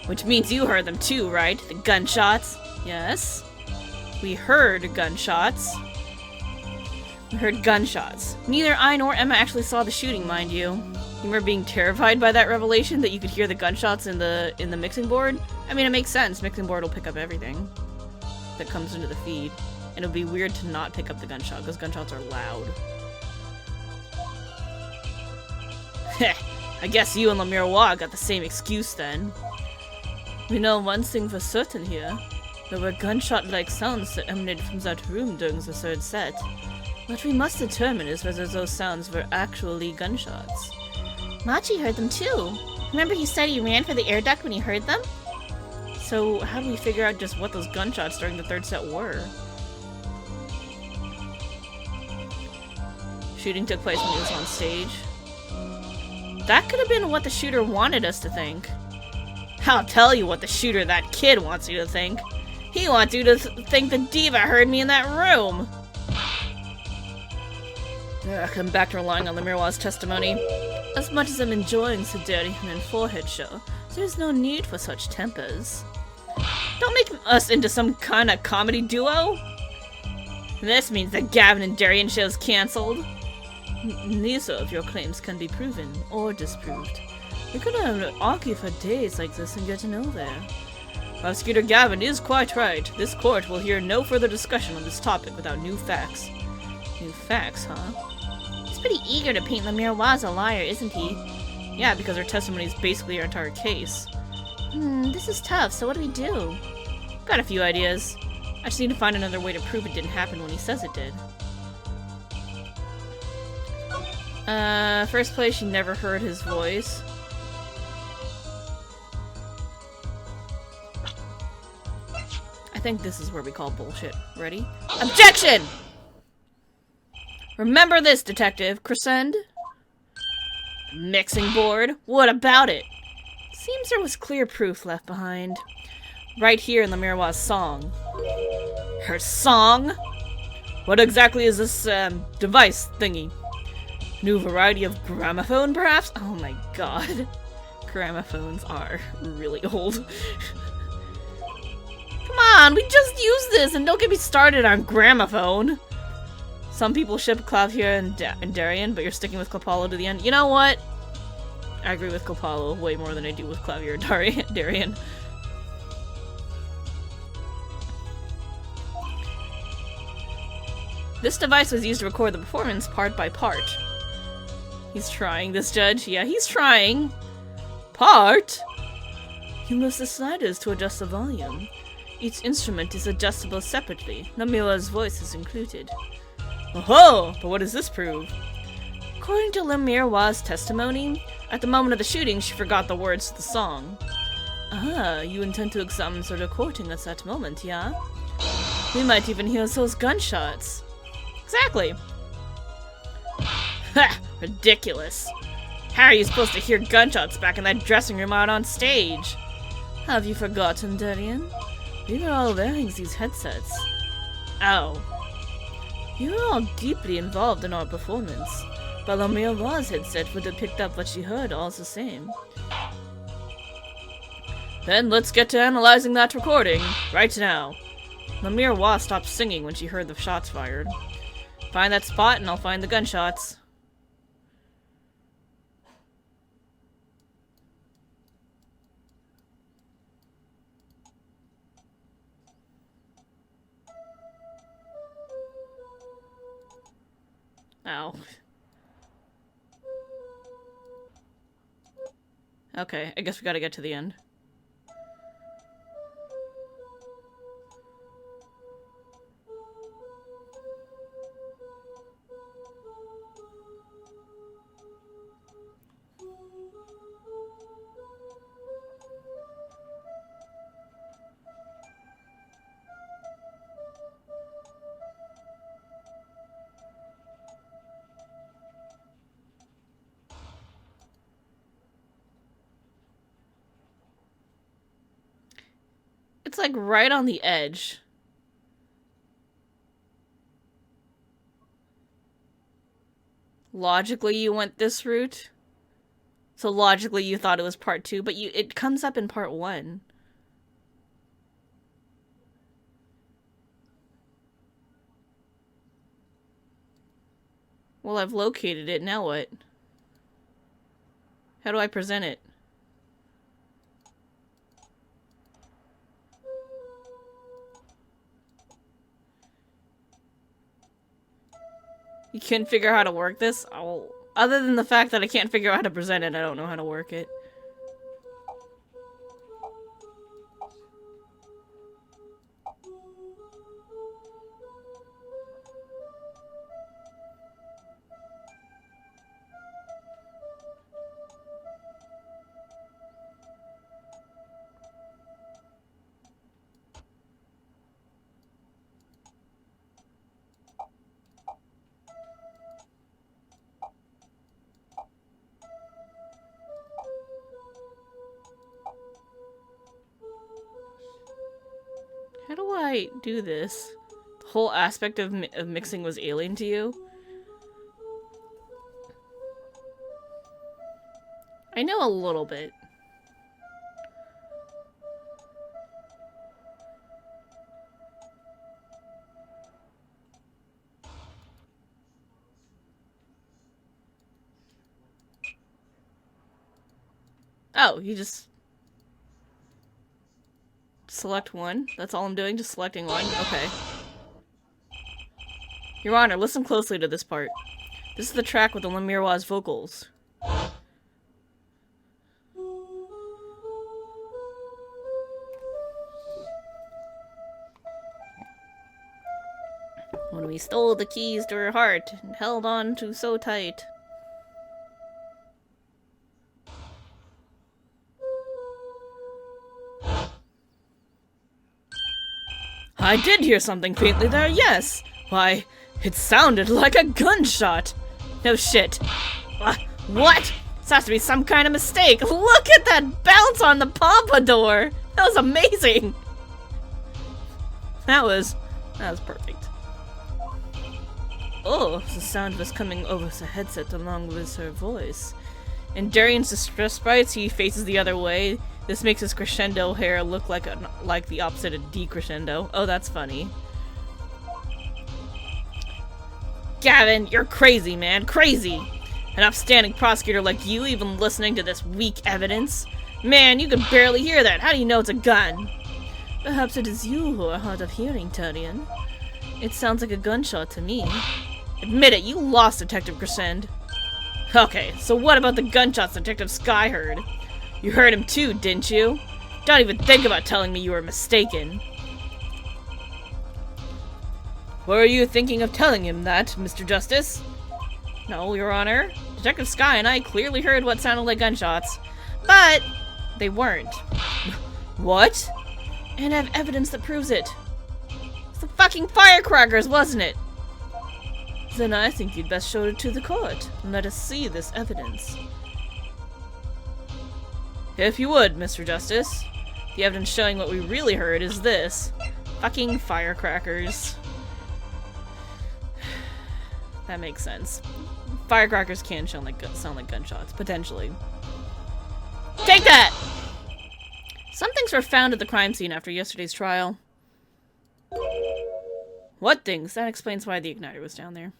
Which means you heard them too, right? The gunshots. Yes. We heard gunshots. We heard gunshots. Neither I nor Emma actually saw the shooting, mind you. You remember being terrified by that revelation that you could hear the gunshots in the mixing board? I mean, it makes sense. Mixing board will pick up everything that comes into the feed. And it would be weird to not pick up the gunshot, because gunshots are loud. Heh, I guess you and Le Miroir got the same excuse then. We know one thing for certain here. There were gunshot-like sounds that emanated from that room during the third set. What we must determine is whether those sounds were actually gunshots. Machi heard them too. Remember he said he ran for the air duct when he heard them? So how do we figure out just what those gunshots during the third set were? Shooting took place when he was on stage. That could have been what the shooter wanted us to think. I'll tell you what the shooter, that kid, wants you to think. He wants you to think the diva heard me in that room. I'm back to relying on Le Miroir's testimony. As much as I'm enjoying Sedarian and Forehead show, there's no need for such tempers. Don't make us into some kind of comedy duo. This means that Gavin and Darian show's cancelled. Neither of your claims can be proven or disproved. We could argue for days like this and get nowhere. Prosecutor Gavin is quite right. This court will hear no further discussion on this topic without new facts. New facts, huh? He's pretty eager to paint Le Miroir as a liar, isn't he? Yeah, because her testimony is basically our entire case. This is tough, so what do we do? Got a few ideas. I just need to find another way to prove it didn't happen when he says it did. First place, she never heard his voice. I think this is where we call bullshit. Ready? Objection! Remember this, Detective Crescend? Mixing board? What about it? Seems there was clear proof left behind. Right here in Le Miroir's song. Her song? What exactly is this, device thingy? New variety of gramophone, perhaps? Oh my god. Gramophones are really old. Come on, we just used this, and don't get me started on gramophone. Some people ship Clavier and Darian, but you're sticking with Clopalo to the end. You know what? I agree with Clopalo way more than I do with Clavier and Darian. This device was used to record the performance part by part. He's trying, this judge. Yeah, he's trying. Part? You move the sliders to adjust the volume. Each instrument is adjustable separately. Le Miroir's voice is included. Oh-ho! But what does this prove? According to Le Miroir's testimony, at the moment of the shooting, she forgot the words to the song. Ah, you intend to examine the recording at that moment, yeah? We might even hear those gunshots. Exactly. Ha! Ridiculous. How are you supposed to hear gunshots back in that dressing room out on stage? Have you forgotten, Darian? We were all wearing these headsets. Oh. You were all deeply involved in our performance, but Le Miroir's headset would have picked up what she heard all the same. Then let's get to analyzing that recording right now. Lemire Wa stopped singing when she heard the shots fired. Find that spot and I'll find the gunshots. Ow. Okay, I guess we gotta get to the end. It's like right on the edge. Logically, you went this route. So logically, you thought it was part 2, but it comes up in part 1. Well, I've located it. Now what? How do I present it? You can't figure out how to work this? Oh, other than the fact that I can't figure out how to present it, I don't know how to work it. How do I do this? The whole aspect of mixing was alien to you? I know a little bit. Oh, you just select one? That's all I'm doing? Just selecting one? Okay. Your Honor, listen closely to this part. This is the track with the Lemire Wa's vocals. When we stole the keys to her heart and held on to so tight. I did hear something faintly there, yes! Why, it sounded like a gunshot! No shit. What? This has to be some kind of mistake! Look at that bounce on the pompadour! That was amazing! That was perfect. Oh, the sound was coming over the headset along with her voice. In Darian's distress bites, he faces the other way. This makes his crescendo hair look like the opposite of decrescendo. Oh, that's funny. Gavin, you're crazy, man. Crazy! An upstanding prosecutor like you even listening to this weak evidence? Man, you can barely hear that. How do you know it's a gun? Perhaps it is you who are hard of hearing, Turian. It sounds like a gunshot to me. Admit it, you lost Detective Crescend. Okay, so what about the gunshots Detective Sky heard? You heard him too, didn't you? Don't even think about telling me you were mistaken. Were you thinking of telling him that, Mr. Justice? No, Your Honor. Detective Sky and I clearly heard what sounded like gunshots. But they weren't. What? And I have evidence that proves it. It's the fucking firecrackers, wasn't it? Then I think you'd best show it to the court, and let us see this evidence. If you would, Mr. Justice. The evidence showing what we really heard is this. Fucking firecrackers. That makes sense. Firecrackers can sound like gunshots, potentially. Take that! Something things were found at the crime scene after yesterday's trial. What things? That explains why the igniter was down there.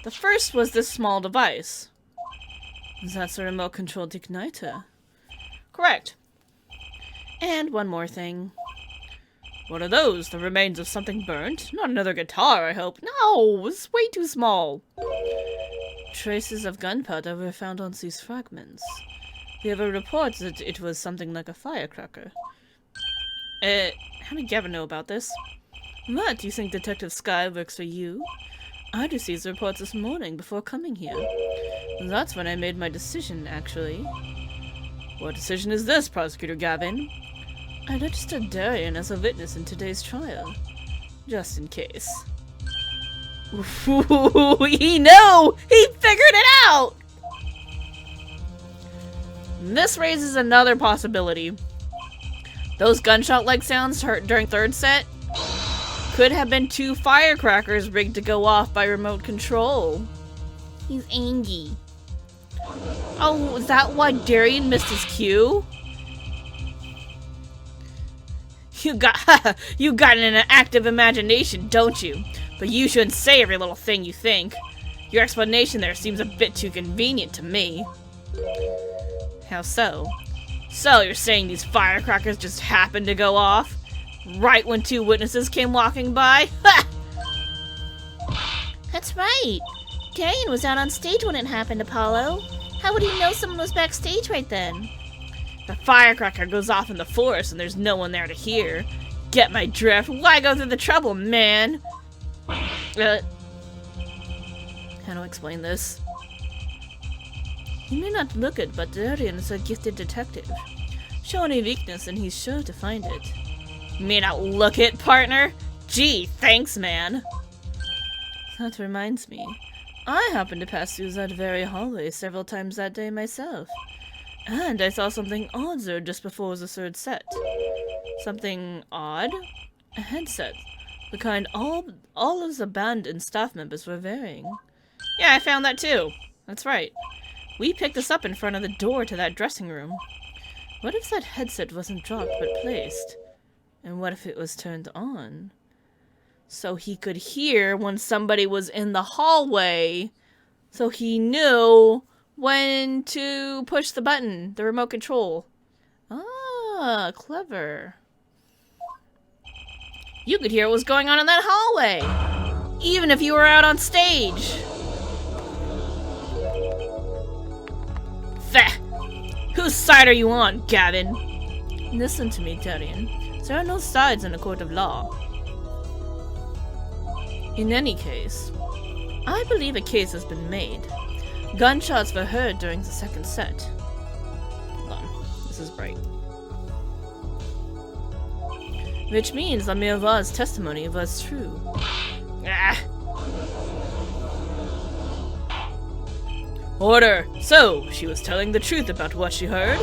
The first was this small device. That's a remote-controlled igniter. Correct. And one more thing. What are those? The remains of something burnt? Not another guitar, I hope. No, it's way too small. Traces of gunpowder were found on these fragments. We have a report that it was something like a firecracker. How did Gavin know about this? What, do you think Detective Sky works for you? I received the report this morning before coming here. That's when I made my decision, actually. What decision is this, Prosecutor Gavin? I registered Darian as a witness in today's trial. Just in case. Ooh, he knew! He figured it out! This raises another possibility. Those gunshot-like sounds heard during third set could have been 2 firecrackers rigged to go off by remote control. He's angry. Oh, is that why Darian missed his cue? You got an active imagination, don't you? But you shouldn't say every little thing you think. Your explanation there seems a bit too convenient to me. How so? So, you're saying these firecrackers just happened to go off? Right when 2 witnesses came walking by? Ha! That's right. Darian was out on stage when it happened, Apollo. How would he know someone was backstage right then? The firecracker goes off in the forest and there's no one there to hear. Get my drift? Why go through the trouble, man? How to explain this? You may not look it, but Darian is a gifted detective. Show any weakness and he's sure to find it. You may not look it, partner? Gee, thanks, man. That reminds me. I happened to pass through that very hallway several times that day myself. And I saw something odd there just before the third set. Something odd? A headset. The kind all of the band and staff members were wearing. Yeah, I found that too. That's right. We picked this up in front of the door to that dressing room. What if that headset wasn't dropped but placed? And what if it was turned on? So he could hear when somebody was in the hallway. So he knew when to push the button, the remote control. Ah, clever. You could hear what was going on in that hallway, even if you were out on stage. Feh! Whose side are you on, Gavin? Listen to me, Darian. There are no sides in a court of law. In any case, I believe a case has been made. Gunshots were heard during the second set. Hold on, this is bright. Which means Amirva's testimony was true. Ah. Order! So, she was telling the truth about what she heard?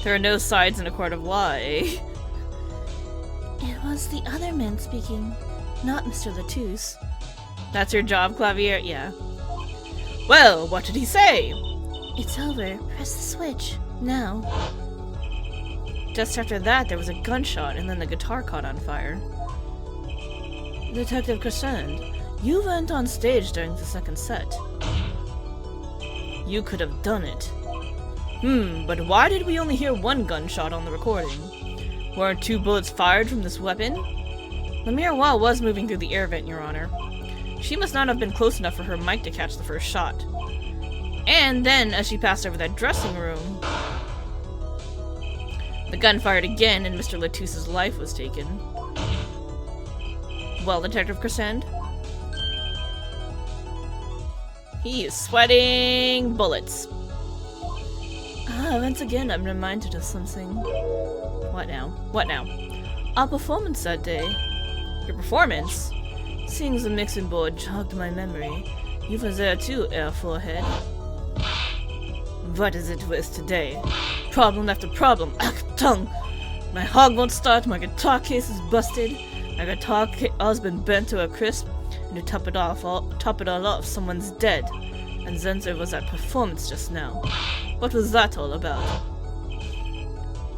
There are no sides in a court of law, eh? It was the other man speaking, not Mr. Latouche. That's your job, Clavier? Yeah. Well, what did he say? It's over. Press the switch. Now. Just after that, there was a gunshot, and then the guitar caught on fire. Detective Crescent, you weren't on stage during the second set. You could have done it. But why did we only hear 1 gunshot on the recording? Weren't 2 bullets fired from this weapon? Lemire Wah was moving through the air vent, Your Honor. She must not have been close enough for her mic to catch the first shot. And then, as she passed over that dressing room, the gun fired again and Mr. Latouche's life was taken. Well, Detective Crescent? He is sweating bullets. Once again, I'm reminded of something. What now? What now? Our performance that day. Your performance? Seeing the mixing board jogged my memory. You were there too, Air Forehead. What is it with today? Problem after problem. Ugh, tongue! My hog won't start, my guitar case is busted, my guitar has been burnt to a crisp, and to top it all off, someone's dead. And then there was that performance just now. What was that all about?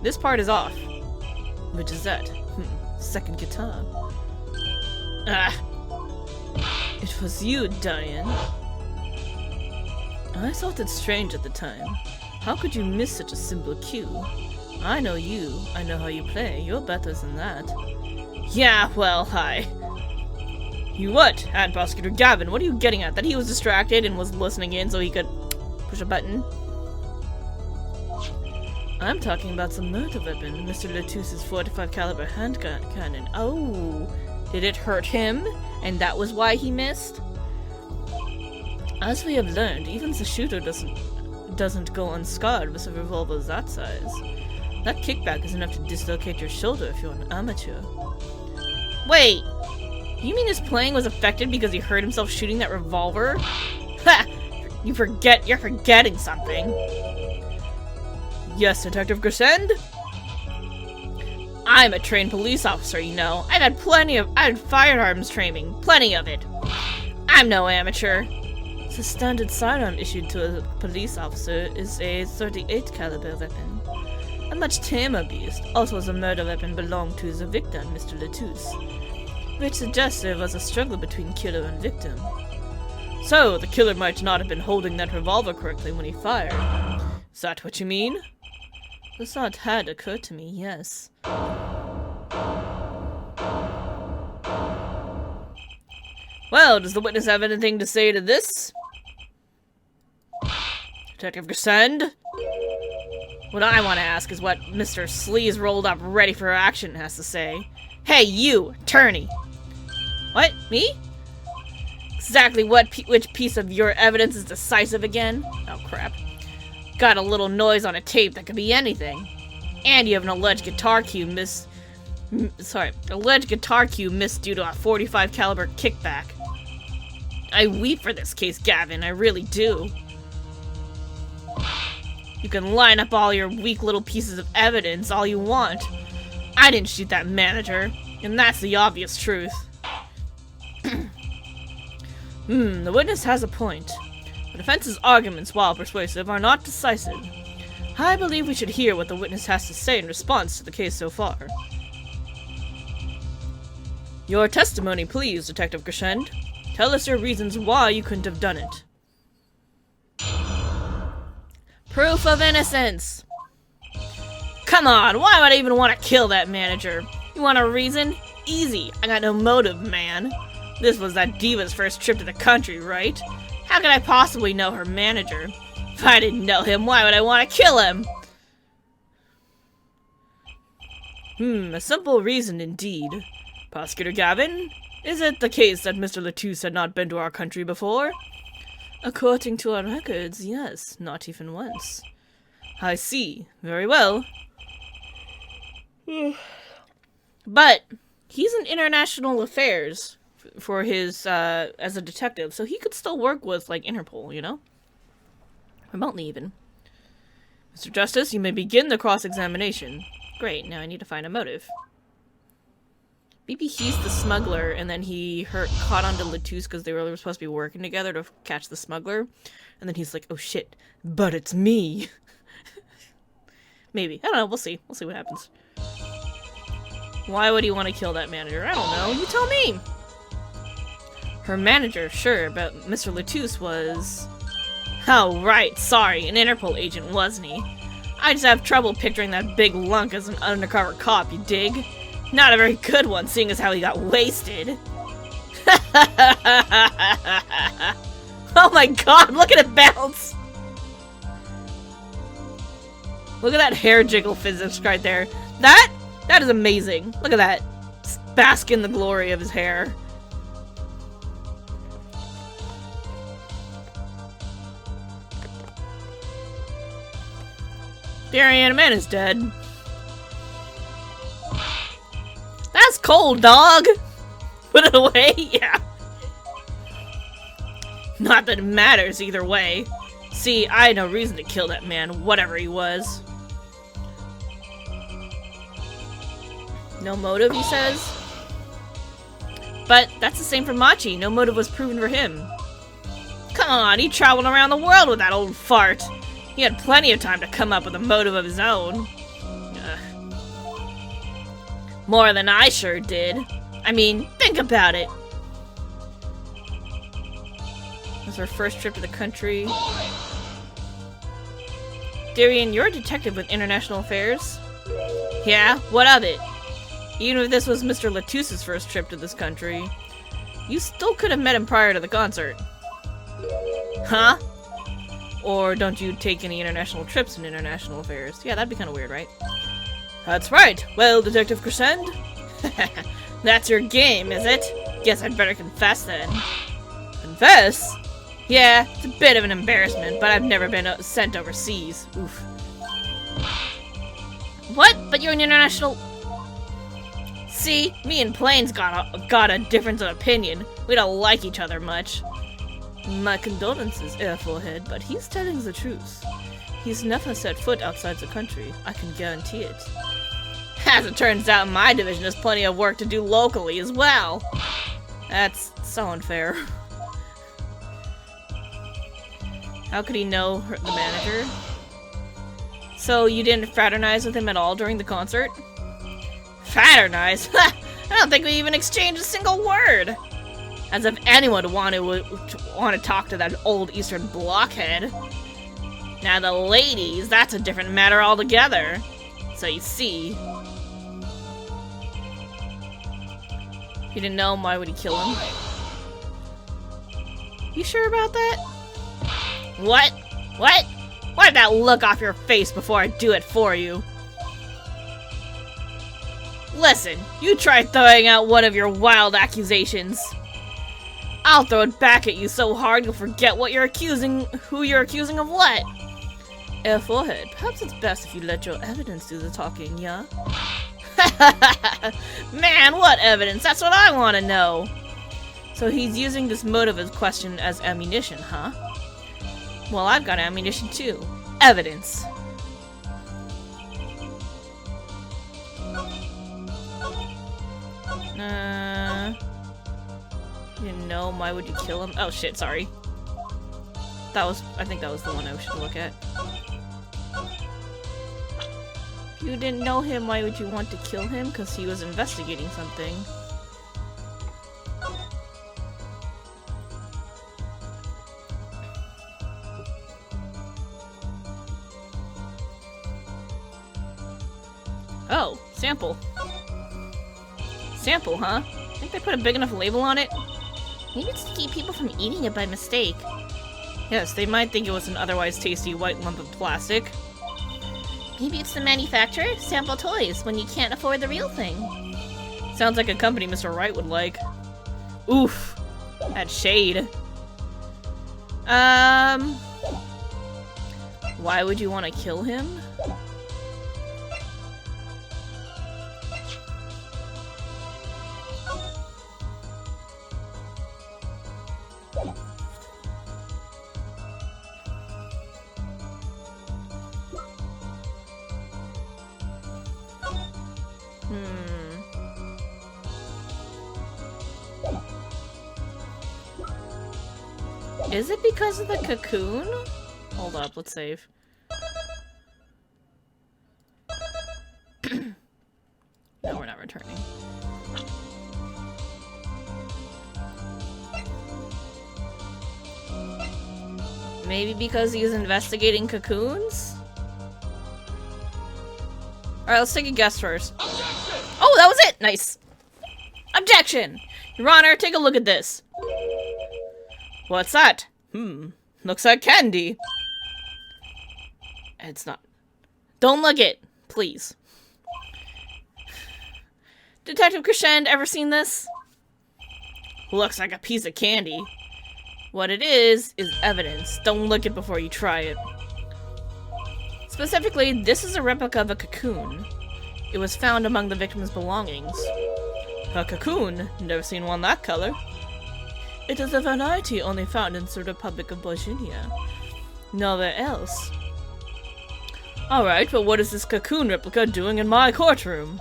This part is off. Which is that? Second guitar. Ah! It was you, Diane. I thought it strange at the time. How could you miss such a simple cue? I know you. I know how you play. You're better than that. Yeah, well, hi. You what? And Prosecutor Gavin, what are you getting at? That he was distracted and was listening in so he could push a button? I'm talking about the murder weapon, Mr. Letus's 45 caliber hand cannon. Oh, did it hurt him? And that was why he missed? As we have learned, even the shooter doesn't go unscarred with a revolver that size. That kickback is enough to dislocate your shoulder if you're an amateur. Wait! You mean his playing was affected because he hurt himself shooting that revolver? Ha! You're forgetting something. Yes, Detective Grisend? I'm a trained police officer, you know. I've had firearms training. Plenty of it. I'm no amateur. The standard sidearm issued to a police officer is a 38 caliber weapon. A much tamer beast. Also, the murder weapon belonged to the victim, Mr. Letus, which suggests there was a struggle between killer and victim. So, the killer might not have been holding that revolver correctly when he fired. Is that what you mean? The thought had occurred to me, yes. Well, does the witness have anything to say to this? Detective Grisend? What I want to ask is what Mr. Sleaze rolled up ready for action has to say. Hey, you, attorney! What? Me? Exactly which piece of your evidence is decisive again? Oh, crap. Got a little noise on a tape that could be anything. And you have an alleged guitar cue missed due to a 45 caliber kickback. I weep for this case, Gavin, I really do. You can line up all your weak little pieces of evidence all you want. I didn't shoot that manager, and that's the obvious truth. The witness has a point. The defense's arguments, while persuasive, are not decisive. I believe we should hear what the witness has to say in response to the case so far. Your testimony, please, Detective Grisend. Tell us your reasons why you couldn't have done it. Proof of innocence! Come on, why would I even want to kill that manager? You want a reason? Easy, I got no motive, man. This was that diva's first trip to the country, right? How could I possibly know her manager? If I didn't know him, why would I want to kill him? A simple reason indeed. Prosecutor Gavin, is it the case that Mr. Letus had not been to our country before? According to our records, yes, not even once. I see. Very well. But he's in international affairs for his, as a detective, so he could still work with, like, Interpol, you know? Remotely, even. Mr. Justice, you may begin the cross-examination. Great, now I need to find a motive. Maybe he's the smuggler, and then he caught on to Letus because they were supposed to be working together to catch the smuggler. And then he's like, oh shit, but it's me. Maybe. I don't know, we'll see. We'll see what happens. Why would he want to kill that manager? I don't know, you tell me! Her manager, sure, but Mr. Letus was... Oh, right, sorry, an Interpol agent, wasn't he? I just have trouble picturing that big lunk as an undercover cop, you dig? Not a very good one, seeing as how he got wasted. Oh my god, look at it bounce! Look at that hair jiggle physics right there. That is amazing. Look at that. Just bask in the glory of his hair. The Ariana Man is dead. That's cold, dog! Put it away? Yeah. Not that it matters either way. See, I had no reason to kill that man, whatever he was. No motive, he says? But that's the same for Machi. No motive was proven for him. Come on, he traveled around the world with that old fart. He had plenty of time to come up with a motive of his own. More than I sure did. I mean, think about it. This is our first trip to the country. Darian, you're a detective with international affairs? Yeah, what of it? Even if this was Mr. Latusse's first trip to this country, you still could have met him prior to the concert. Huh? Or don't you take any international trips in international affairs? Yeah, that'd be kind of weird, right? That's right. Well, Detective Crescend, that's your game, is it? Guess I'd better confess then. Confess? Yeah, it's a bit of an embarrassment, but I've never been sent overseas. Oof. What? But you're an international... See, me and Plains got a difference of opinion. We don't like each other much. My condolences, Airforehead, but he's telling the truth. He's never set foot outside the country, I can guarantee it. As it turns out, my division has plenty of work to do locally as well. That's so unfair. How could he know the manager? So you didn't fraternize with him at all during the concert? Fraternize? I don't think we even exchanged a single word! As if anyone would want to talk to that old Eastern blockhead. Now the ladies, that's a different matter altogether. So you see... If you didn't know him, why would he kill him? You sure about that? What? What? Wipe that look off your face before I do it for you. Listen, you try throwing out one of your wild accusations. I'll throw it back at you so hard you'll forget what you're accusing, who you're accusing of what. Airforehead, perhaps it's best if you let your evidence do the talking, yeah? Man, what evidence? That's what I want to know. So he's using this motive as question as ammunition, huh? Well, I've got ammunition too. Evidence. You didn't know him, why would you kill him? Oh shit, sorry. I think that was the one I should look at. You didn't know him, why would you want to kill him? Because he was investigating something. Oh, sample. Sample, huh? Think they put a big enough label on it? Maybe it's to keep people from eating it by mistake. Yes, they might think it was an otherwise tasty white lump of plastic. Maybe it's the manufacturer? Sample toys when you can't afford the real thing. Sounds like a company Mr. Wright would like. Oof. That shade. Why would you want to kill him? Is it because of the cocoon? Hold up, let's save. No, we're not returning. Maybe because he's investigating cocoons? Alright, let's take a guess first. Oh, that was it! Nice! Objection! Your Honor, take a look at this. What's that? Looks like candy. It's not. Don't look it, please. Detective Crescend, ever seen this? Looks like a piece of candy. What it is evidence. Don't look it before you try it. Specifically, this is a replica of a cocoon. It was found among the victim's belongings. A cocoon? Never seen one that color. It is a variety only found in the Republic of Virginia. Nowhere else. Alright, but what is this cocoon replica doing in my courtroom?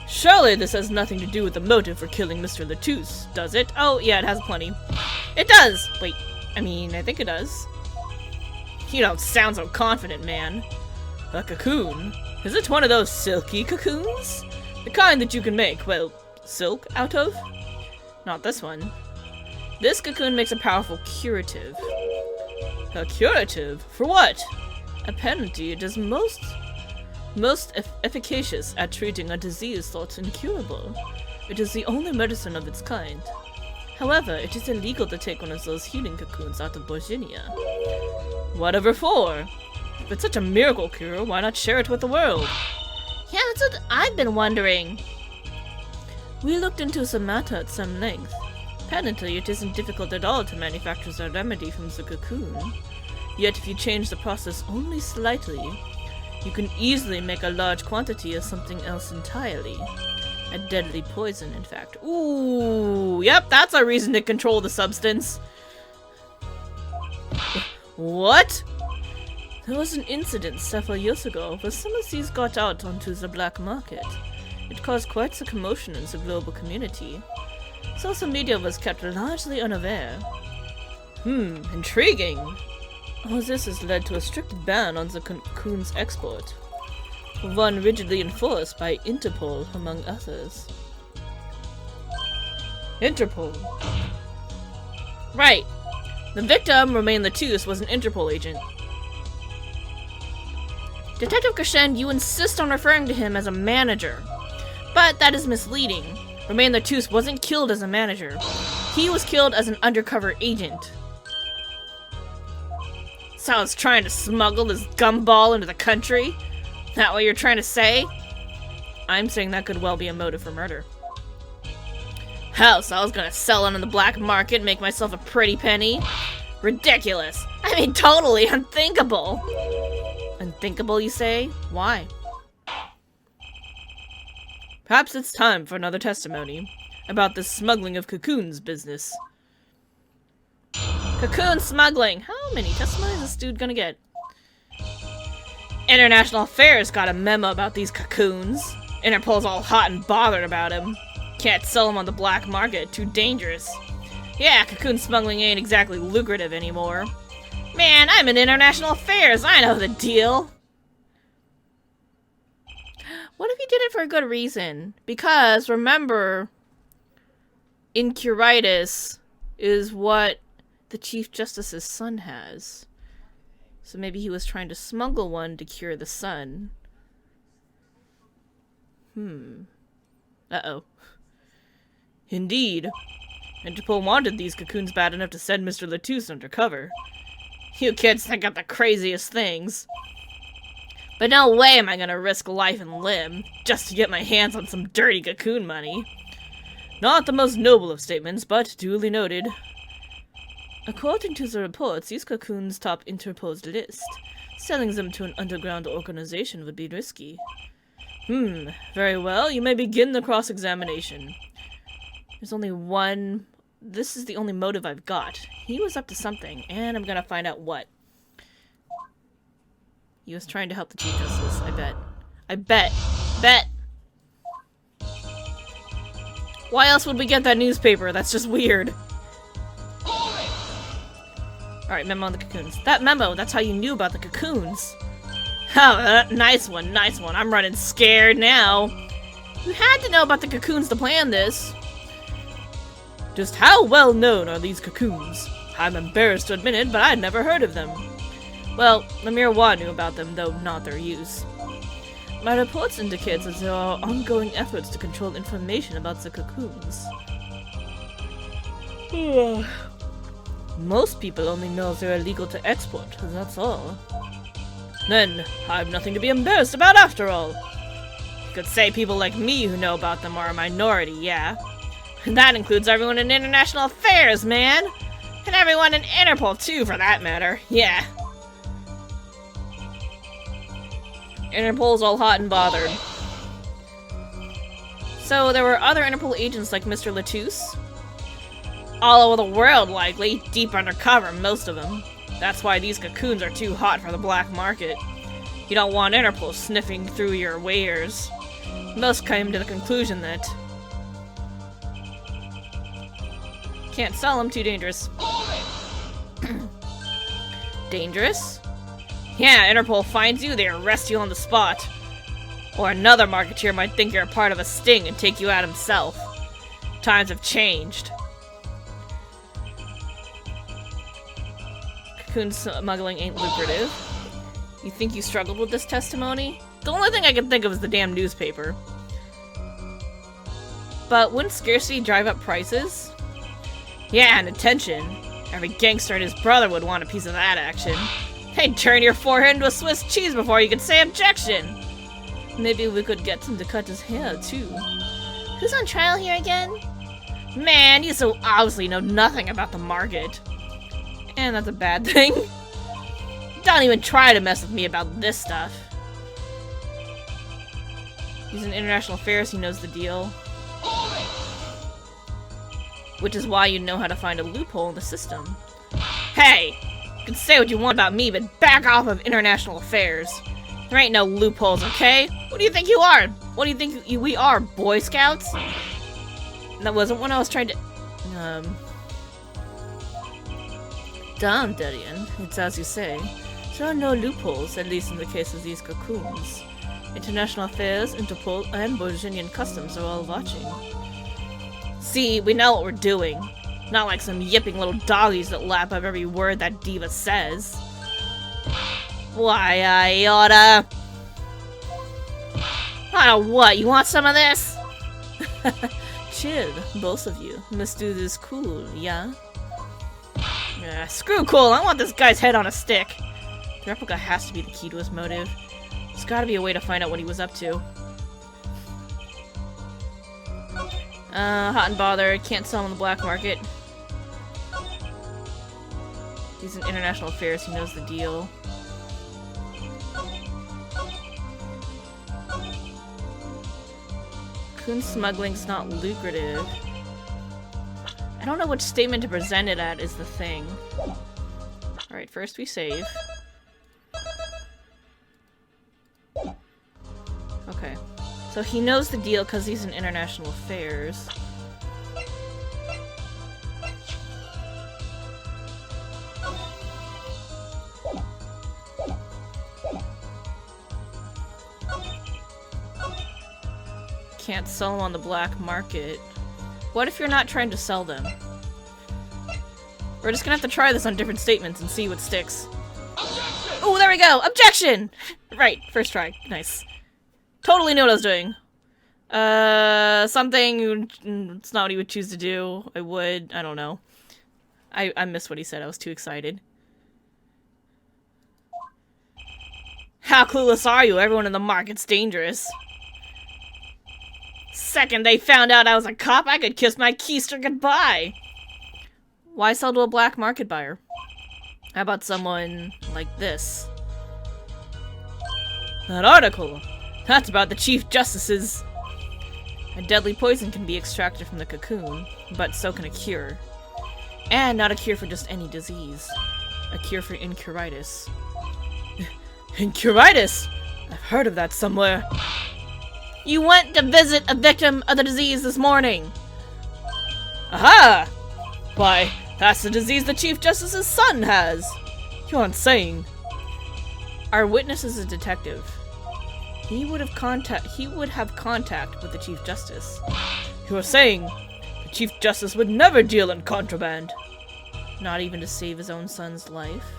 Surely this has nothing to do with the motive for killing Mr. Latouche, does it? Oh, yeah, it has plenty. It does! Wait, I think it does. You don't sound so confident, man. A cocoon? Is it one of those silky cocoons? The kind that you can make, well, silk out of? Not this one. This cocoon makes a powerful curative. A curative? For what? Apparently it is most efficacious at treating a disease thought incurable. It is the only medicine of its kind. However, it is illegal to take one of those healing cocoons out of Virginia. Whatever for? If it's such a miracle cure, why not share it with the world? Yeah, that's what I've been wondering. We looked into the matter at some length. Apparently, it isn't difficult at all to manufacture the remedy from the cocoon. Yet if you change the process only slightly, you can easily make a large quantity of something else entirely. A deadly poison, in fact. Ooh, yep, that's a reason to control the substance. What? There was an incident several years ago where some of these got out onto the black market. It caused quite a commotion in the global community. Social media was kept largely unaware. Intriguing. All this has led to a strict ban on the cocoon's export. One rigidly enforced by Interpol, among others. Interpol. Right. The victim, Romain Latouche, was an Interpol agent. Detective Crescend, you insist on referring to him as a manager. But that is misleading. Romain Latouche wasn't killed as a manager. He was killed as an undercover agent. So I was trying to smuggle this gumball into the country? That what you're trying to say? I'm saying that could well be a motive for murder. Hell, so I was gonna sell it on the black market and make myself a pretty penny? Ridiculous! I mean, totally unthinkable! Unthinkable, you say? Why? Perhaps it's time for another testimony about this smuggling of cocoons business. Cocoon smuggling! How many testimonies is this dude gonna get? International Affairs got a memo about these cocoons. Interpol's all hot and bothered about him. Can't sell them on the black market, too dangerous. Yeah, cocoon smuggling ain't exactly lucrative anymore. Man, I'm in International Affairs, I know the deal! What if he did it for a good reason? Because, remember, incuritis is what the Chief Justice's son has. So maybe he was trying to smuggle one to cure the son. Uh-oh. Indeed. Interpol wanted these cocoons bad enough to send Mr. Latouche undercover. You kids think up the craziest things. But no way am I gonna risk life and limb just to get my hands on some dirty cocoon money. Not the most noble of statements, but duly noted. According to the reports, these cocoons top Interpol's list. Selling them to an underground organization would be risky. Very well, you may begin the cross-examination. There's only one... This is the only motive I've got. He was up to something, and I'm gonna find out what. He was trying to help the Chief Justice, I bet. I bet. Bet! Why else would we get that newspaper? That's just weird. Alright, memo on the cocoons. That memo, that's how you knew about the cocoons. Oh, nice one, nice one. I'm running scared now. You had to know about the cocoons to plan this. Just how well known are these cocoons? I'm embarrassed to admit it, but I'd never heard of them. Well, the Miroir knew about them, though not their use. My reports indicate that there are ongoing efforts to control information about the cocoons. Most people only know they're illegal to export, that's all. Then, I've nothing to be embarrassed about after all. You could say people like me who know about them are a minority, yeah. And that includes everyone in International Affairs, man! And everyone in Interpol, too, for that matter, yeah. Interpol's all hot and bothered. So, there were other Interpol agents like Mr. Latouche? All over the world, likely. Deep undercover, most of them. That's why these cocoons are too hot for the black market. You don't want Interpol sniffing through your wares. Most came to the conclusion that... Can't sell them, too dangerous. Dangerous? Yeah, Interpol finds you, they arrest you on the spot. Or another marketeer might think you're a part of a sting and take you out himself. Times have changed. Cocoon smuggling ain't lucrative. You think you struggled with this testimony? The only thing I can think of is the damn newspaper. But wouldn't scarcity drive up prices? Yeah, and attention. Every gangster and his brother would want a piece of that action. They'd turn your forehead into a Swiss cheese before you could say objection. Maybe we could get him to cut his hair, too. Who's on trial here again? Man, you so obviously know nothing about the market. And that's a bad thing. Don't even try to mess with me about this stuff. He's in international affairs, he knows the deal. Which is why you know how to find a loophole in the system. Hey! You can say what you want about me, but back off of international affairs. There ain't no loopholes, okay? What do you think you are? What do you think we are, Boy Scouts? That wasn't when I was trying to... Damn, Darian. It's as you say. There are no loopholes, at least in the case of these cocoons. International affairs, Interpol, and Virginian customs are all watching. See, we know what we're doing. Not like some yipping little doggies that lap up every word that diva says. Why, I oughta... what? You want some of this? Chill, both of you. Must do this cool, yeah? Yeah, screw cool. I want this guy's head on a stick. The replica has to be the key to his motive. There's gotta be a way to find out what he was up to. Hot and bothered. Can't sell him on the black market. He's in international affairs. He knows the deal. Cocoon smuggling's not lucrative. I don't know which statement to present it at is the thing. Alright, first we save. Okay. So he knows the deal because he's in international affairs. Can't sell them on the black market. What if you're not trying to sell them? We're just gonna have to try this on different statements and see what sticks. Oh, there we go! Objection! Right, first try. Nice. Totally knew what I was doing. Something... It's not what he would choose to do. I would... I don't know. I missed what he said. I was too excited. How clueless are you? Everyone in the market's dangerous. Second they found out I was a cop, I could kiss my keister goodbye. Why sell to a black market buyer? How about someone like this? That article! That's about the Chief Justice's... A deadly poison can be extracted from the cocoon, but so can a cure. And not a cure for just any disease. A cure for incuritis. Incuritis? I've heard of that somewhere. You went to visit a victim of the disease this morning. Aha! Why, that's the disease the Chief Justice's son has. You're insane. Our witness is a detective. He would have contact with the Chief Justice. You are saying the Chief Justice would never deal in contraband? Not even to save his own son's life?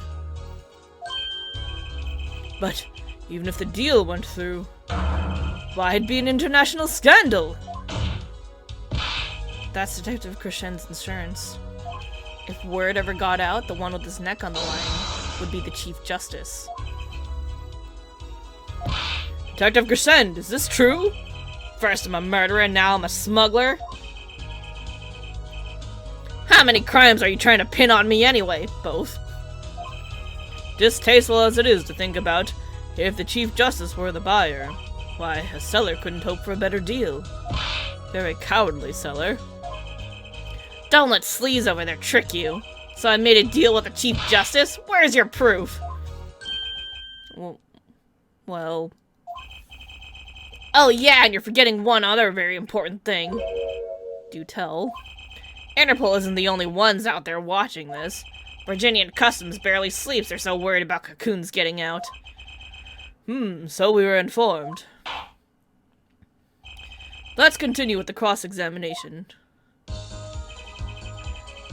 But even if the deal went through, why, it'd be an international scandal! That's Detective Crescen's insurance. If word ever got out, the one with his neck on the line would be the Chief Justice. Detective Crescend, is this true? First I'm a murderer, and now I'm a smuggler? How many crimes are you trying to pin on me anyway? Both. Distasteful as it is to think about, if the Chief Justice were the buyer, why, a seller couldn't hope for a better deal. Very cowardly seller. Don't let sleaze over there trick you. So I made a deal with the Chief Justice? Where's your proof? Well... Oh yeah, and you're forgetting one other very important thing. Do tell. Interpol isn't the only ones out there watching this. Virginian Customs barely sleeps, they're so worried about cocoons getting out. So we were informed. Let's continue with the cross-examination.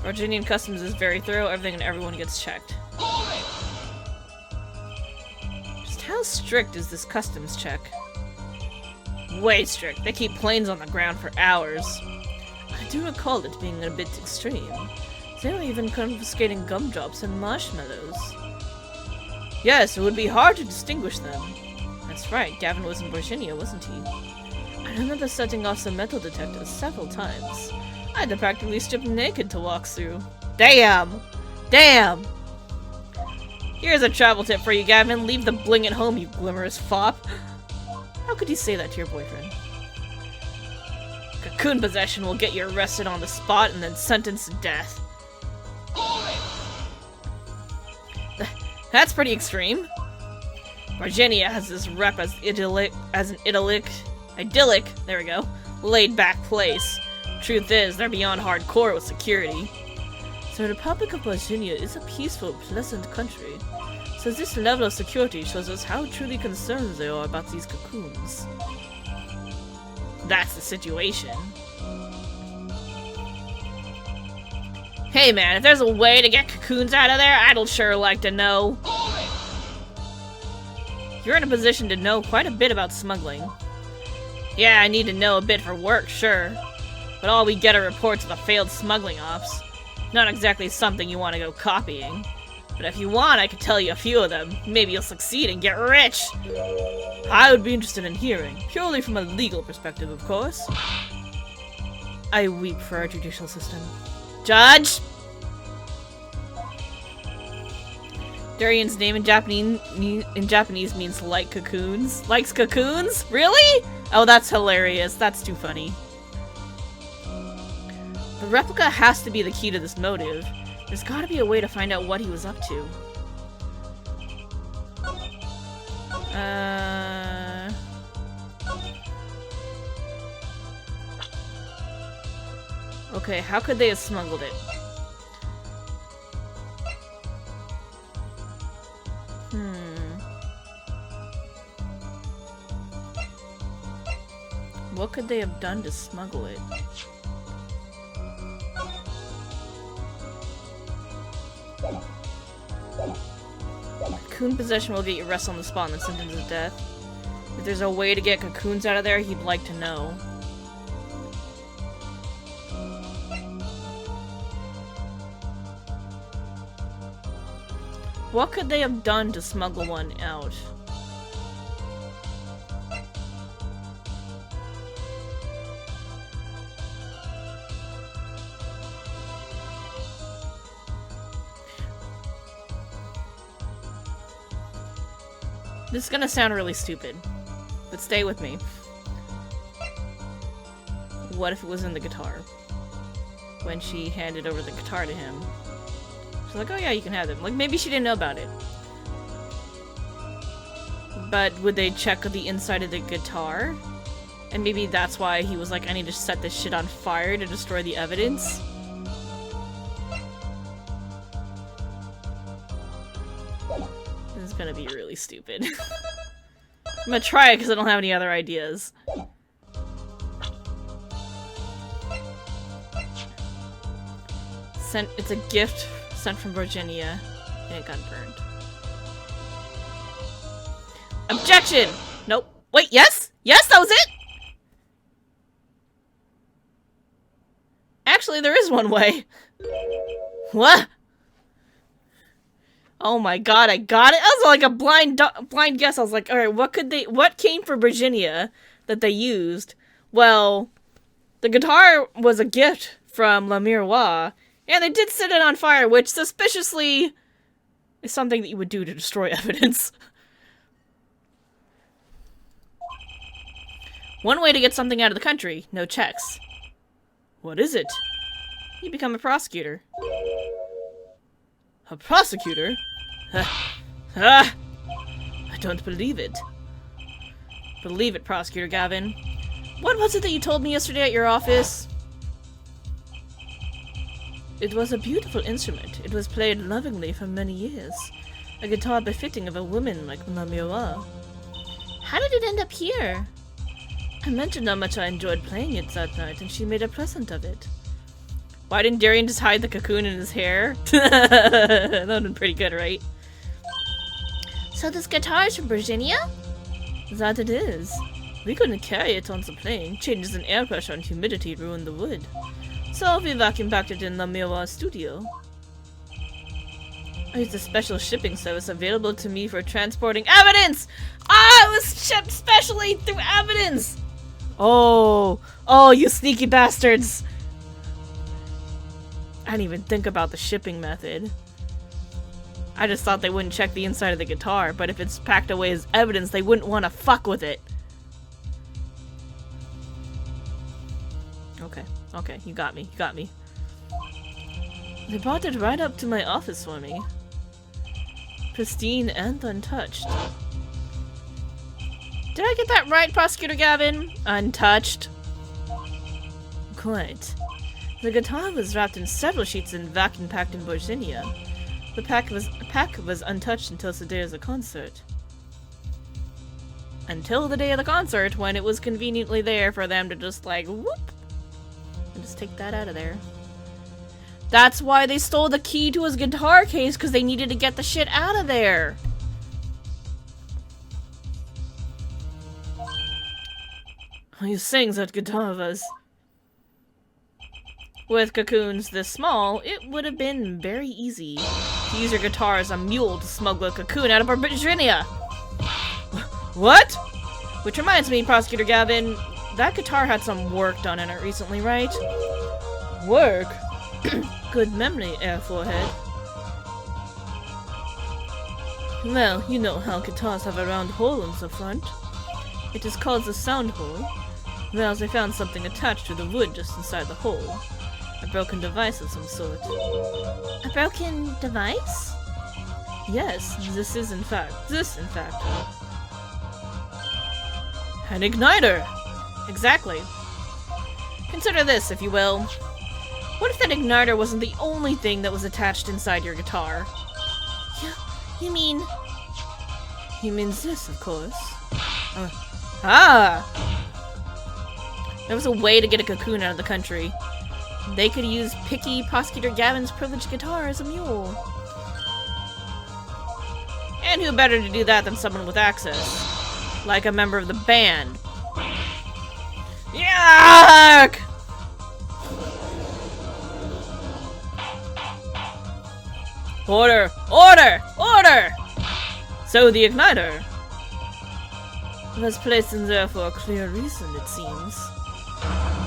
Virginian Customs is very thorough. Everything and everyone gets checked. Just how strict is this customs check? Way strict. They keep planes on the ground for hours. I do recall it being a bit extreme. They were even confiscating gumdrops and marshmallows. Yes, it would be hard to distinguish them. That's right, Gavin was in Virginia, wasn't he? I remember setting off some metal detectors several times. I had to practically strip naked to walk through. Damn! Damn! Here's a travel tip for you, Gavin. Leave the bling at home, you glimmerous fop. How could you say that to your boyfriend? Cocoon possession will get you arrested on the spot and then sentenced to death. That's pretty extreme. Virginia has this rep as idyllic, there we go, laid-back place. Truth is, they're beyond hardcore with security. So the Republic of Virginia is a peaceful, pleasant country. So this level of security shows us how truly concerned they are about these cocoons. That's the situation. Hey man, if there's a way to get cocoons out of there, I'd sure like to know. You're in a position to know quite a bit about smuggling. Yeah, I need to know a bit for work, sure. But all we get are reports of the failed smuggling ops. Not exactly something you want to go copying. But if you want, I could tell you a few of them. Maybe you'll succeed and get rich! I would be interested in hearing, purely from a legal perspective, of course. I weep for our judicial system. Judge! Darian's name in Japanese means like cocoons. Likes cocoons? Really? Oh, that's hilarious. That's too funny. The replica has to be the key to this motive. There's gotta be a way to find out what he was up to. Okay, how could they have smuggled it? What could they have done to smuggle it? Cocoon possession will get you arrested on the spot and then sentenced to death. If there's a way to get cocoons out of there, he'd like to know. What could they have done to smuggle one out? This is gonna sound really stupid, but stay with me. What if it was in the guitar? When she handed over the guitar to him. She's like, oh yeah, you can have them. Like, maybe she didn't know about it. But would they check the inside of the guitar? And maybe that's why he was like, I need to set this shit on fire to destroy the evidence? This is gonna be really stupid. I'm gonna try it because I don't have any other ideas. It's a gift sent from Virginia, and it got burned. Objection! Nope. Wait, yes? Yes, that was it? Actually, there is one way. What? Oh my god, I got it. That was like a blind guess. I was like, alright, what came from Virginia that they used? Well, the guitar was a gift from La Miroir, and they did set it on fire, which suspiciously is something that you would do to destroy evidence. One way to get something out of the country, no checks. What is it? You become a prosecutor. A prosecutor? I don't believe it. Believe it, Prosecutor Gavin. What was it that you told me yesterday at your office? It was a beautiful instrument. It was played lovingly for many years. A guitar befitting of a woman like La Miroir. How did it end up here? I mentioned how much I enjoyed playing it that night, and she made a present of it. Why didn't Darian just hide the cocoon in his hair? That would have been pretty good, right? So this guitar is from Virginia? That it is. We couldn't carry it on the plane. Changes in air pressure and humidity ruined the wood. So we vacuum packed it in the Miwa studio. I used a special shipping service available to me for transporting evidence! Ah, it was shipped specially through evidence! Oh, you sneaky bastards! I didn't even think about the shipping method. I just thought they wouldn't check the inside of the guitar, but if it's packed away as evidence, they wouldn't want to fuck with it. Okay, you got me. They brought it right up to my office for me. Pristine and untouched. Did I get that right, Prosecutor Gavin? Untouched? Quite. The guitar was wrapped in several sheets and vacuum packed in Virginia. The pack was untouched until the day of the concert. Until the day of the concert, when it was conveniently there for them to just like, whoop, and just take that out of there. That's why they stole the key to his guitar case, because they needed to get the shit out of there. You sings that guitar was. With cocoons this small, it would have been very easy to use your guitar as a mule to smuggle a cocoon out of Virginia. What? Which reminds me, Prosecutor Gavin, that guitar had some work done in it recently, right? Work? Good memory, Air Forehead. Well, you know how guitars have a round hole in the front. It is called the sound hole. Well, they found something attached to the wood just inside the hole. A broken device of some sort. A broken device? Yes, this in fact. An igniter! Exactly. Consider this, if you will. What if that igniter wasn't the only thing that was attached inside your guitar? You mean... He means this, of course. There was a way to get a cocoon out of the country. They could use picky Prosecutor Gavin's privileged guitar as a mule. And who better to do that than someone with access? Like a member of the band. Yuck! Order! Order! Order! So the igniter was placed in there for a clear reason, it seems.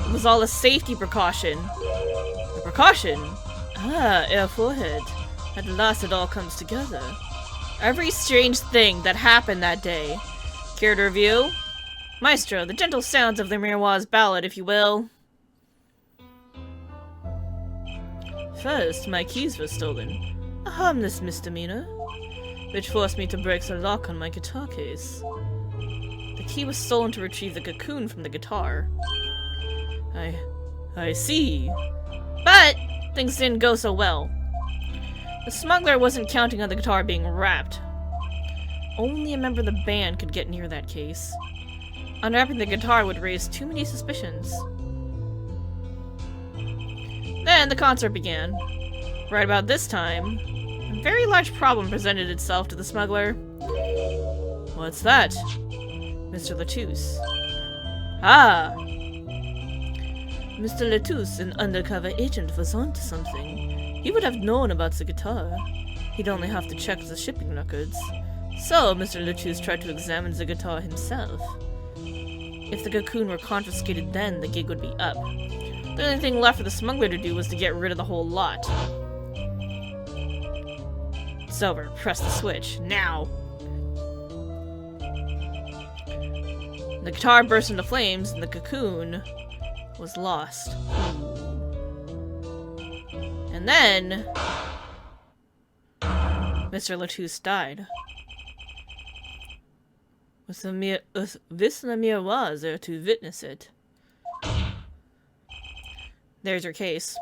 It was all a safety precaution. A precaution? Ah, Air Forehead. At last it all comes together. Every strange thing that happened that day. Care to review? Maestro, the gentle sounds of the Miroir's ballad, if you will. First, my keys were stolen. A harmless misdemeanor, which forced me to break the lock on my guitar case. The key was stolen to retrieve the cocoon from the guitar. I see. But things didn't go so well. The smuggler wasn't counting on the guitar being wrapped. Only a member of the band could get near that case. Unwrapping the guitar would raise too many suspicions. Then the concert began. Right about this time, a very large problem presented itself to the smuggler. What's that? Mr. Latouche. Ah! Mr. Latouche, an undercover agent, was onto something. He would have known about the guitar. He'd only have to check the shipping records. So, Mr. Latouche tried to examine the guitar himself. If the cocoon were confiscated then, the gig would be up. The only thing left for the smuggler to do was to get rid of the whole lot. It's over. Press the switch. Now! The guitar burst into flames, and the cocoon was lost. And then... Mr. Latouche died. With the Miroir there to witness it. There's your case.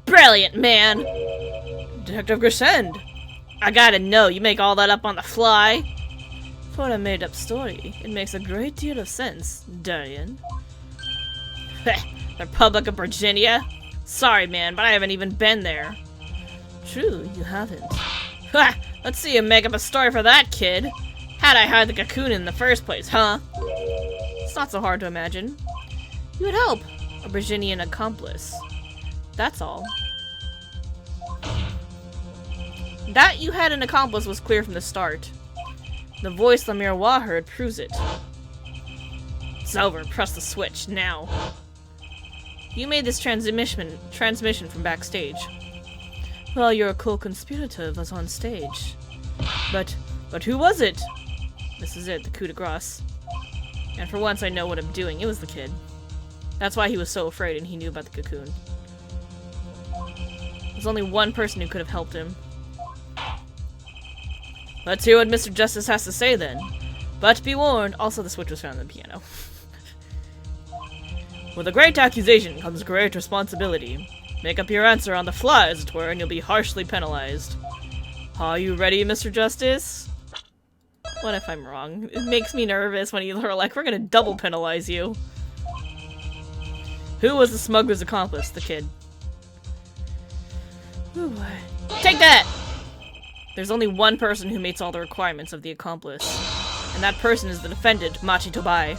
Brilliant, man! Detective Grisend! I gotta know, you make all that up on the fly? For a made-up story, it makes a great deal of sense, Darian. The Republic of Virginia? Sorry, man, but I haven't even been there. True, you haven't. Ha! Let's see you make up a story for that, kid. How'd I hide the cocoon in the first place, huh? It's not so hard to imagine. You would help. A Virginian accomplice. That's all. That you had an accomplice was clear from the start. The voice the miroir heard proves it. It's over. Press the switch, now. You made this transmission from backstage. Well, your co-conspirator was on stage. But who was it? This is it, the coup de grace. And for once I know what I'm doing. It was the kid. That's why he was so afraid and he knew about the cocoon. There's only one person who could have helped him. Let's hear what Mr. Justice has to say then. But be warned, also the switch was found in the piano. With a great accusation comes great responsibility. Make up your answer on the fly, as it were, and you'll be harshly penalized. Are you ready, Mr. Justice? What if I'm wrong? It makes me nervous when you're like, we're gonna double penalize you. Who was the smuggler's accomplice? The kid. Ooh, take that! There's only one person who meets all the requirements of the accomplice. And that person is the defendant, Machi Tobai.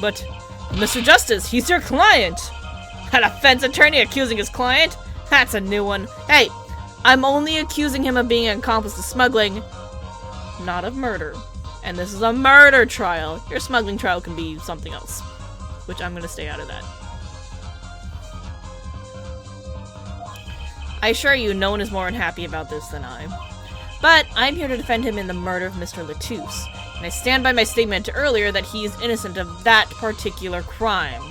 But, Mr. Justice, he's your client! A defense attorney accusing his client? That's a new one. Hey, I'm only accusing him of being an accomplice to smuggling, not of murder. And this is a murder trial. Your smuggling trial can be something else. Which I'm gonna stay out of that. I assure you, no one is more unhappy about this than I. But I'm here to defend him in the murder of Mr. Latouche, and I stand by my statement earlier that he is innocent of that particular crime.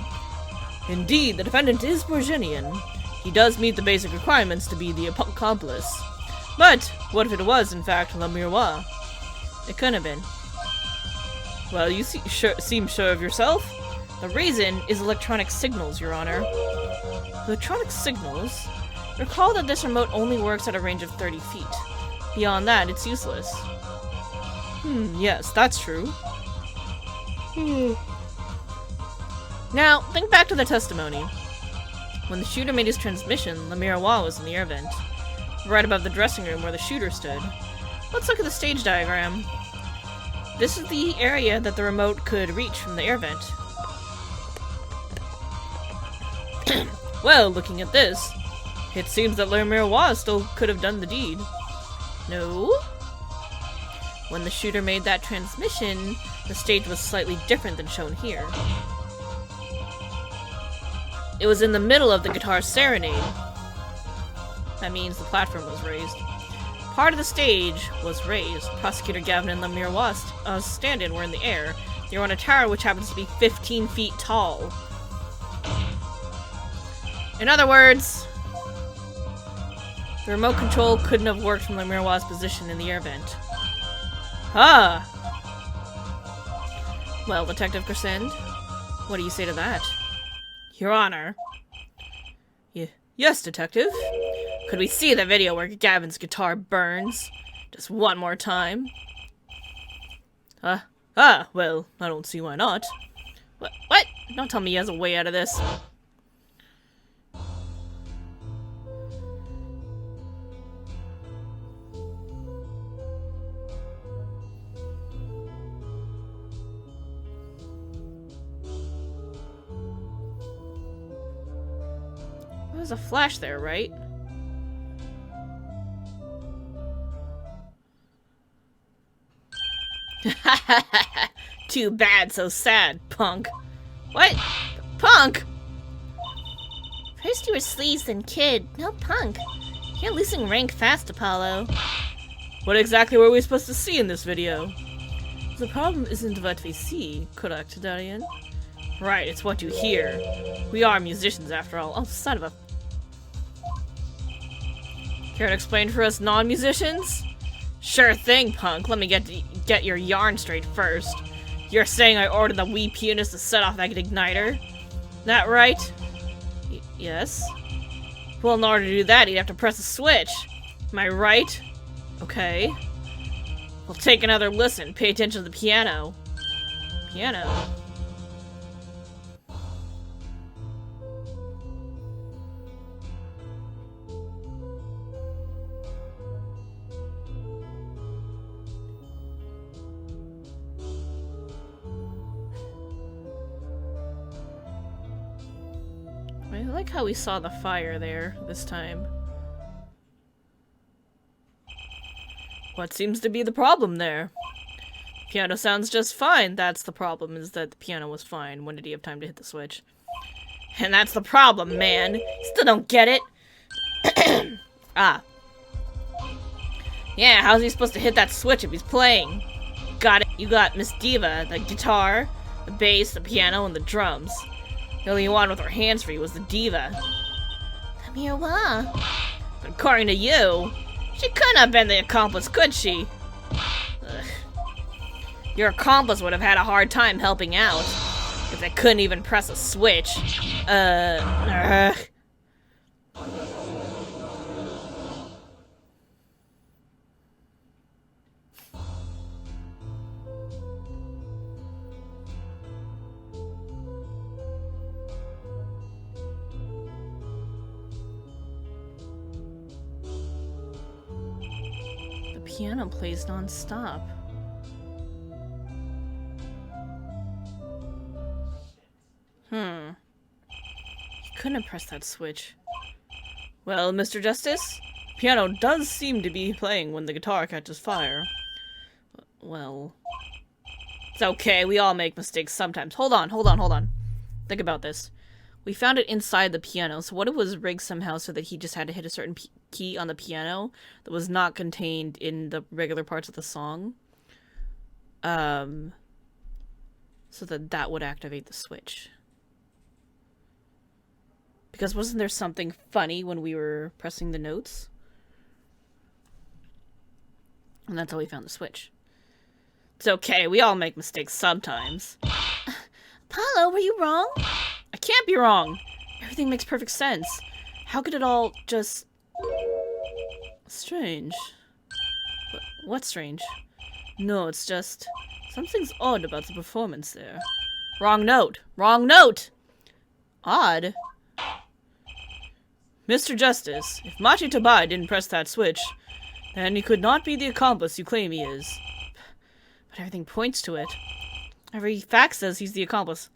Indeed, the defendant is Virginian. He does meet the basic requirements to be the accomplice. But what if it was, in fact, Le Miroir? It couldn't have been. Well, you seem sure of yourself. The reason is electronic signals, Your Honor. Electronic signals? Recall that this remote only works at a range of 30 feet. Beyond that, it's useless. Yes, that's true. Now, think back to the testimony. When the shooter made his transmission, Le Miroir was in the air vent, right above the dressing room where the shooter stood. Let's look at the stage diagram. This is the area that the remote could reach from the air vent. Well, looking at this, it seems that Le Miroir still could have done the deed. No? When the shooter made that transmission, the stage was slightly different than shown here. It was in the middle of the guitar serenade. That means the platform was raised. Part of the stage was raised. Prosecutor Gavin and Le Miroir's stand-in were in the air. They were on a tower which happens to be 15 feet tall. In other words, the remote control couldn't have worked from Le Miroir's position in the air vent. Ah! Well, Detective Crescend, what do you say to that? Your Honor. Yes, Detective. Could we see the video where Gavin's guitar burns? Just one more time. Well, I don't see why not. What? Don't tell me he has a way out of this. There's a flash there, right? Too bad, so sad, punk. What? Punk? First you were sleaze, then kid. No punk. You're losing rank fast, Apollo. What exactly were we supposed to see in this video? The problem isn't what we see, correct, Darian? Right, it's what you hear. We are musicians, after all. Oh, son of a... Care to explain for us non-musicians? Sure thing, punk. Let me get your yarn straight first. You're saying I ordered the wee pianist to set off that igniter? That right? Yes. Well, in order to do that, he'd have to press a switch. Am I right? Okay. We'll take another listen. Pay attention to the piano. Piano. I like how we saw the fire there this time. What seems to be the problem there? Piano sounds just fine. That's the problem, is that the piano was fine. When did he have time to hit the switch? And that's the problem, man. Still don't get it. Ah. Yeah, how's he supposed to hit that switch if he's playing? Got it. You got Miss Diva, the guitar, the bass, the piano, and the drums. The only one with her hands free was the diva. What? But according to you, she couldn't have been the accomplice, could she? Ugh. Your accomplice would have had a hard time helping out if they couldn't even press a switch. Ugh. Piano plays non-stop. He couldn't have pressed that switch. Well, Mr. Justice, piano does seem to be playing when the guitar catches fire. Well, it's okay. We all make mistakes sometimes. Hold on. Think about this. We found it inside the piano, so what if it was rigged somehow so that he just had to hit a certain key on the piano that was not contained in the regular parts of the song? So that would activate the switch. Because wasn't there something funny when we were pressing the notes? And that's how we found the switch. It's okay, we all make mistakes sometimes. Apollo, were you wrong? I can't be wrong! Everything makes perfect sense. How could it all just... Strange. What's strange? No, it's just... Something's odd about the performance there. Wrong note! Wrong note! Odd? Mr. Justice, if Machi Tabai didn't press that switch, then he could not be the accomplice you claim he is. But everything points to it. Every fact says he's the accomplice.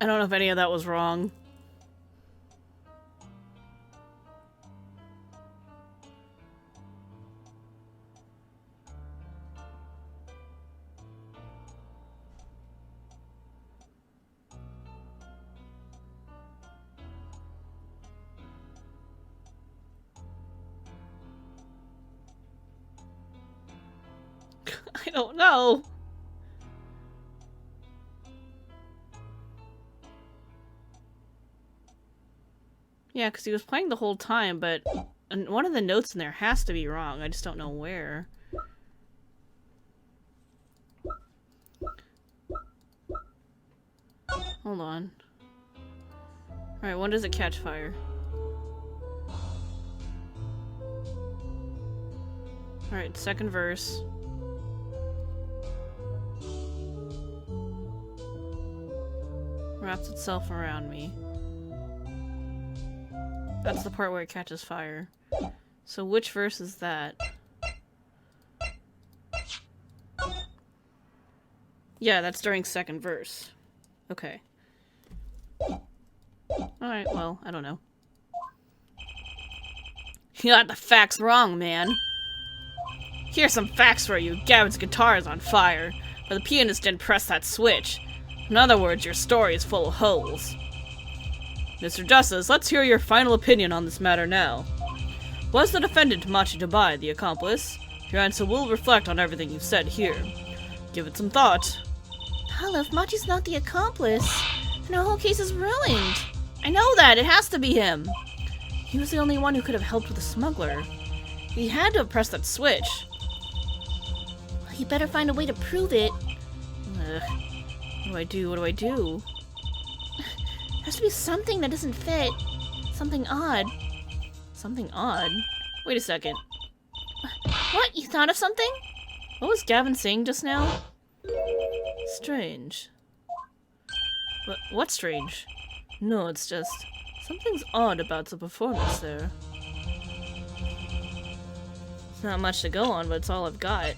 I don't know if any of that was wrong. I don't know. Yeah, because he was playing the whole time, but one of the notes in there has to be wrong. I just don't know where. Hold on. Alright, when does it catch fire? Alright, second verse. Wraps itself around me. That's the part where it catches fire. So which verse is that? Yeah, that's during second verse. Okay. Alright, well, I don't know. You got the facts wrong, man. Here's some facts for you. Gavin's guitar is on fire, but the pianist didn't press that switch. In other words, your story is full of holes. Mr. Justice, let's hear your final opinion on this matter now. Was the defendant Machi Dabai the accomplice? Your answer will reflect on everything you've said here. Give it some thought. Hell, if Machi's not the accomplice, then our whole case is ruined. I know that. It has to be him. He was the only one who could have helped with the smuggler. He had to have pressed that switch. He better find a way to prove it. Ugh. What do I do? What do I do? There has to be something that doesn't fit. Something odd. Something odd? Wait a second. What? You thought of something? What was Gavin saying just now? Strange. What's strange? No, it's just... something's odd about the performance there. It's not much to go on, but it's all I've got.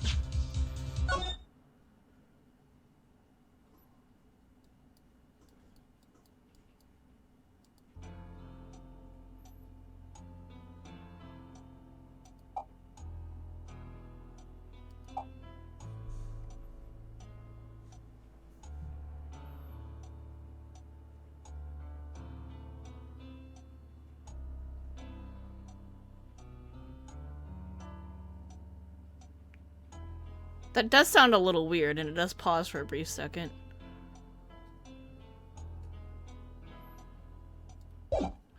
That does sound a little weird, and it does pause for a brief second.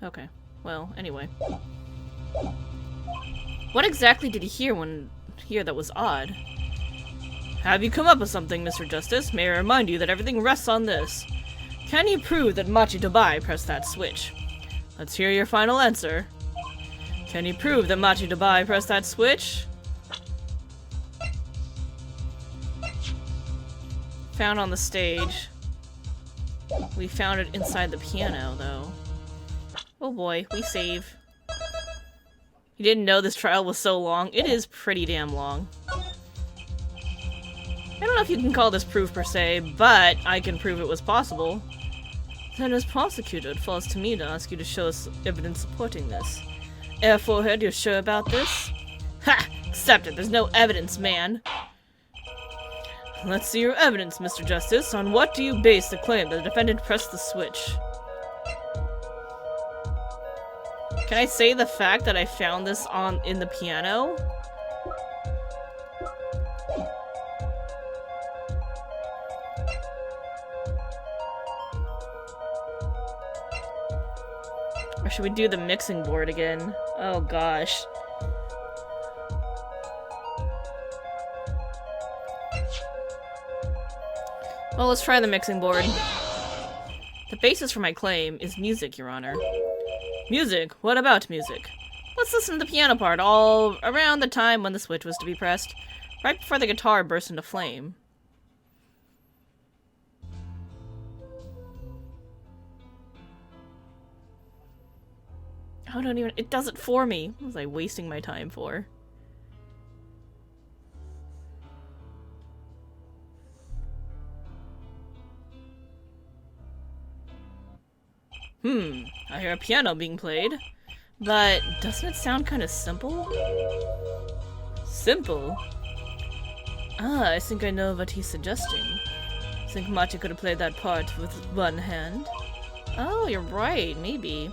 Okay. Well, anyway. What exactly did he hear that was odd? Have you come up with something, Mr. Justice? May I remind you that everything rests on this. Can you prove that Machi Dabai pressed that switch? Let's hear your final answer. Can you prove that Machi Dabai pressed that switch? Found on the stage. We found it inside the piano, though. Oh boy, we save. You didn't know this trial was so long? It is pretty damn long. I don't know if you can call this proof per se, but I can prove it was possible. Then as prosecutor, it falls to me to ask you to show us evidence supporting this. Air forehead, you're sure about this? Ha! Accept it, there's no evidence, man. Let's see your evidence, Mr. Justice. On what do you base the claim that the defendant pressed the switch? Can I say the fact that I found this in the piano? Or should we do the mixing board again? Oh gosh. Well, let's try the mixing board. The basis for my claim is music, Your Honor. Music? What about music? Let's listen to the piano part all around the time when the switch was to be pressed, right before the guitar burst into flame. Oh, don't even- it does it for me. What was I wasting my time for? I hear a piano being played, but doesn't it sound kind of simple? Simple? Ah, I think I know what he's suggesting. I think Machi could have played that part with one hand. Oh, you're right, maybe.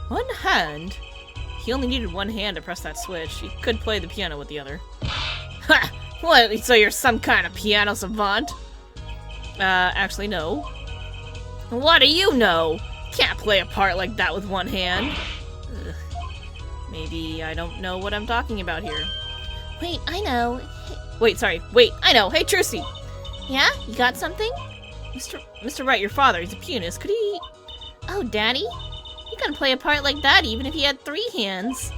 One hand? He only needed one hand to press that switch. He could play the piano with the other. Ha! What, so you're some kind of piano savant? Actually, no. What do you know? Can't play a part like that with one hand. Ugh. Maybe I don't know what I'm talking about here. Wait, I know. Wait, sorry. Wait, I know. Hey, Trucy! Yeah? You got something? Mr. Wright, your father, he's a pianist. Could he... Oh, Daddy? He couldn't play a part like that even if he had 3 hands.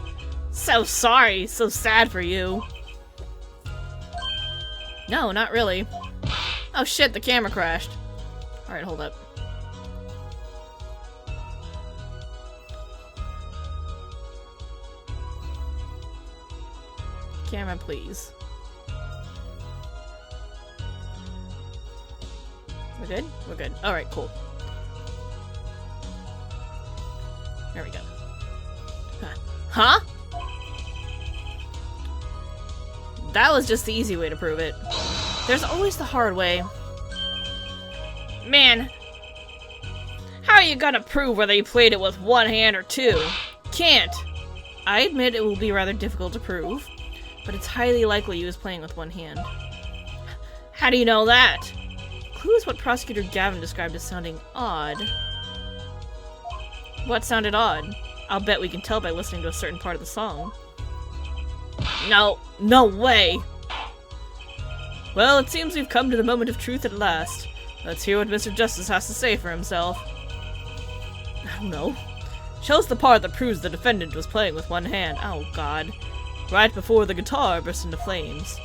So sorry. So sad for you. No, not really. Oh shit, the camera crashed. Alright, hold up. Camera, please. We're good? We're good. Alright, cool. There we go. Huh? That was just the easy way to prove it. There's always the hard way. Man, how are you gonna prove whether you played it with one hand or two? Can't. I admit it will be rather difficult to prove, but it's highly likely you was playing with one hand. How do you know that? Clue is what Prosecutor Gavin described as sounding odd. What sounded odd? I'll bet we can tell by listening to a certain part of the song. No way! Well, it seems we've come to the moment of truth at last. Let's hear what Mr. Justice has to say for himself. I don't know. Shows the part that proves the defendant was playing with one hand. Oh god. Right before the guitar burst into flames.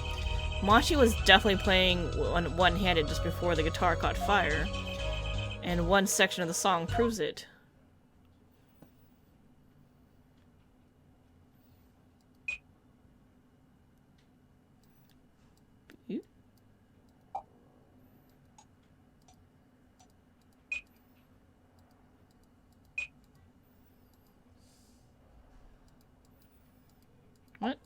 Machi was definitely playing one-handed just before the guitar caught fire. And one section of the song proves it. What?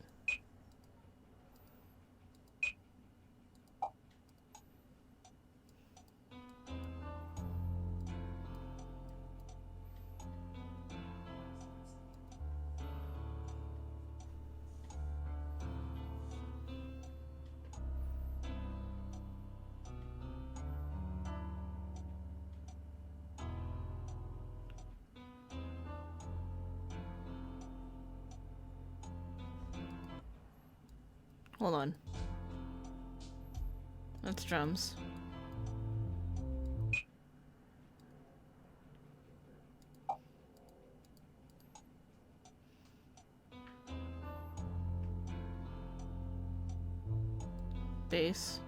Hold on. That's drums. Bass.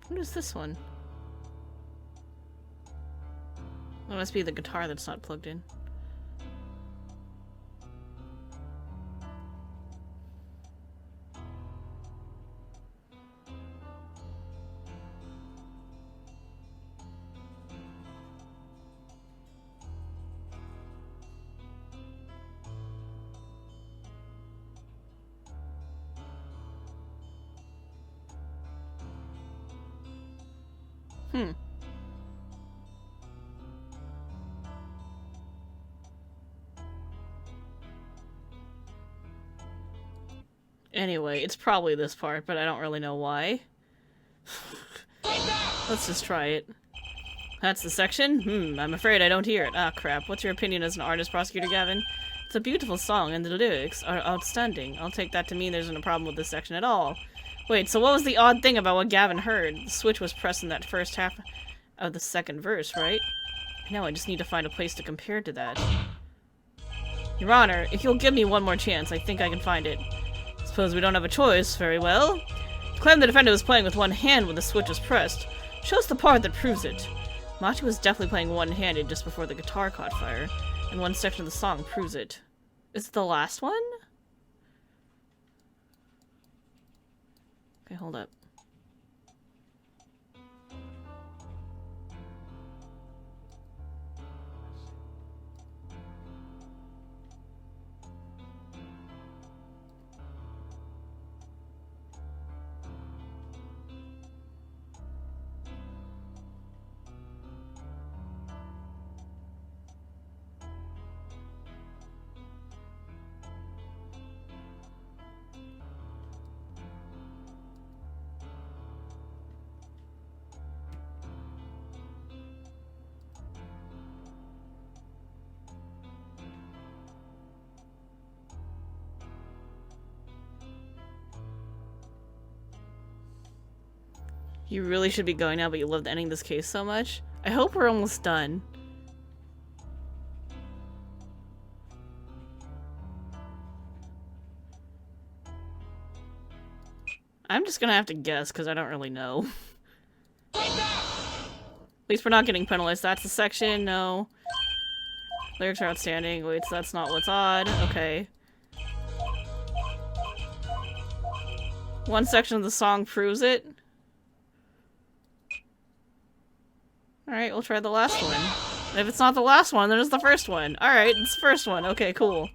What is this one? It must be the guitar that's not plugged in. Anyway, it's probably this part, but I don't really know why. Let's just try it. That's the section? I'm afraid I don't hear it. Ah, crap. What's your opinion as an artist, Prosecutor Gavin? It's a beautiful song, and the lyrics are outstanding. I'll take that to mean there isn't a problem with this section at all. Wait, so what was the odd thing about what Gavin heard? The switch was pressed in that first half of the second verse, right? Now I just need to find a place to compare to that. Your Honor, if you'll give me one more chance, I think I can find it. Suppose we don't have a choice. Very well. Claim the defendant was playing with one hand when the switch was pressed. Shows the part that proves it. Machi was definitely playing one-handed just before the guitar caught fire, and one section of the song proves it. Is it the last one? Okay, hold up. You really should be going now, but you loved ending this case so much. I hope we're almost done. I'm just gonna have to guess, because I don't really know. At least we're not getting penalized. That's the section, no. Lyrics are outstanding. Wait, so that's not what's odd. Okay. One section of the song proves it. Alright, we'll try the last one. And if it's not the last one, then it's the first one. Alright, it's the first one. Okay, cool.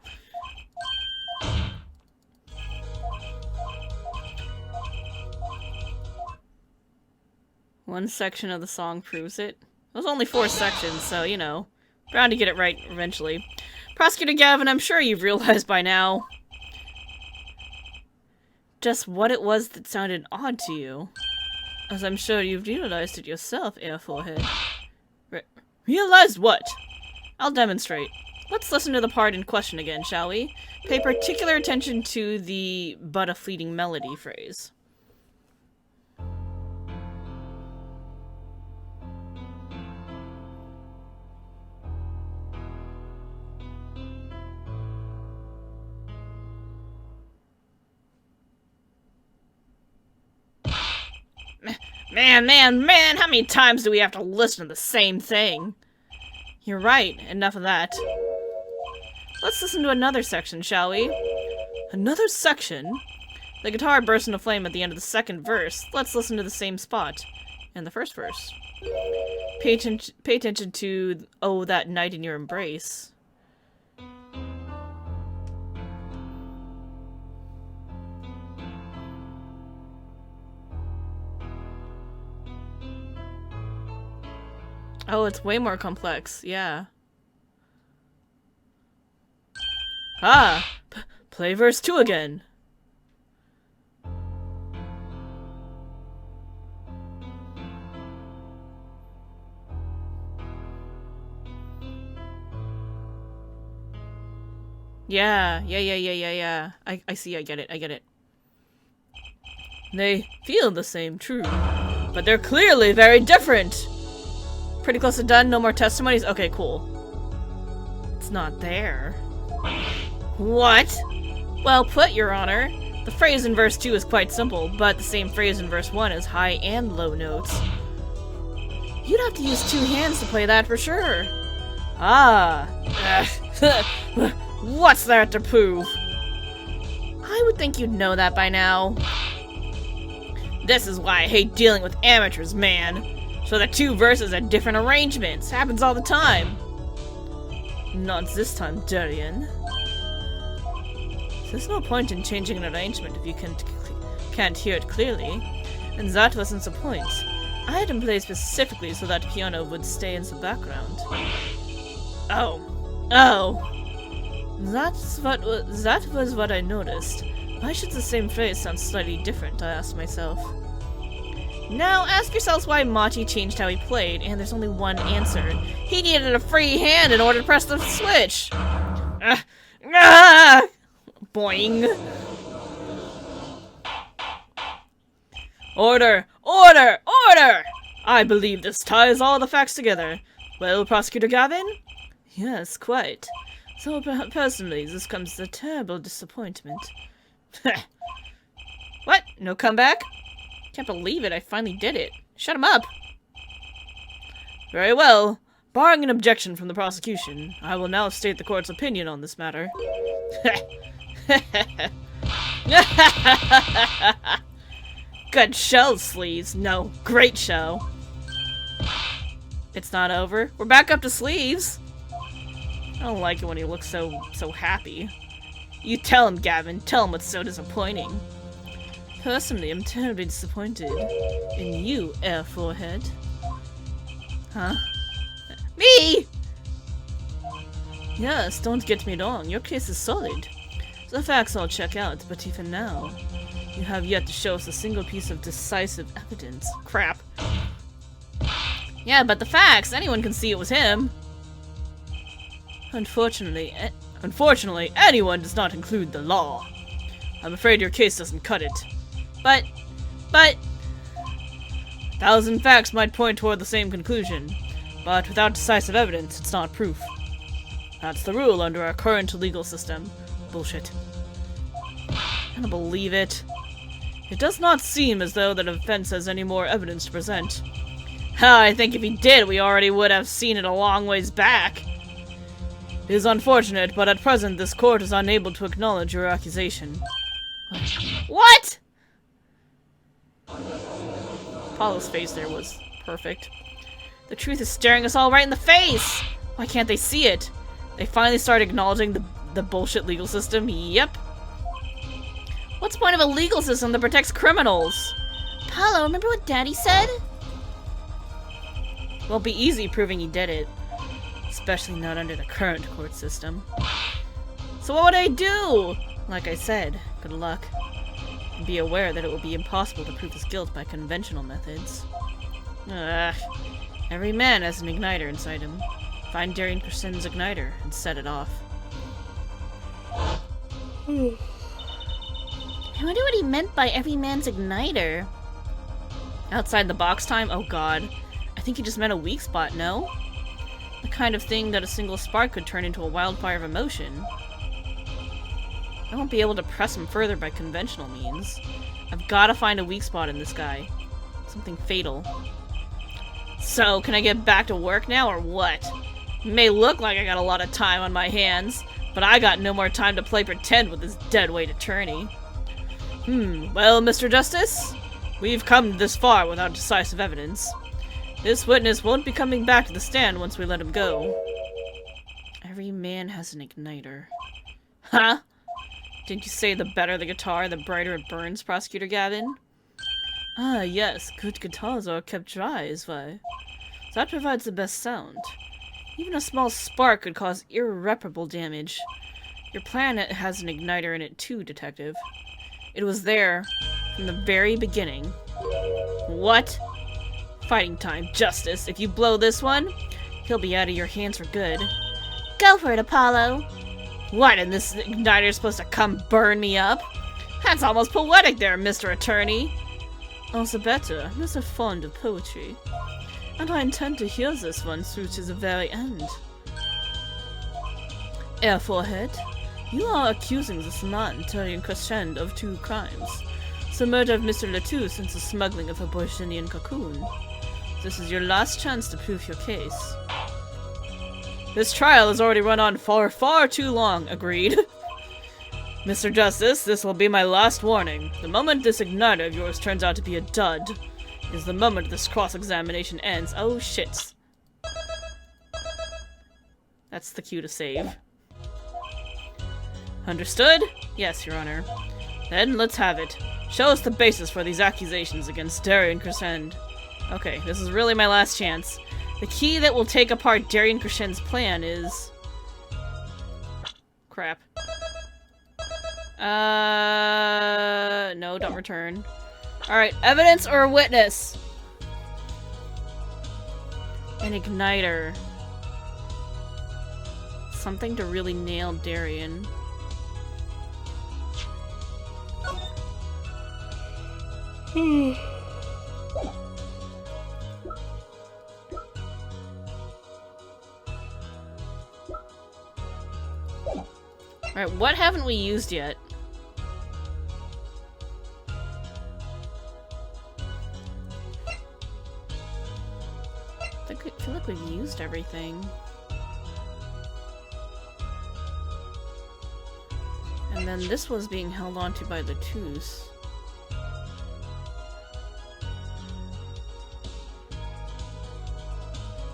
One section of the song proves it. There's only 4 sections, so, you know. Bound to get it right eventually. Prosecutor Gavin, I'm sure you've realized by now just what it was that sounded odd to you. As I'm sure you've realized it yourself, Air Forehead. Realized what? I'll demonstrate. Let's listen to the part in question again, shall we? Pay particular attention to the "but a fleeting melody" phrase. Man, how many times do we have to listen to the same thing? You're right, enough of that. Let's listen to another section, shall we? Another section? The guitar bursts into flame at the end of the second verse. Let's listen to the same spot. And the first verse. Pay attention to, "Oh, that night in your embrace." Oh, it's way more complex, yeah. Ah! Play verse 2 again! Yeah. I see, I get it. They feel the same, true. But they're clearly very different! Pretty close to done, no more testimonies? Okay, cool. It's not there. What? Well put, Your Honor. The phrase in verse 2 is quite simple, but the same phrase in verse 1 is high and low notes. You'd have to use 2 hands to play that for sure. Ah. What's that to prove? I would think you'd know that by now. This is why I hate dealing with amateurs, man. So the 2 verses are different arrangements. Happens all the time. Not this time, Darian. There's no point in changing an arrangement if you can't hear it clearly. And that wasn't the point. I had him play specifically so that piano would stay in the background. Oh. That was what I noticed. Why should the same phrase sound slightly different, I asked myself. Now, ask yourselves why Machi changed how he played, and there's only one answer. He needed a free hand in order to press the switch! Boing! Order! I believe this ties all the facts together. Well, Prosecutor Gavin? Yes, quite. So, personally, this comes as a terrible disappointment. What? No comeback? Can't believe it, I finally did it. Shut him up! Very well. Barring an objection from the prosecution, I will now state the court's opinion on this matter. Good show, Sleeves. No, great show. It's not over. We're back up to Sleeves. I don't like it when he looks so happy. You tell him, Gavin. Tell him what's so disappointing. Personally, I'm terribly disappointed in you, Air Forehead. Huh? Me! Yes, don't get me wrong, your case is solid. The facts all check out, but even now, you have yet to show us a single piece of decisive evidence. Crap. Yeah, but the facts, anyone can see it was him. Unfortunately, anyone does not include the law. I'm afraid your case doesn't cut it. But... 1,000 facts might point toward the same conclusion, but without decisive evidence, it's not proof. That's the rule under our current legal system. Bullshit. I don't believe it. It does not seem as though the defense has any more evidence to present. I think if he did, we already would have seen it a long ways back. It is unfortunate, but at present this court is unable to acknowledge your accusation. What? Apollo's face there was perfect. The truth is staring us all right in the face! Why can't they see it? They finally started acknowledging the bullshit legal system? Yep. What's the point of a legal system that protects criminals? Apollo, remember what Daddy said? Won't be easy proving he did it. Especially not under the current court system. So what would I do? Like I said, good luck. And be aware that it will be impossible to prove his guilt by conventional methods. Ugh. Every man has an igniter inside him. Find Darian Crescen's igniter and set it off. I wonder what he meant by every man's igniter. Outside the box time? Oh god. I think he just meant a weak spot, no? The kind of thing that a single spark could turn into a wildfire of emotion. I won't be able to press him further by conventional means. I've gotta find a weak spot in this guy. Something fatal. So, can I get back to work now, or what? It may look like I got a lot of time on my hands, but I got no more time to play pretend with this deadweight attorney. Well, Mr. Justice? We've come this far without decisive evidence. This witness won't be coming back to the stand once we let him go. Every man has an igniter. Huh? Didn't you say the better the guitar, the brighter it burns, Prosecutor Gavin? Ah, yes, good guitars are kept dry, is why. That provides the best sound. Even a small spark could cause irreparable damage. Your planet has an igniter in it too, Detective. It was there from the very beginning. What? Fighting time, Justice. If you blow this one, he'll be out of your hands for good. Go for it, Apollo. What, and this igniter's supposed to come burn me up? That's almost poetic there, Mr. Attorney. Also better, I'm so fond of poetry. And I intend to hear this one through to the very end. Air Forehead, you are accusing this man, Darian Crescent, of 2 crimes. The murder of Mr. Latouche and the smuggling of a Bourguignon cocoon. This is your last chance to prove your case. This trial has already run on for far too long, agreed. Mr. Justice, this will be my last warning. The moment this igniter of yours turns out to be a dud is the moment this cross-examination ends. Oh shit. That's the cue to save. Understood? Yes, Your Honor. Then let's have it. Show us the basis for these accusations against Darian Crescent. Okay, this is really my last chance. The key that will take apart Darian Crescent's plan is... Crap. No, don't return. Alright, evidence or a witness? An igniter. Something to really nail Darian. Alright, what haven't we used yet? I feel like we've used everything. And then this was being held onto by the Latouche.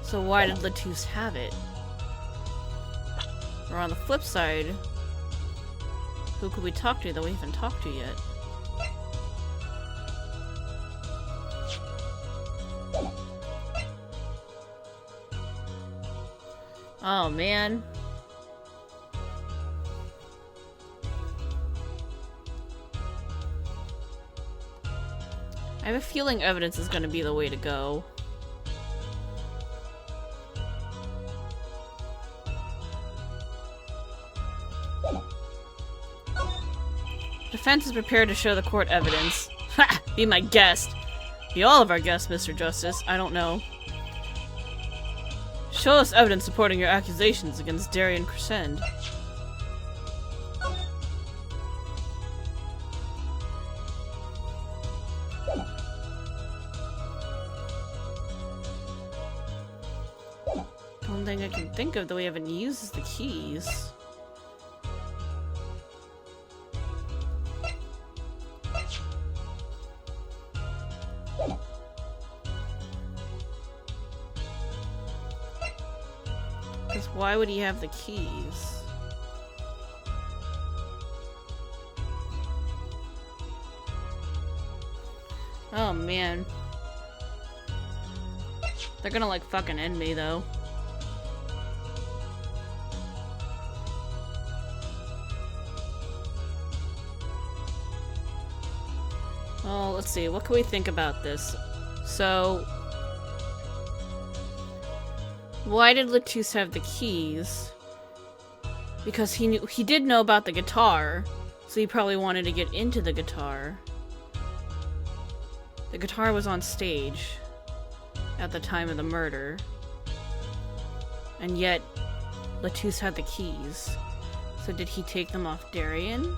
So why did Latouche have it? Or on the flip side, who could we talk to that we haven't talked to yet? Oh man. I have a feeling evidence is going to be the way to go. Defense is prepared to show the court evidence. Ha! Be my guest. Be all of our guests, Mr. Justice. I don't know. Show us evidence supporting your accusations against Darian Crescent. The only thing I can think of that we haven't used is the keys. Because why would he have the keys? Oh man. They're gonna like fucking end me though. Oh, let's see. What can we think about this? So, why did Latouche have the keys? Because he did know about the guitar, so he probably wanted to get into the guitar. The guitar was on stage at the time of the murder, and yet Latouche had the keys. So did he take them off Darien?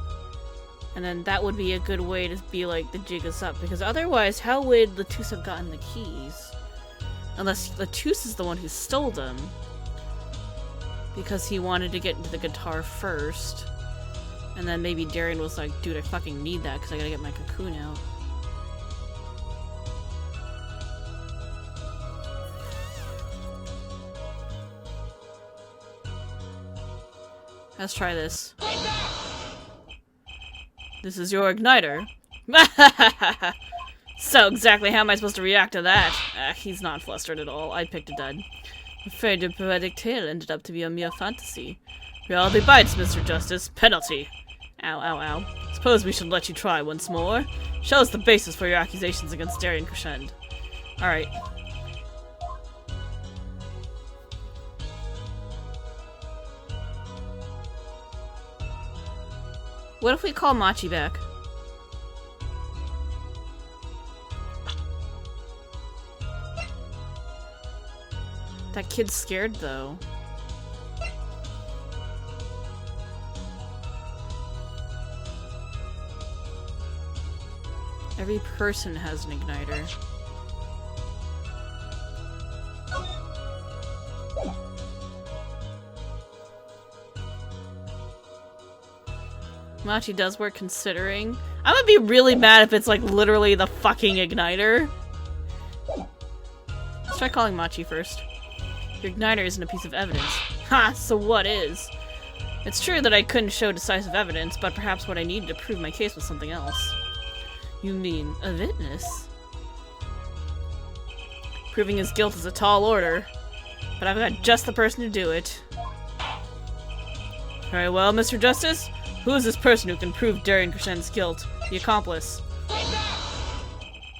And then that would be a good way to be like, the jig is up, because otherwise, how would Latouche have gotten the keys? Unless Latouche is the one who stole them. Because he wanted to get into the guitar first. And then maybe Darien was like, dude, I fucking need that because I gotta get my cocoon out. Let's try this. This is your igniter. So exactly how am I supposed to react to that? He's not flustered at all. I picked a dud. I'm afraid your poetic tale ended up to be a mere fantasy. Reality bites, Mr. Justice. Penalty. Ow, ow, ow. Suppose we should let you try once more. Show us the basis for your accusations against Darien Crescend. Alright. What if we call Machi back? That kid's scared, though. Every person has an igniter. Machi does work considering. I'm gonna be really mad if it's like literally the fucking igniter. Let's try calling Machi first. Your igniter isn't a piece of evidence. Ha! So what is? It's true that I couldn't show decisive evidence, but perhaps what I needed to prove my case was something else. You mean a witness? Proving his guilt is a tall order, but I've got just the person to do it. Very well, Mr. Justice. Who is this person who can prove Darien Crescend's guilt? The accomplice.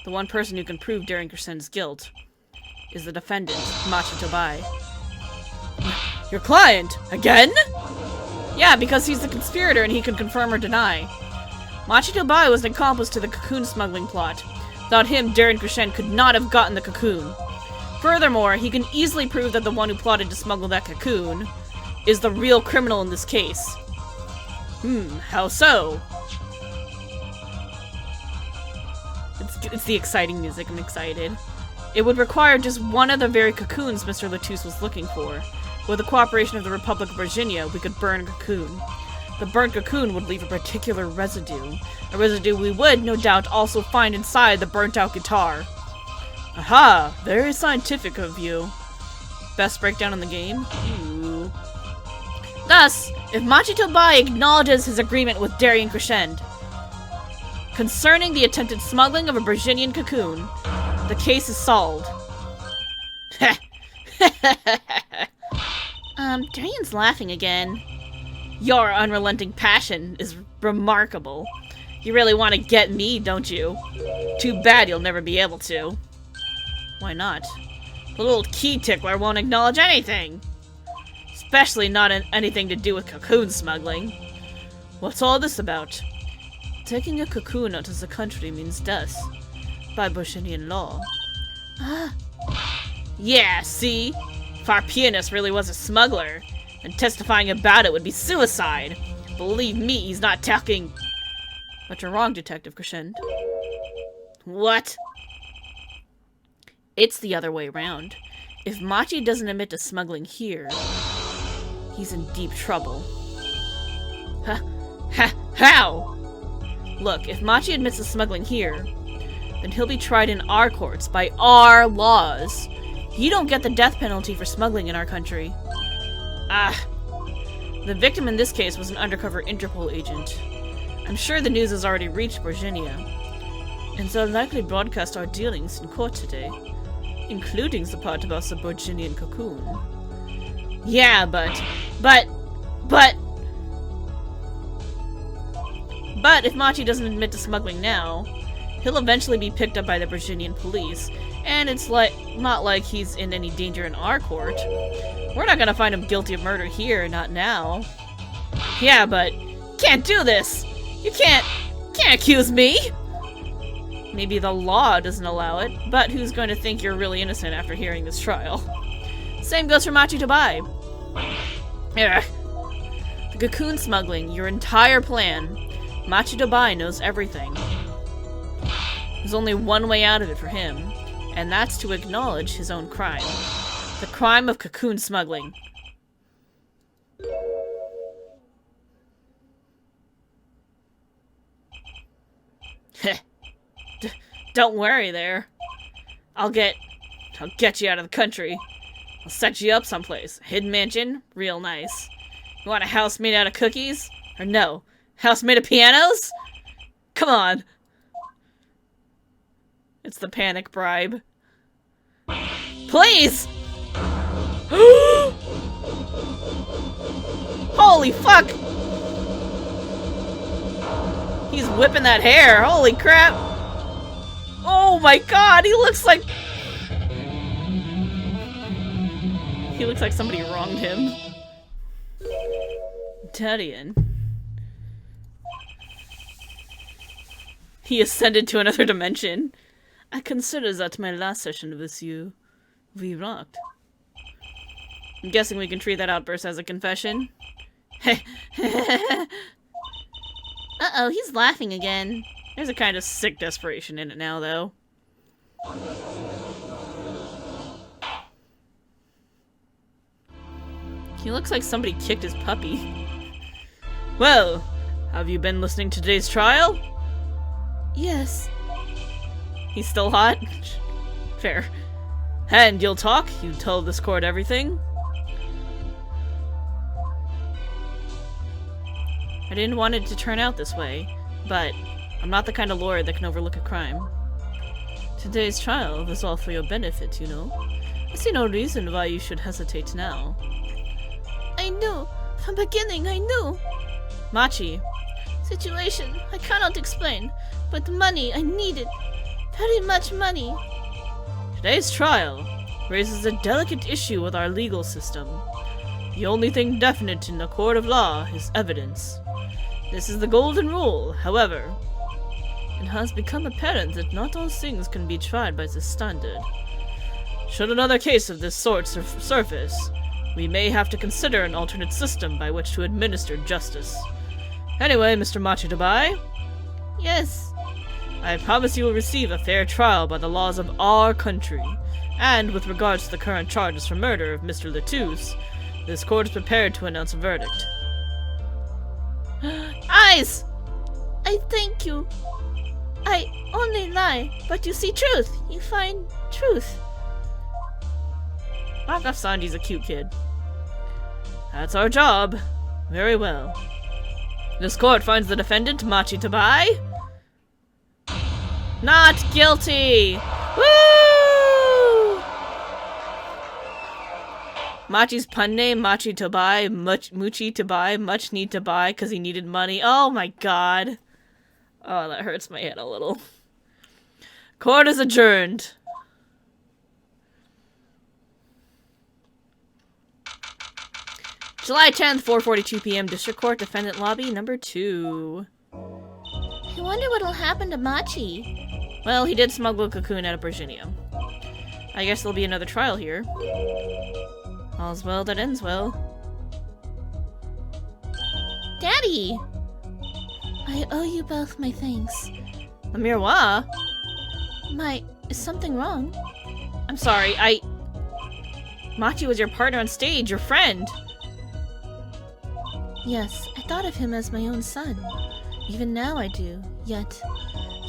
The one person who can prove Darien Crescend's guilt is the defendant, Machi Tobai. Your client? Again? Yeah, because he's the conspirator and he can confirm or deny. Machi Tobai was an accomplice to the cocoon smuggling plot. Without him, Darien Crescend could not have gotten the cocoon. Furthermore, he can easily prove that the one who plotted to smuggle that cocoon is the real criminal in this case. How so? It's the exciting music, I'm excited. It would require just one of the very cocoons Mr. Latouche was looking for. With the cooperation of the Republic of Virginia, we could burn a cocoon. The burnt cocoon would leave a particular residue. A residue we would, no doubt, also find inside the burnt-out guitar. Aha! Very scientific of you. Best breakdown in the game? Ooh. Thus, if Machi Tobai acknowledges his agreement with Darien Crescend concerning the attempted smuggling of a Virginian cocoon, the case is solved. Darien's laughing again. Your unrelenting passion is remarkable. You really want to get me, don't you? Too bad you'll never be able to. Why not? The little key tickler won't acknowledge anything. Especially not anything to do with cocoon smuggling. What's all this about? Taking a cocoon out of the country means death. By Virginian law. Yeah, see? If our pianist really was a smuggler, then testifying about it would be suicide. Believe me, he's not talking... But you're wrong, Detective Crescend. What? It's the other way around. If Machi doesn't admit to smuggling here, he's in deep trouble. How? Look, if Machi admits to smuggling here, then he'll be tried in our courts by our laws. You don't get the death penalty for smuggling in our country. The victim in this case was an undercover Interpol agent. I'm sure the news has already reached Virginia, and they'll likely broadcast our dealings in court today, including the part about the Virginian cocoon. Yeah, but if Machi doesn't admit to smuggling now, he'll eventually be picked up by the Virginian police, and it's not like he's in any danger in our court. We're not gonna find him guilty of murder here, not now. Yeah, but can't do this! You can't accuse me! Maybe the law doesn't allow it, but who's going to think you're really innocent after hearing this trial? Same goes for Machi Tobai. Ugh. The cocoon smuggling, your entire plan. Machi Tobai knows everything. There's only one way out of it for him, and that's to acknowledge his own crime. The crime of cocoon smuggling. Heh. Don't worry there. I'll get you out of the country. I'll set you up someplace. Hidden mansion? Real nice. You want a house made out of cookies? Or no? House made of pianos? Come on. It's the panic bribe. Please! Holy fuck! He's whipping that hair. Holy crap! Oh my god, he looks like somebody wronged him. Tadian. He ascended to another dimension. I consider that my last session with you, we rocked. I'm guessing we can treat that outburst as a confession. Uh-oh, he's laughing again. There's a kind of sick desperation in it now, though. He looks like somebody kicked his puppy. Well, have you been listening to today's trial? Yes. He's still hot? Fair. And you'll talk? You tell this court everything? I didn't want it to turn out this way, but I'm not the kind of lawyer that can overlook a crime. Today's trial was all for your benefit, you know. I see no reason why you should hesitate now. I knew. From beginning, I knew. Machi. Situation, I cannot explain. But money, I need it. Very much money. Today's trial raises a delicate issue with our legal system. The only thing definite in a court of law is evidence. This is the golden rule, however. It has become apparent that not all things can be tried by this standard. Should another case of this sort surface, we may have to consider an alternate system by which to administer justice. Anyway, Mr. Machi Tobai. Yes. I promise you will receive a fair trial by the laws of our country. And with regards to the current charges for murder of Mr. Lettuce, this court is prepared to announce a verdict. Eyes! I thank you. I only lie, but you see truth. You find truth. Raghav Sanji's a cute kid. That's our job. Very well. This court finds the defendant, Machi Tobai, not guilty! Woo! Machi's pun name, Machi Tobai, Muchi Tobai, much need to buy because he needed money. Oh my god. Oh, that hurts my head a little. Court is adjourned. July 10th, 4:42 p.m. District Court, Defendant Lobby, number 2. I wonder what'll happen to Machi. Well, he did smuggle a cocoon out of Virginia. I guess there'll be another trial here. All's well that ends well. Daddy! I owe you both my thanks. Amirwa? Is something wrong? I'm sorry, Machi was your partner on stage, your friend. Yes, I thought of him as my own son. Even now I do, yet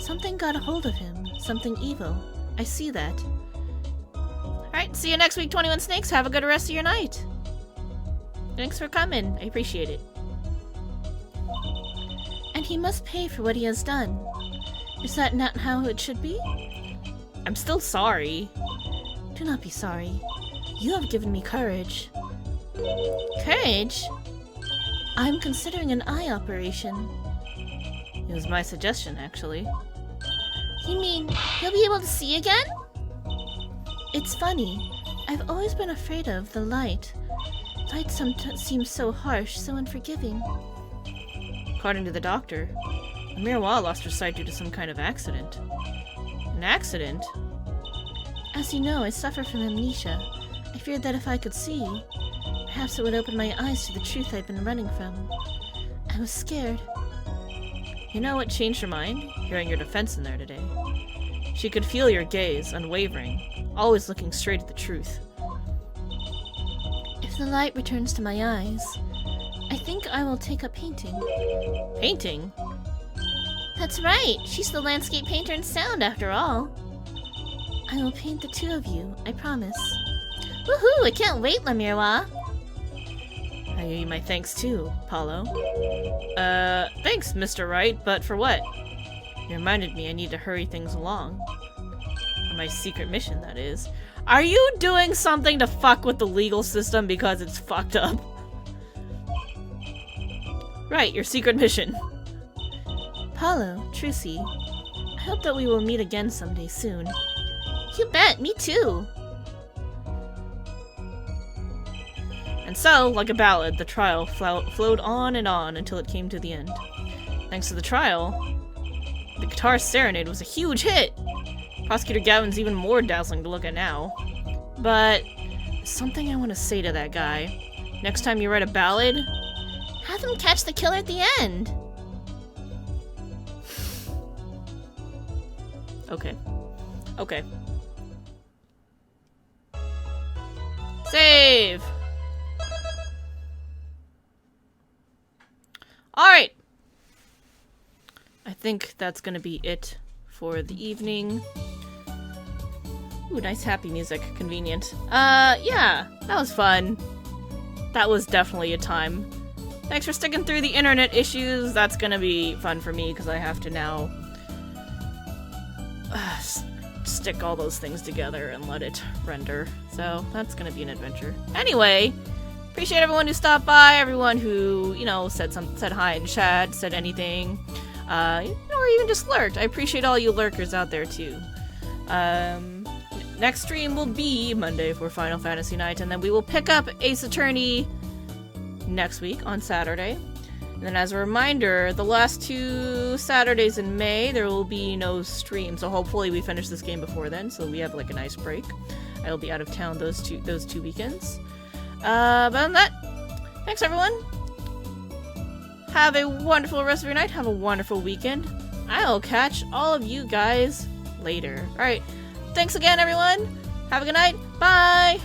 something got a hold of him, something evil. I see that. Alright, see you next week, 21 Snakes. Have a good rest of your night. Thanks for coming. I appreciate it. And he must pay for what he has done. Is that not how it should be? I'm still sorry. Do not be sorry. You have given me courage. Courage? I'm considering an eye operation. It was my suggestion, actually. You mean you'll be able to see again? It's funny. I've always been afraid of the light. Light sometimes seems so harsh, so unforgiving. According to the doctor, Miroir lost her sight due to some kind of accident. An accident? As you know, I suffer from amnesia. I feared that if I could see, perhaps it would open my eyes to the truth I'd been running from. I was scared. You know what changed her mind? Hearing your defense in there today. She could feel your gaze, unwavering, always looking straight at the truth. If the light returns to my eyes, I think I will take up painting. Painting? That's right! She's the landscape painter in sound, after all. I will paint the two of you, I promise. Woohoo! I can't wait, Miroir! I owe you my thanks too, Paulo. Thanks, Mr. Wright, but for what? You reminded me I need to hurry things along. For my secret mission, that is. Are you doing something to fuck with the legal system because it's fucked up? Right, your secret mission. Paulo, Trucy, I hope that we will meet again someday soon. You bet, me too! And so, like a ballad, the trial flowed on and on until it came to the end. Thanks to the trial, the guitar serenade was a huge hit! Prosecutor Gavin's even more dazzling to look at now. But, there's something I want to say to that guy. Next time you write a ballad, have him catch the killer at the end! Okay. Okay. Save! Alright! I think that's gonna be it for the evening. Ooh, nice happy music. Convenient. Yeah. That was fun. That was definitely a time. Thanks for sticking through the internet issues. That's gonna be fun for me, because I have to now stick all those things together and let it render. So, that's gonna be an adventure. Anyway, appreciate everyone who stopped by, everyone who, you know, said hi in chat, said anything, or even just lurked. I appreciate all you lurkers out there, too. Next stream will be Monday for Final Fantasy Night, and then we will pick up Ace Attorney next week on Saturday. And then as a reminder, the last 2 Saturdays in May, there will be no stream, so hopefully we finish this game before then, so we have like a nice break. I will be out of town those two weekends. But other than that, thanks everyone. Have a wonderful rest of your night. Have a wonderful weekend. I'll catch all of you guys later. Alright, thanks again everyone. Have a good night. Bye!